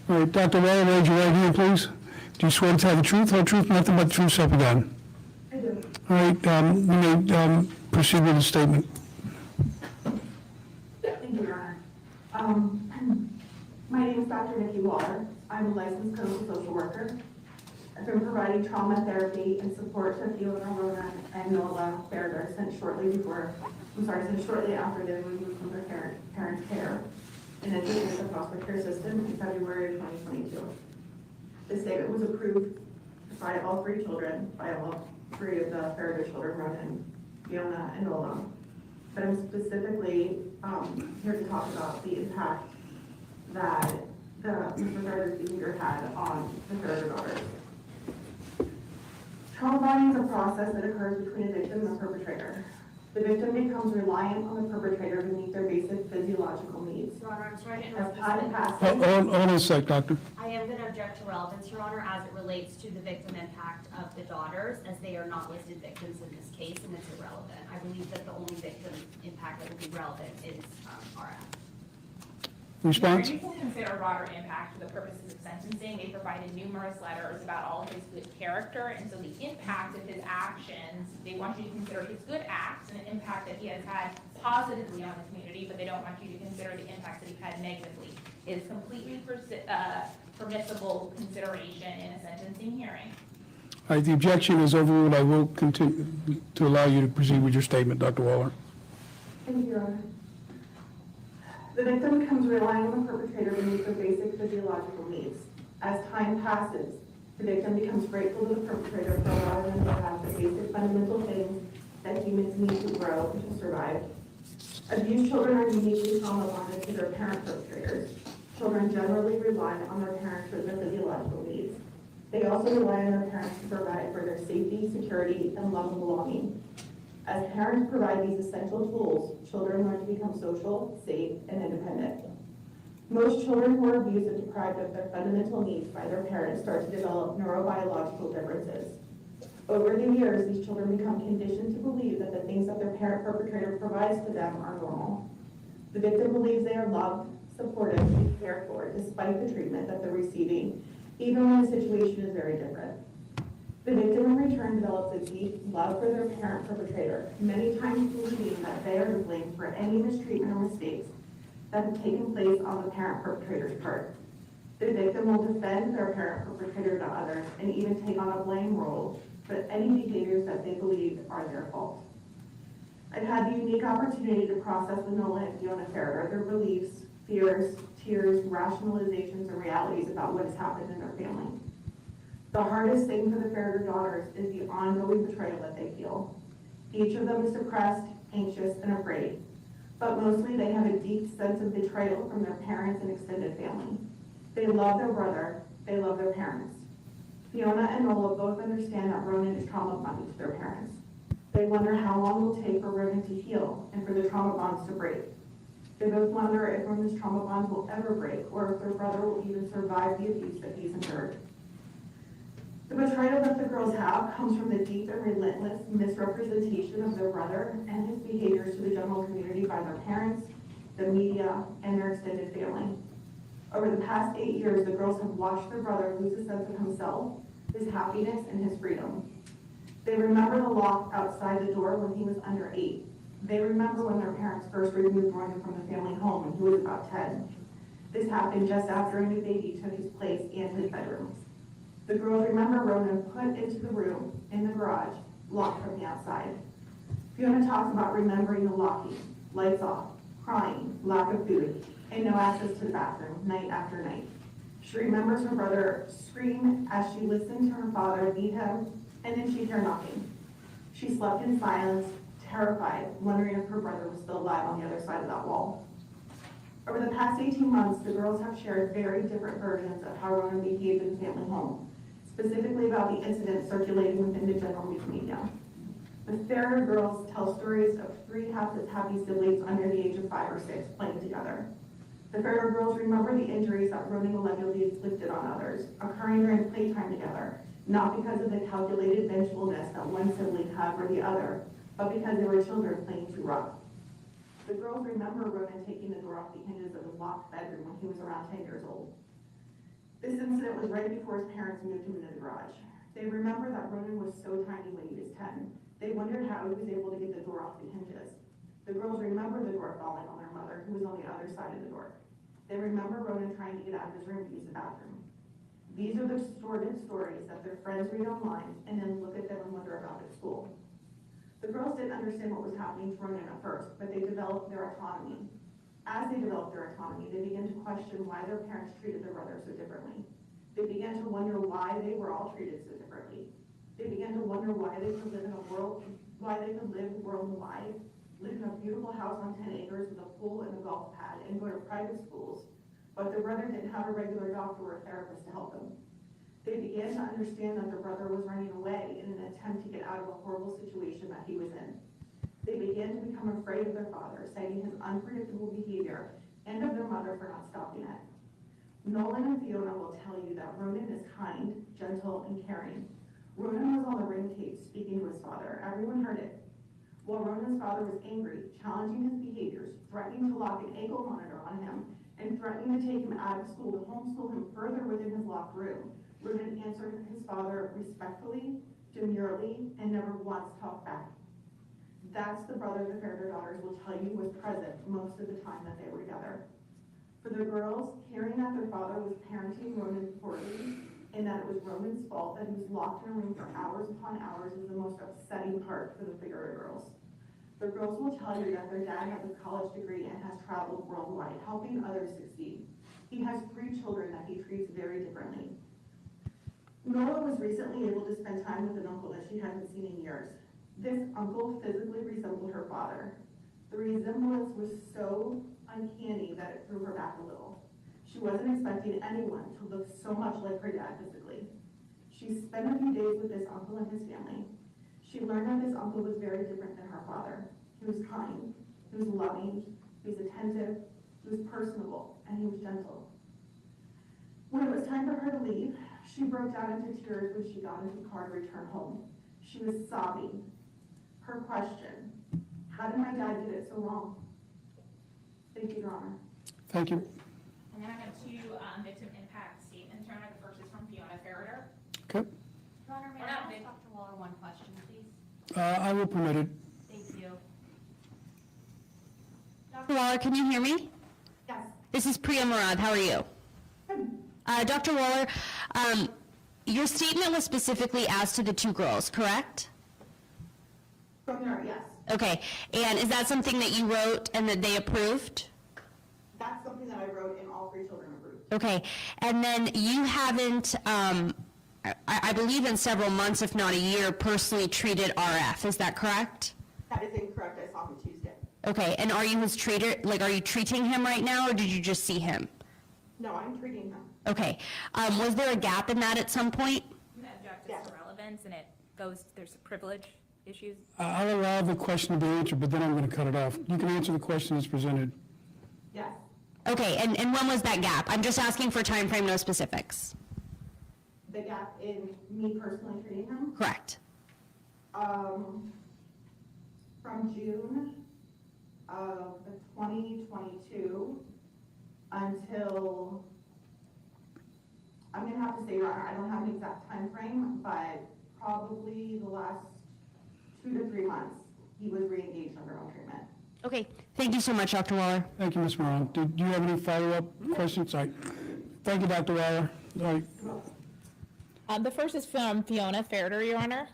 All right, Dr. Waller, raise your right hand, please. Do you swear to tell the truth, whole truth, nothing but the truth, so help you God? I do. All right, you may proceed with the statement. Thank you, Your Honor. My name is Dr. Nikki Waller. I'm a licensed clinical social worker. I've been providing trauma therapy and support to Ilene Gowan and Nola Ferritter since shortly after they were removed from their parents' care and entered into the foster care system in February of 2022. The statement was approved by all three children, by all three of the Ferritter children, Ronan, Fiona, and Nola. But I'm specifically here to talk about the impact that Mr. Ferritter's behavior had on the Ferritter daughters. Trauma bonding is a process that occurs between a victim and a perpetrator. The victim becomes reliant on the perpetrator to meet their basic physiological needs. Your Honor, I'm sorry to As interrupt. time passes, Hold on a sec, Doctor. I am going to object to relevance, Your Honor, as it relates to the victim impact of the daughters, as they are not listed victims in this case, and it's irrelevant. I believe that the only victim impact that will be relevant is RF. Response? You can consider broader impact for the purposes of sentencing. They provided numerous letters about all of his good character, and so the impact of his actions, they want you to consider his good acts and the impact that he has had positively on the community, but they don't want you to consider the impact that he had negatively. It is completely permissible consideration in a sentencing hearing. All right, the objection is overruled. I will continue to allow you to proceed with your statement, Dr. Waller. thank you, Your Honor. The victim becomes reliant on the perpetrator to meet their basic physiological needs. As time passes, the victim becomes grateful to the perpetrator for allowing them to have the basic fundamental things that humans need to grow and to survive. Abused children are uniquely trauma bonded to their parent perpetrators. Children generally rely on their parents for their physiological needs. They also rely on their parents to provide for their safety, security, and love and belonging. As parents provide these essential tools, children learn to become social, safe, and independent. Most children who are abused and deprived of their fundamental needs by their parents start to develop neurobiological differences. Over the years, these children become conditioned to believe that the things that their parent perpetrator provides to them are normal. The victim believes they are loved, supported, and cared for, despite the treatment that they're receiving, even when the situation is very different. The victim in return develops a deep love for their parent perpetrator, many times believing that they are to blame for any mistreatment or mistakes that have taken place on the parent perpetrator's part. The victim will defend their parent perpetrator to others and even take on a blame role for any behaviors that they believe are their fault. I've had the unique opportunity to process with Nola and Fiona Ferritter their beliefs, fears, tears, rationalizations, and realities about what has happened in their family. The hardest thing for the Ferritter daughters is the ongoing betrayal that they feel. Each of them is depressed, anxious, and afraid, but mostly they have a deep sense of betrayal from their parents and extended family. They love their brother, they love their parents. Fiona and Nola both understand that Ronan is trauma bonded to their parents. They wonder how long it will take for Ronan to heal and for the trauma bonds to break. They both wonder if Ronan's trauma bonds will ever break or if their brother will even survive the abuse that he's endured. The betrayal that the girls have comes from the deep and relentless misrepresentation of their brother and his behaviors to the general community by their parents, the media, and their extended family. Over the past 8 years, the girls have watched their brother lose a sense of himself, his happiness, and his freedom. They remember the lock outside the door when he was under 8. They remember when their parents first removed Ronan from the family home when he was about 10. This happened just after a new baby took his place and his bedrooms. The girls remember Ronan put into the room in the garage, locked from the outside. Fiona talks about remembering the locking, lights off, crying, lack of food, and no access to the bathroom night after night. She remembers her brother scream as she listened to her father beat him, and then she'd hear knocking. She slept in silence, terrified, wondering if her brother was still alive on the other side of that wall. Over the past 18 months, the girls have shared very different versions of how Ronan behaved in the family home, specifically about the incidents circulating within the general news media. The Ferriter girls tell stories of 3 happy siblings under the age of 5 or 6 playing together. The Ferriter girls remember the injuries that Ronan allegedly inflicted on others, occurring during playtime together, not because of the calculated vengefulness that one sibling had for the other, but because they were children playing too rough. The girls remember Ronan taking the door off the hinges of his locked bedroom when he was around 10 years old. This incident was right before his parents moved him into the garage. They remember that Ronan was so tiny when he was 10. They wondered how he was able to get the door off the hinges. The girls remember the door falling on their mother, who was on the other side of the door. They remember Ronan trying to get out of his room to use the bathroom. These are the sordid stories that their friends read online and then look at them and wonder about at school. The girls didn't understand what was happening to Ronan at first, but they developed their autonomy. As they developed their autonomy, they began to question why their parents treated their brother so differently. They began to wonder why they were all treated so differently. They began to wonder why they could live in a world, why they could live worldwide, live in a beautiful house on 10 acres with a pool and a golf pad, and go to private schools, but their brother didn't have a regular doctor or a therapist to help them. They began to understand that their brother was running away in an attempt to get out of a horrible situation that he was in. They began to become afraid of their father, citing his unpredictable behavior, and of their mother for not stopping it. Nolan and Fiona will tell you that Ronan is kind, gentle, and caring. Ronan was on the ring tape speaking to his father. Everyone heard it. While Ronan's father was angry, challenging his behaviors, threatening to lock an ankle monitor on him, and threatening to take him out of school to homeschool him further within his locked room, Ronan answered his father respectfully, demurely, and never once talked back. That's the brother the Ferriter daughters will tell you was present most of the time that they were together. For the girls, hearing that their father was parenting Ronan poorly, and that it was Ronan's fault that he was locked in a room for hours upon hours is the most upsetting part for the Ferriter girls. The girls will tell you that their dad has a college degree and has traveled worldwide, helping others succeed. He has 3 children that he treats very differently. Nola was recently able to spend time with an uncle that she hadn't seen in years. This uncle physically resembled her father. The resemblance was so uncanny that it threw her back a little. She wasn't expecting anyone to look so much like her dad physically. She spent a few days with this uncle and his family. She learned that this uncle was very different than her father. He was kind, he was loving, he was attentive, he was personable, and he was gentle. When it was time for her to leave, she broke down into tears when she got into the car to return home. She was sobbing. Her question, how did my dad get it so wrong? Thank you, Your Honor. Thank you. And then I have 2 victim impact statements. Your Honor, the first is from Fiona Ferriter. Okay. Your Honor, may I ask Dr. Waller one question, please? I will permit it. Thank you. Dr. Waller, can you hear me? Yes. This is Priya Murad. How are you? Dr. Waller, your statement was specifically asked to the 2 girls, correct? From there, yes. Okay, and is that something that you wrote and that they approved? That's something that I wrote and all 3 children approved. Okay, and then you haven't, I believe in several months, if not a year, personally treated RF, is that correct? That is incorrect. I saw him Tuesday. Okay, and are you his treater, like are you treating him right now or did you just see him? No, I'm treating him. Okay, was there a gap in that at some point? Objective to relevance, and there's privilege issues. I'll allow the question to be answered, but then I'm going to cut it off. You can answer the question as presented. Yes. Okay, and when was that gap? I'm just asking for time frame, no specifics. The gap in me personally treating him? Correct. From June of 2022 until to say, Your Honor, I don't have an exact time frame, but probably the last 2 to 3 months, he was re-engaged under home treatment. Okay, thank you so much, Dr. Waller. Thank you, Ms. Moran. Do you have any follow-up questions? All right. Thank you, Dr. Waller. All right. The first is from Fiona Ferreter, Your Honor.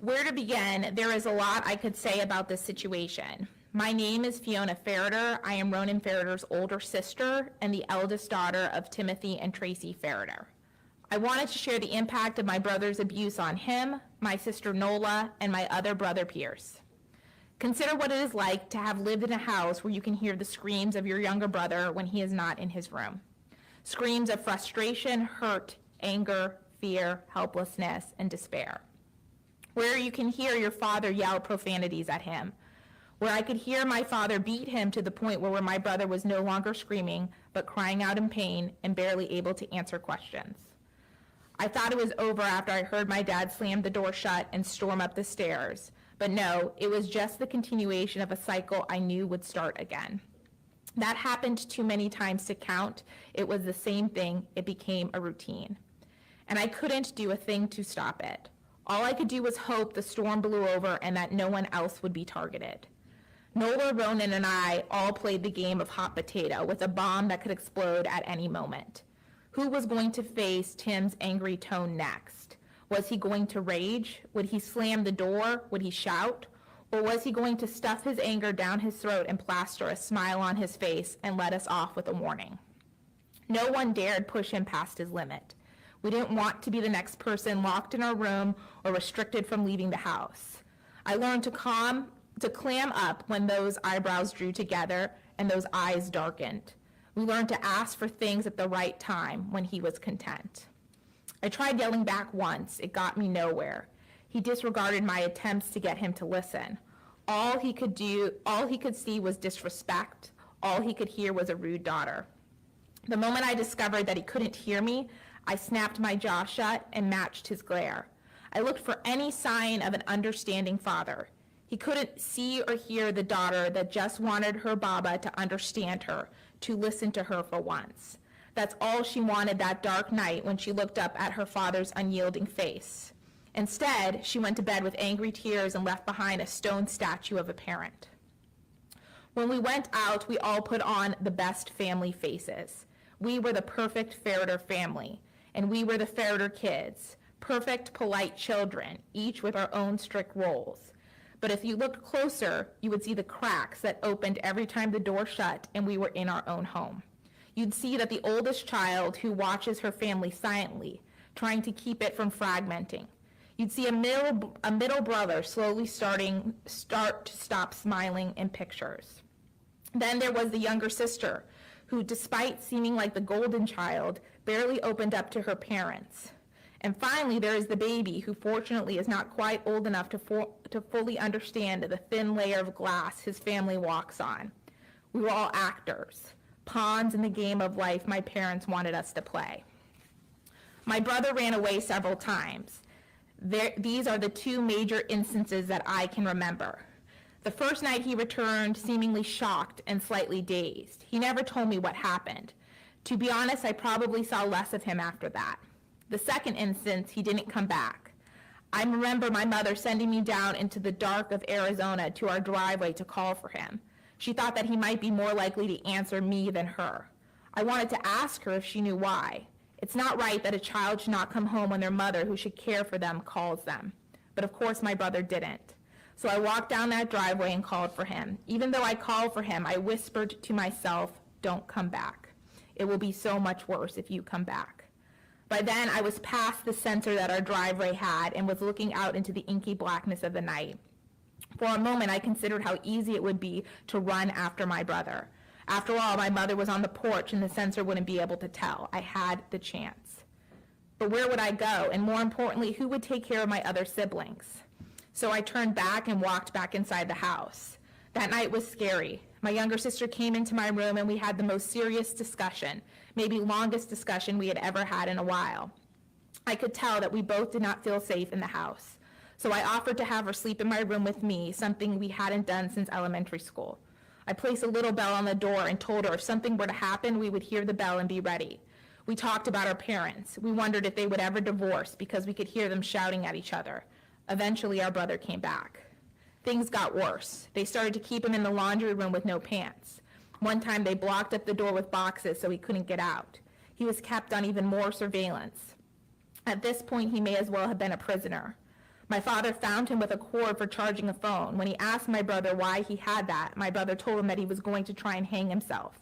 Where to begin? There is a lot I could say about this situation. My name is Fiona Ferreter. I am Ronan Ferreter's older sister and the eldest daughter of Timothy and Tracy Ferreter. I wanted to share the impact of my brother's abuse on him, my sister Nola, and my other brother Pierce. Consider what it is like to have lived in a house where you can hear the screams of your younger brother when he is not in his room. Screams of frustration, hurt, anger, fear, helplessness, and despair. Where you can hear your father yell profanities at him. Where I could hear my father beat him to the point where my brother was no longer screaming, but crying out in pain and barely able to answer questions. I thought it was over after I heard my dad slam the door shut and storm up the stairs. But no, it was just the continuation of a cycle I knew would start again. That happened too many times to count. It was the same thing. It became a routine. And I couldn't do a thing to stop it. All I could do was hope the storm blew over and that no one else would be targeted. Nola, Ronan, and I all played the game of hot potato with a bomb that could explode at any moment. Who was going to face Tim's angry tone next? Was he going to rage? Would he slam the door? Would he shout? Or was he going to stuff his anger down his throat and plaster a smile on his face and let us off with a warning? No one dared push him past his limit. We didn't want to be the next person locked in our room or restricted from leaving the house. I learned to clam up when those eyebrows drew together and those eyes darkened. We learned to ask for things at the right time when he was content. I tried yelling back once. It got me nowhere. He disregarded my attempts to get him to listen. All he could see was disrespect. All he could hear was a rude daughter. The moment I discovered that he couldn't hear me, I snapped my jaw shut and matched his glare. I looked for any sign of an understanding father. He couldn't see or hear the daughter that just wanted her Baba to understand her, to listen to her for once. That's all she wanted that dark night when she looked up at her father's unyielding face. Instead, she went to bed with angry tears and left behind a stone statue of a parent. When we went out, we all put on the best family faces. We were the perfect Ferriter family, and we were the Ferriter kids, perfect, polite children, each with our own strict roles. But if you looked closer, you would see the cracks that opened every time the door shut and we were in our own home. You'd see that the oldest child who watches her family silently, trying to keep it from fragmenting. You'd see a middle brother slowly start to stop smiling in pictures. Then there was the younger sister, who, despite seeming like the golden child, barely opened up to her parents. And finally, there is the baby, who fortunately is not quite old enough to fully understand the thin layer of glass his family walks on. We were all actors, pawns in the game of life my parents wanted us to play. My brother ran away several times. These are the two major instances that I can remember. The first night he returned seemingly shocked and slightly dazed. He never told me what happened. To be honest, I probably saw less of him after that. The second instance, he didn't come back. I remember my mother sending me down into the dark of Arizona to our driveway to call for him. She thought that he might be more likely to answer me than her. I wanted to ask her if she knew why. It's not right that a child should not come home when their mother, who should care for them, calls them. But of course my brother didn't. So I walked down that driveway and called for him. Even though I called for him, I whispered to myself, "Don't come back. It will be so much worse if you come back." By then, I was past the sensor that our driveway had and was looking out into the inky blackness of the night. For a moment, I considered how easy it would be to run after my brother. After all, my mother was on the porch and the sensor wouldn't be able to tell. I had the chance. But where would I go? And more importantly, who would take care of my other siblings? So I turned back and walked back inside the house. That night was scary. My younger sister came into my room and we had the most serious discussion, maybe longest discussion we had ever had in a while. I could tell that we both did not feel safe in the house. So I offered to have her sleep in my room with me, something we hadn't done since elementary school. I placed a little bell on the door and told her if something were to happen, we would hear the bell and be ready. We talked about our parents. We wondered if they would ever divorce because we could hear them shouting at each other. Eventually, our brother came back. Things got worse. They started to keep him in the laundry room with no pants. One time, they blocked up the door with boxes so he couldn't get out. He was kept on even more surveillance. At this point, he may as well have been a prisoner. My father found him with a cord for charging a phone. When he asked my brother why he had that, my brother told him that he was going to try and hang himself.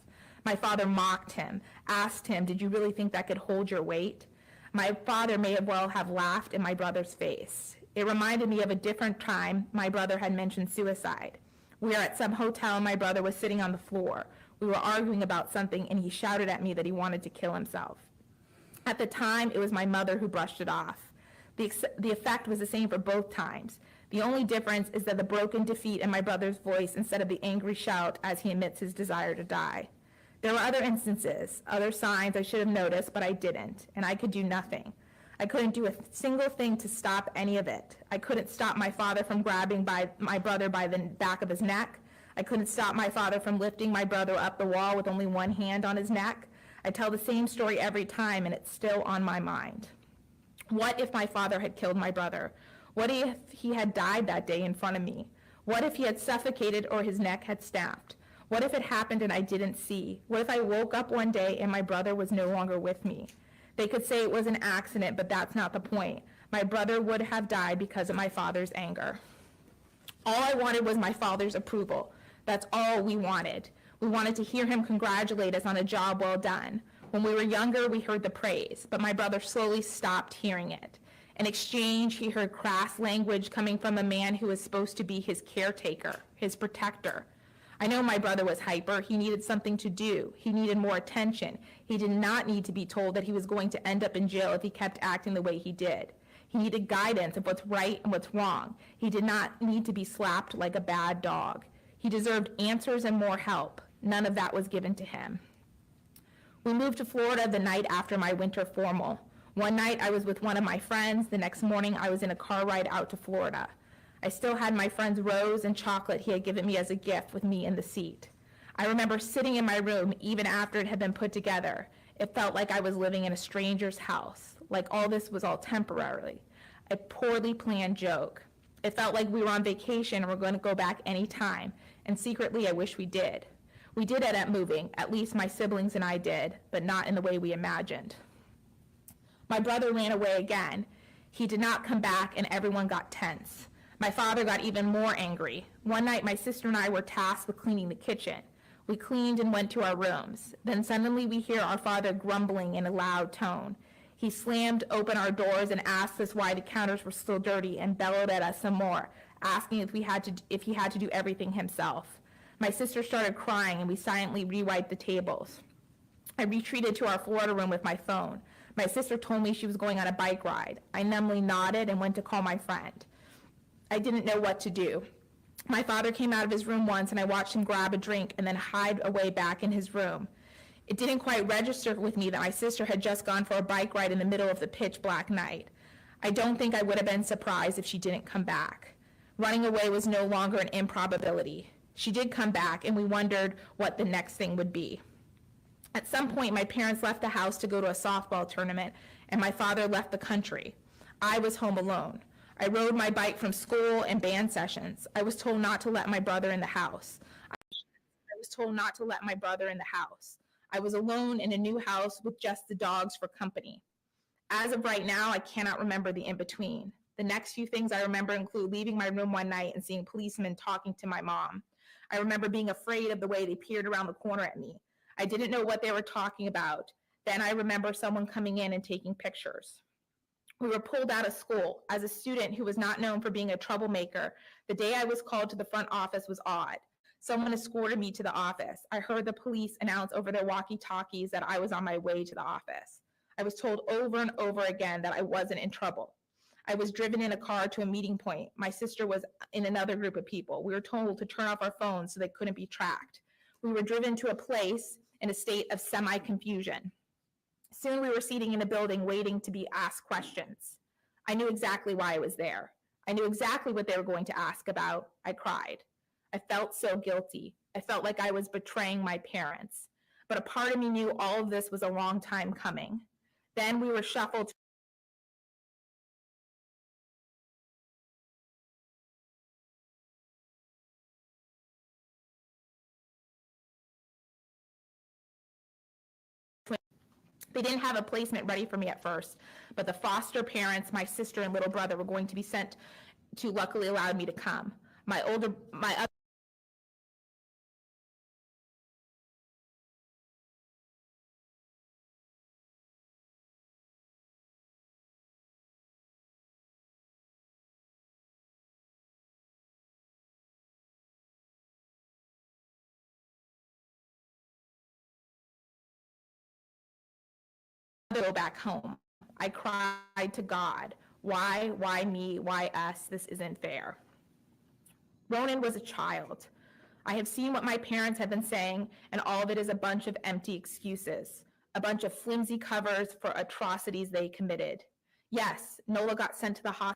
My father mocked him, asked him, "Did you really think that could hold your weight?" My father may well have laughed in my brother's face. It reminded me of a different time my brother had mentioned suicide. We were at some hotel and my brother was sitting on the floor. We were arguing about something and he shouted at me that he wanted to kill himself. At the time, it was my mother who brushed it off. The effect was the same for both times. The only difference is that the broken defeat in my brother's voice instead of the angry shout as he admits his desire to die. There were other instances, other signs I should have noticed, but I didn't, and I could do nothing. I couldn't do a single thing to stop any of it. I couldn't stop my father from grabbing my brother by the back of his neck. I couldn't stop my father from lifting my brother up the wall with only one hand on his neck. I tell the same story every time, and it's still on my mind. What if my father had killed my brother? What if he had died that day in front of me? What if he had suffocated or his neck had snapped? What if it happened and I didn't see? What if I woke up one day and my brother was no longer with me? They could say it was an accident, but that's not the point. My brother would have died because of my father's anger. All I wanted was my father's approval. That's all we wanted. We wanted to hear him congratulate us on a job well done. When we were younger, we heard the praise, but my brother slowly stopped hearing it. In exchange, he heard crass language coming from a man who was supposed to be his caretaker, his protector. I know my brother was hyper. He needed something to do. He needed more attention. He did not need to be told that he was going to end up in jail if he kept acting the way he did. He needed guidance of what's right and what's wrong. He did not need to be slapped like a bad dog. He deserved answers and more help. None of that was given to him. We moved to Florida the night after my winter formal. One night I was with one of my friends. The next morning I was in a car ride out to Florida. I still had my friend's rose and chocolate he had given me as a gift with me in the seat. I remember sitting in my room even after it had been put together. It felt like I was living in a stranger's house, like all this was all temporary, a poorly planned joke. It felt like we were on vacation and we're going to go back any time, and secretly I wish we did. We did end up moving, at least my siblings and I did, but not in the way we imagined. My brother ran away again. He did not come back and everyone got tense. My father got even more angry. One night my sister and I were tasked with cleaning the kitchen. We cleaned and went to our rooms. Then suddenly we hear our father grumbling in a loud tone. He slammed open our doors and asked us why the counters were still dirty and bellowed at us some more, asking if he had to do everything himself. My sister started crying and we silently rewiped the tables. I retreated to our Florida room with my phone. My sister told me she was going on a bike ride. I numbly nodded and went to call my friend. I didn't know what to do. My father came out of his room once and I watched him grab a drink and then hide away back in his room. It didn't quite register with me that my sister had just gone for a bike ride in the middle of the pitch black night. I don't think I would have been surprised if she didn't come back. Running away was no longer an improbability. She did come back and we wondered what the next thing would be. At some point, my parents left the house to go to a softball tournament and my father left the country. I was home alone. I rode my bike from school and band sessions. I was told not to let my brother in the house. I was alone in a new house with just the dogs for company. As of right now, I cannot remember the in-between. The next few things I remember include leaving my room one night and seeing policemen talking to my mom. I remember being afraid of the way they peered around the corner at me. I didn't know what they were talking about. Then I remember someone coming in and taking pictures. We were pulled out of school. As a student who was not known for being a troublemaker, the day I was called to the front office was odd. Someone escorted me to the office. I heard the police announce over their walkie-talkies that I was on my way to the office. I was told over and over again that I wasn't in trouble. I was driven in a car to a meeting point. My sister was in another group of people. We were told to turn off our phones so they couldn't be tracked. We were driven to a place in a state of semi-confusion. Soon we were sitting in a building waiting to be asked questions. I knew exactly why I was there. I knew exactly what they were going to ask about. I cried. I felt so guilty. I felt like I was betraying my parents. but a part of me knew all of this was a long time coming. Then we were shuffled. They didn't have a placement ready for me at first, but the foster parents, my sister and little brother, were going to be sent to, luckily allowed me to come. My other go back home. I cried to God, why me, why us, this isn't fair. Ronan was a child. I have seen what my parents have been saying, and all of it is a bunch of empty excuses, a bunch of flimsy covers for atrocities they committed. Yes, Nola got sent to the hospital.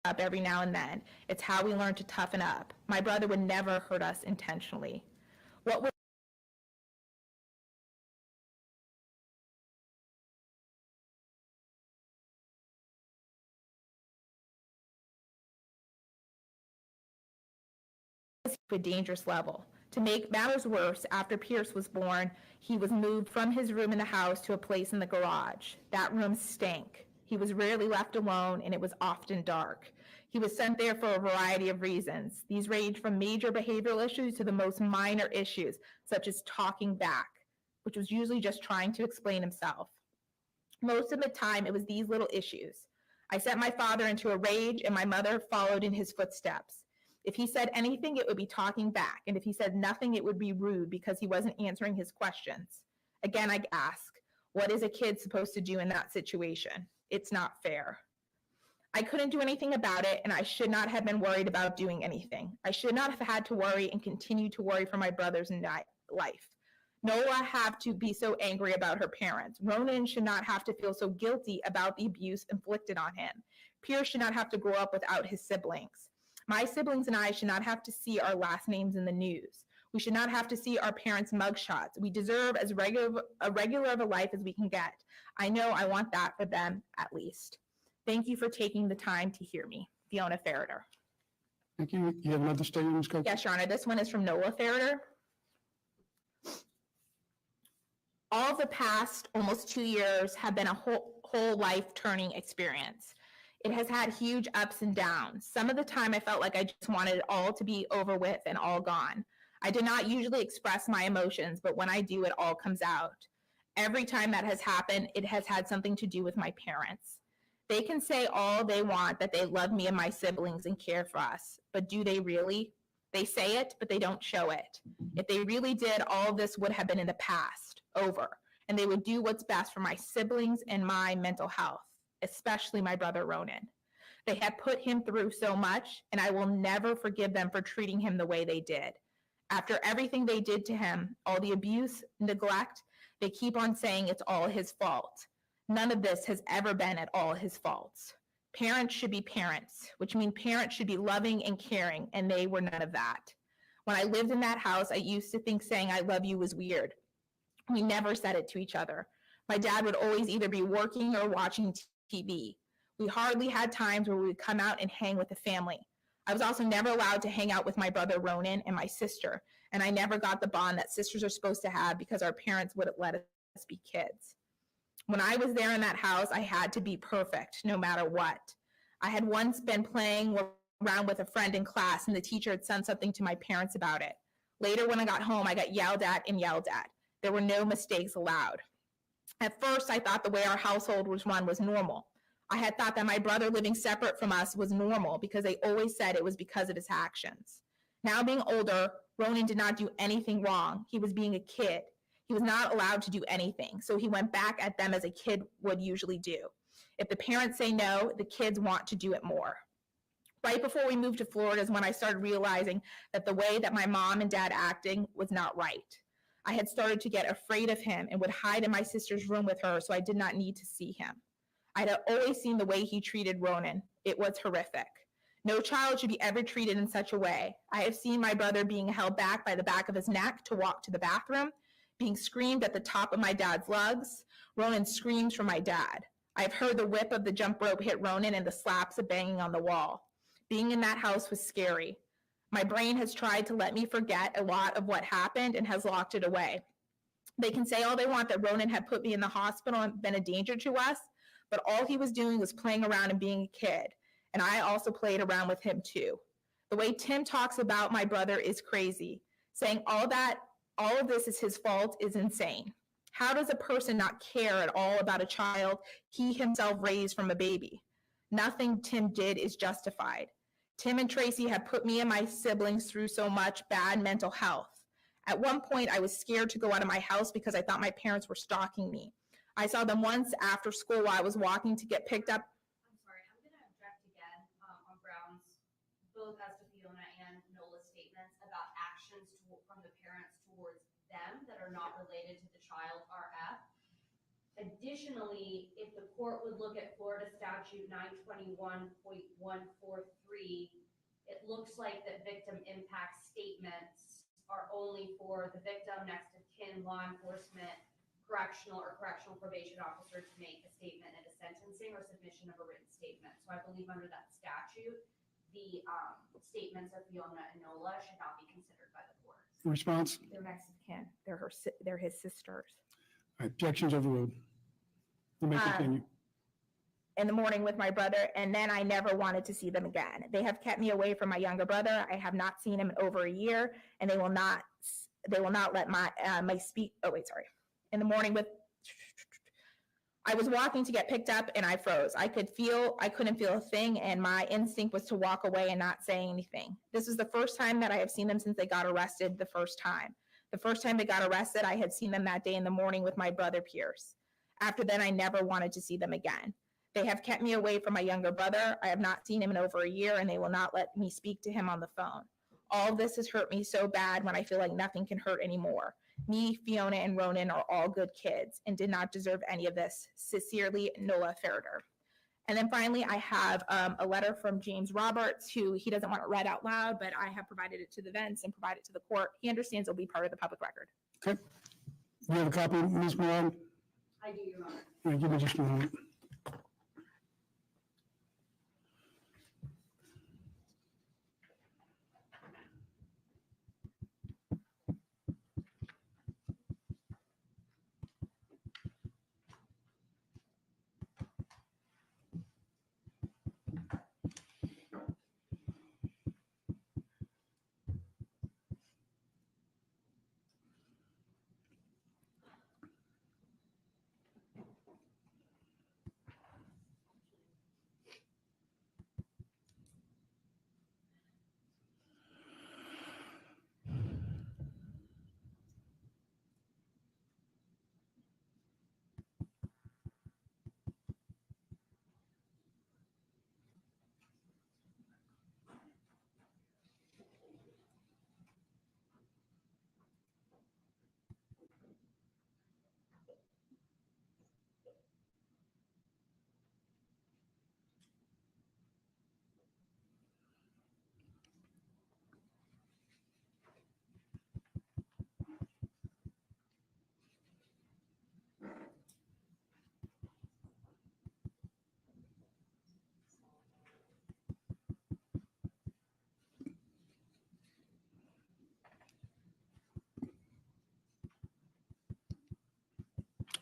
Up every now and then. It's how we learn to toughen up. My brother would never hurt us intentionally. What would to a dangerous level. To make matters worse, after Pierce was born, he was moved from his room in the house to a place in the garage. That room stank. He was rarely left alone, and it was often dark. He was sent there for a variety of reasons. These range from major behavioral issues to the most minor issues, such as talking back, which was usually just trying to explain himself. Most of the time, it was these little issues. I sent my father into a rage, and my mother followed in his footsteps. If he said anything, it would be talking back, and if he said nothing, it would be rude because he wasn't answering his questions. Again, I ask, what is a kid supposed to do in that situation? It's not fair. I couldn't do anything about it, and I should not have been worried about doing anything. I should not have had to worry and continue to worry for my brother's life. Nola have to be so angry about her parents. Ronan should not have to feel so guilty about the abuse inflicted on him. Pierce should not have to grow up without his siblings. My siblings and I should not have to see our last names in the news. We should not have to see our parents' mugshots. We deserve as regular of a life as we can get. I know I want that for them, at least. Thank you for taking the time to hear me. Fiona Ferriter. Thank you. You have another statement, Ms. Coates? Yes, Your Honor. This one is from Nola Ferriter. All of the past almost 2 years have been a whole life-turning experience. It has had huge ups and downs. Some of the time I felt like I just wanted it all to be over with and all gone. I do not usually express my emotions, but when I do, it all comes out. Every time that has happened, it has had something to do with my parents. They can say all they want, that they love me and my siblings and care for us, but do they really? They say it, but they don't show it. If they really did, all of this would have been in the past, over, and they would do what's best for my siblings and my mental health, especially my brother Ronan. They have put him through so much, and I will never forgive them for treating him the way they did. After everything they did to him, all the abuse, neglect, they keep on saying it's all his fault. None of this has ever been at all his fault. Parents should be parents, which means parents should be loving and caring, and they were none of that. When I lived in that house, I used to think saying I love you was weird. We never said it to each other. My dad would always either be working or watching TV. We hardly had times where we would come out and hang with the family. I was also never allowed to hang out with my brother Ronan and my sister, and I never got the bond that sisters are supposed to have because our parents wouldn't let us be kids. When I was there in that house, I had to be perfect no matter what. I had once been playing around with a friend in class, and the teacher had said something to my parents about it. Later, when I got home, I got yelled at and yelled at. There were no mistakes allowed. At first, I thought the way our household was run was normal. I had thought that my brother living separate from us was normal because they always said it was because of his actions. Now being older, Ronan did not do anything wrong. He was being a kid. He was not allowed to do anything, so he went back at them as a kid would usually do. If the parents say no, the kids want to do it more. Right before we moved to Florida is when I started realizing that the way that my mom and dad acting was not right. I had started to get afraid of him and would hide in my sister's room with her so I did not need to see him. I'd always seen the way he treated Ronan. It was horrific. No child should be ever treated in such a way. I have seen my brother being held back by the back of his neck to walk to the bathroom, being screamed at the top of my dad's lungs. Ronan screams for my dad. I've heard the whip of the jump rope hit Ronan and the slaps of banging on the wall. Being in that house was scary. My brain has tried to let me forget a lot of what happened and has locked it away. They can say all they want that Ronan had put me in the hospital and been a danger to us, but all he was doing was playing around and being a kid. And I also played around with him too. The way Tim talks about my brother is crazy. Saying all of this is his fault is insane. How does a person not care at all about a child he himself raised from a baby? Nothing Tim did is justified. Tim and Tracy have put me and my siblings through so much bad mental health. At one point, I was scared to go out of my house because I thought my parents were stalking me. I saw them once after school while I was walking to get picked up. I'm sorry, I'm going to object again on grounds, both as to Fiona and Nola's statements about actions from the parents towards them that are not related to the child RF. Additionally, if the court would look at Florida Statute 921.143, it looks like that victim impact statements are only for the victim, next of kin, law enforcement, correctional or correctional probation officer to make a statement at a sentencing or submission of a written statement. So I believe under that statute, the statements of Fiona and Nola should not be considered by the court. Response? They're next of kin. They're his sisters. All right, objections overruled. You may continue. In the morning with my brother, and then I never wanted to see them again. They have kept me away from my younger brother. I have not seen him in over a year, and they will not let my speak. Oh wait, sorry. In the morning with, I was walking to get picked up and I froze. I couldn't feel a thing, and my instinct was to walk away and not say anything. This is the first time that I have seen them since they got arrested the first time. The first time they got arrested, I had seen them that day in the morning with my brother Pierce. After then, I never wanted to see them again. They have kept me away from my younger brother. I have not seen him in over a year, and they will not let me speak to him on the phone. All of this has hurt me so bad when I feel like nothing can hurt anymore. Me, Fiona, and Ronan are all good kids and did not deserve any of this. Sincerely, Nola FERRITER. And then finally, I have a letter from James Roberts, who he doesn't want it read out loud, but I have provided it to the vents and provided it to the court. He understands it'll be part of the public record. Okay. You have a copy, Ms. Moran? I do, Your Honor. All right, give me just a moment.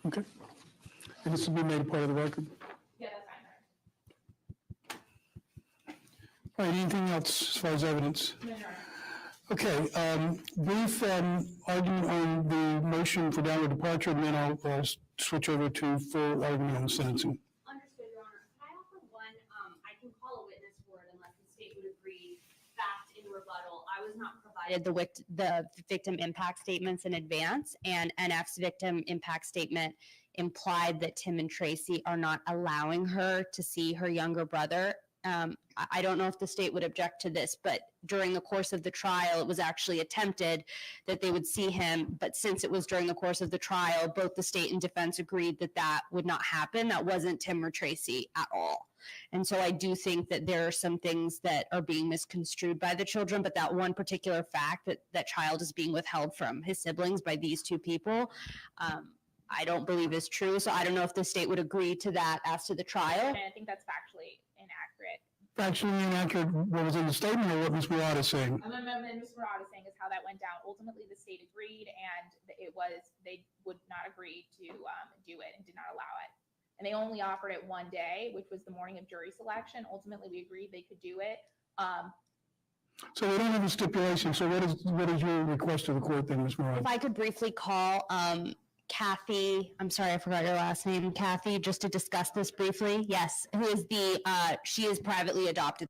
Okay. And this will be made a part of the record. Yeah, that's fine. All right, anything else as far as evidence? No, no. Okay, brief argument on the motion for downward departure, and then I'll switch over to full argument on the sentencing. Understood, Your Honor. Can I offer one? I can call a witness for it unless the state would agree. Fact in rebuttal, I was not provided the victim impact statements in advance, and NF's victim impact statement implied that Tim and Tracy are not allowing her to see her younger brother I don't know if the state would object to this, but during the course of the trial, it was actually attempted that they would see him. But since it was during the course of the trial, both the state and defense agreed that that would not happen. That wasn't Tim or Tracy at all. And so I do think that there are some things that are being misconstrued by the children, but that one particular fact that that child is being withheld from his siblings by these two people, I don't believe is true. So I don't know if the state would agree to that as to the trial. And I think that's factually inaccurate. Factually inaccurate, what was in the statement or what Ms. Murad is saying? And then Ms. Murad is saying is how that went down. Ultimately, the state agreed, and they would not agree to do it and did not allow it. And they only offered it one day, which was the morning of jury selection. Ultimately, we agreed they could do it. So we don't have a stipulation, so what is your request to the court then, Ms. Murad? If I could briefly call Kathy, I'm sorry, I forgot your last name, Kathy, just to discuss this briefly. Yes, who is she is privately adopted.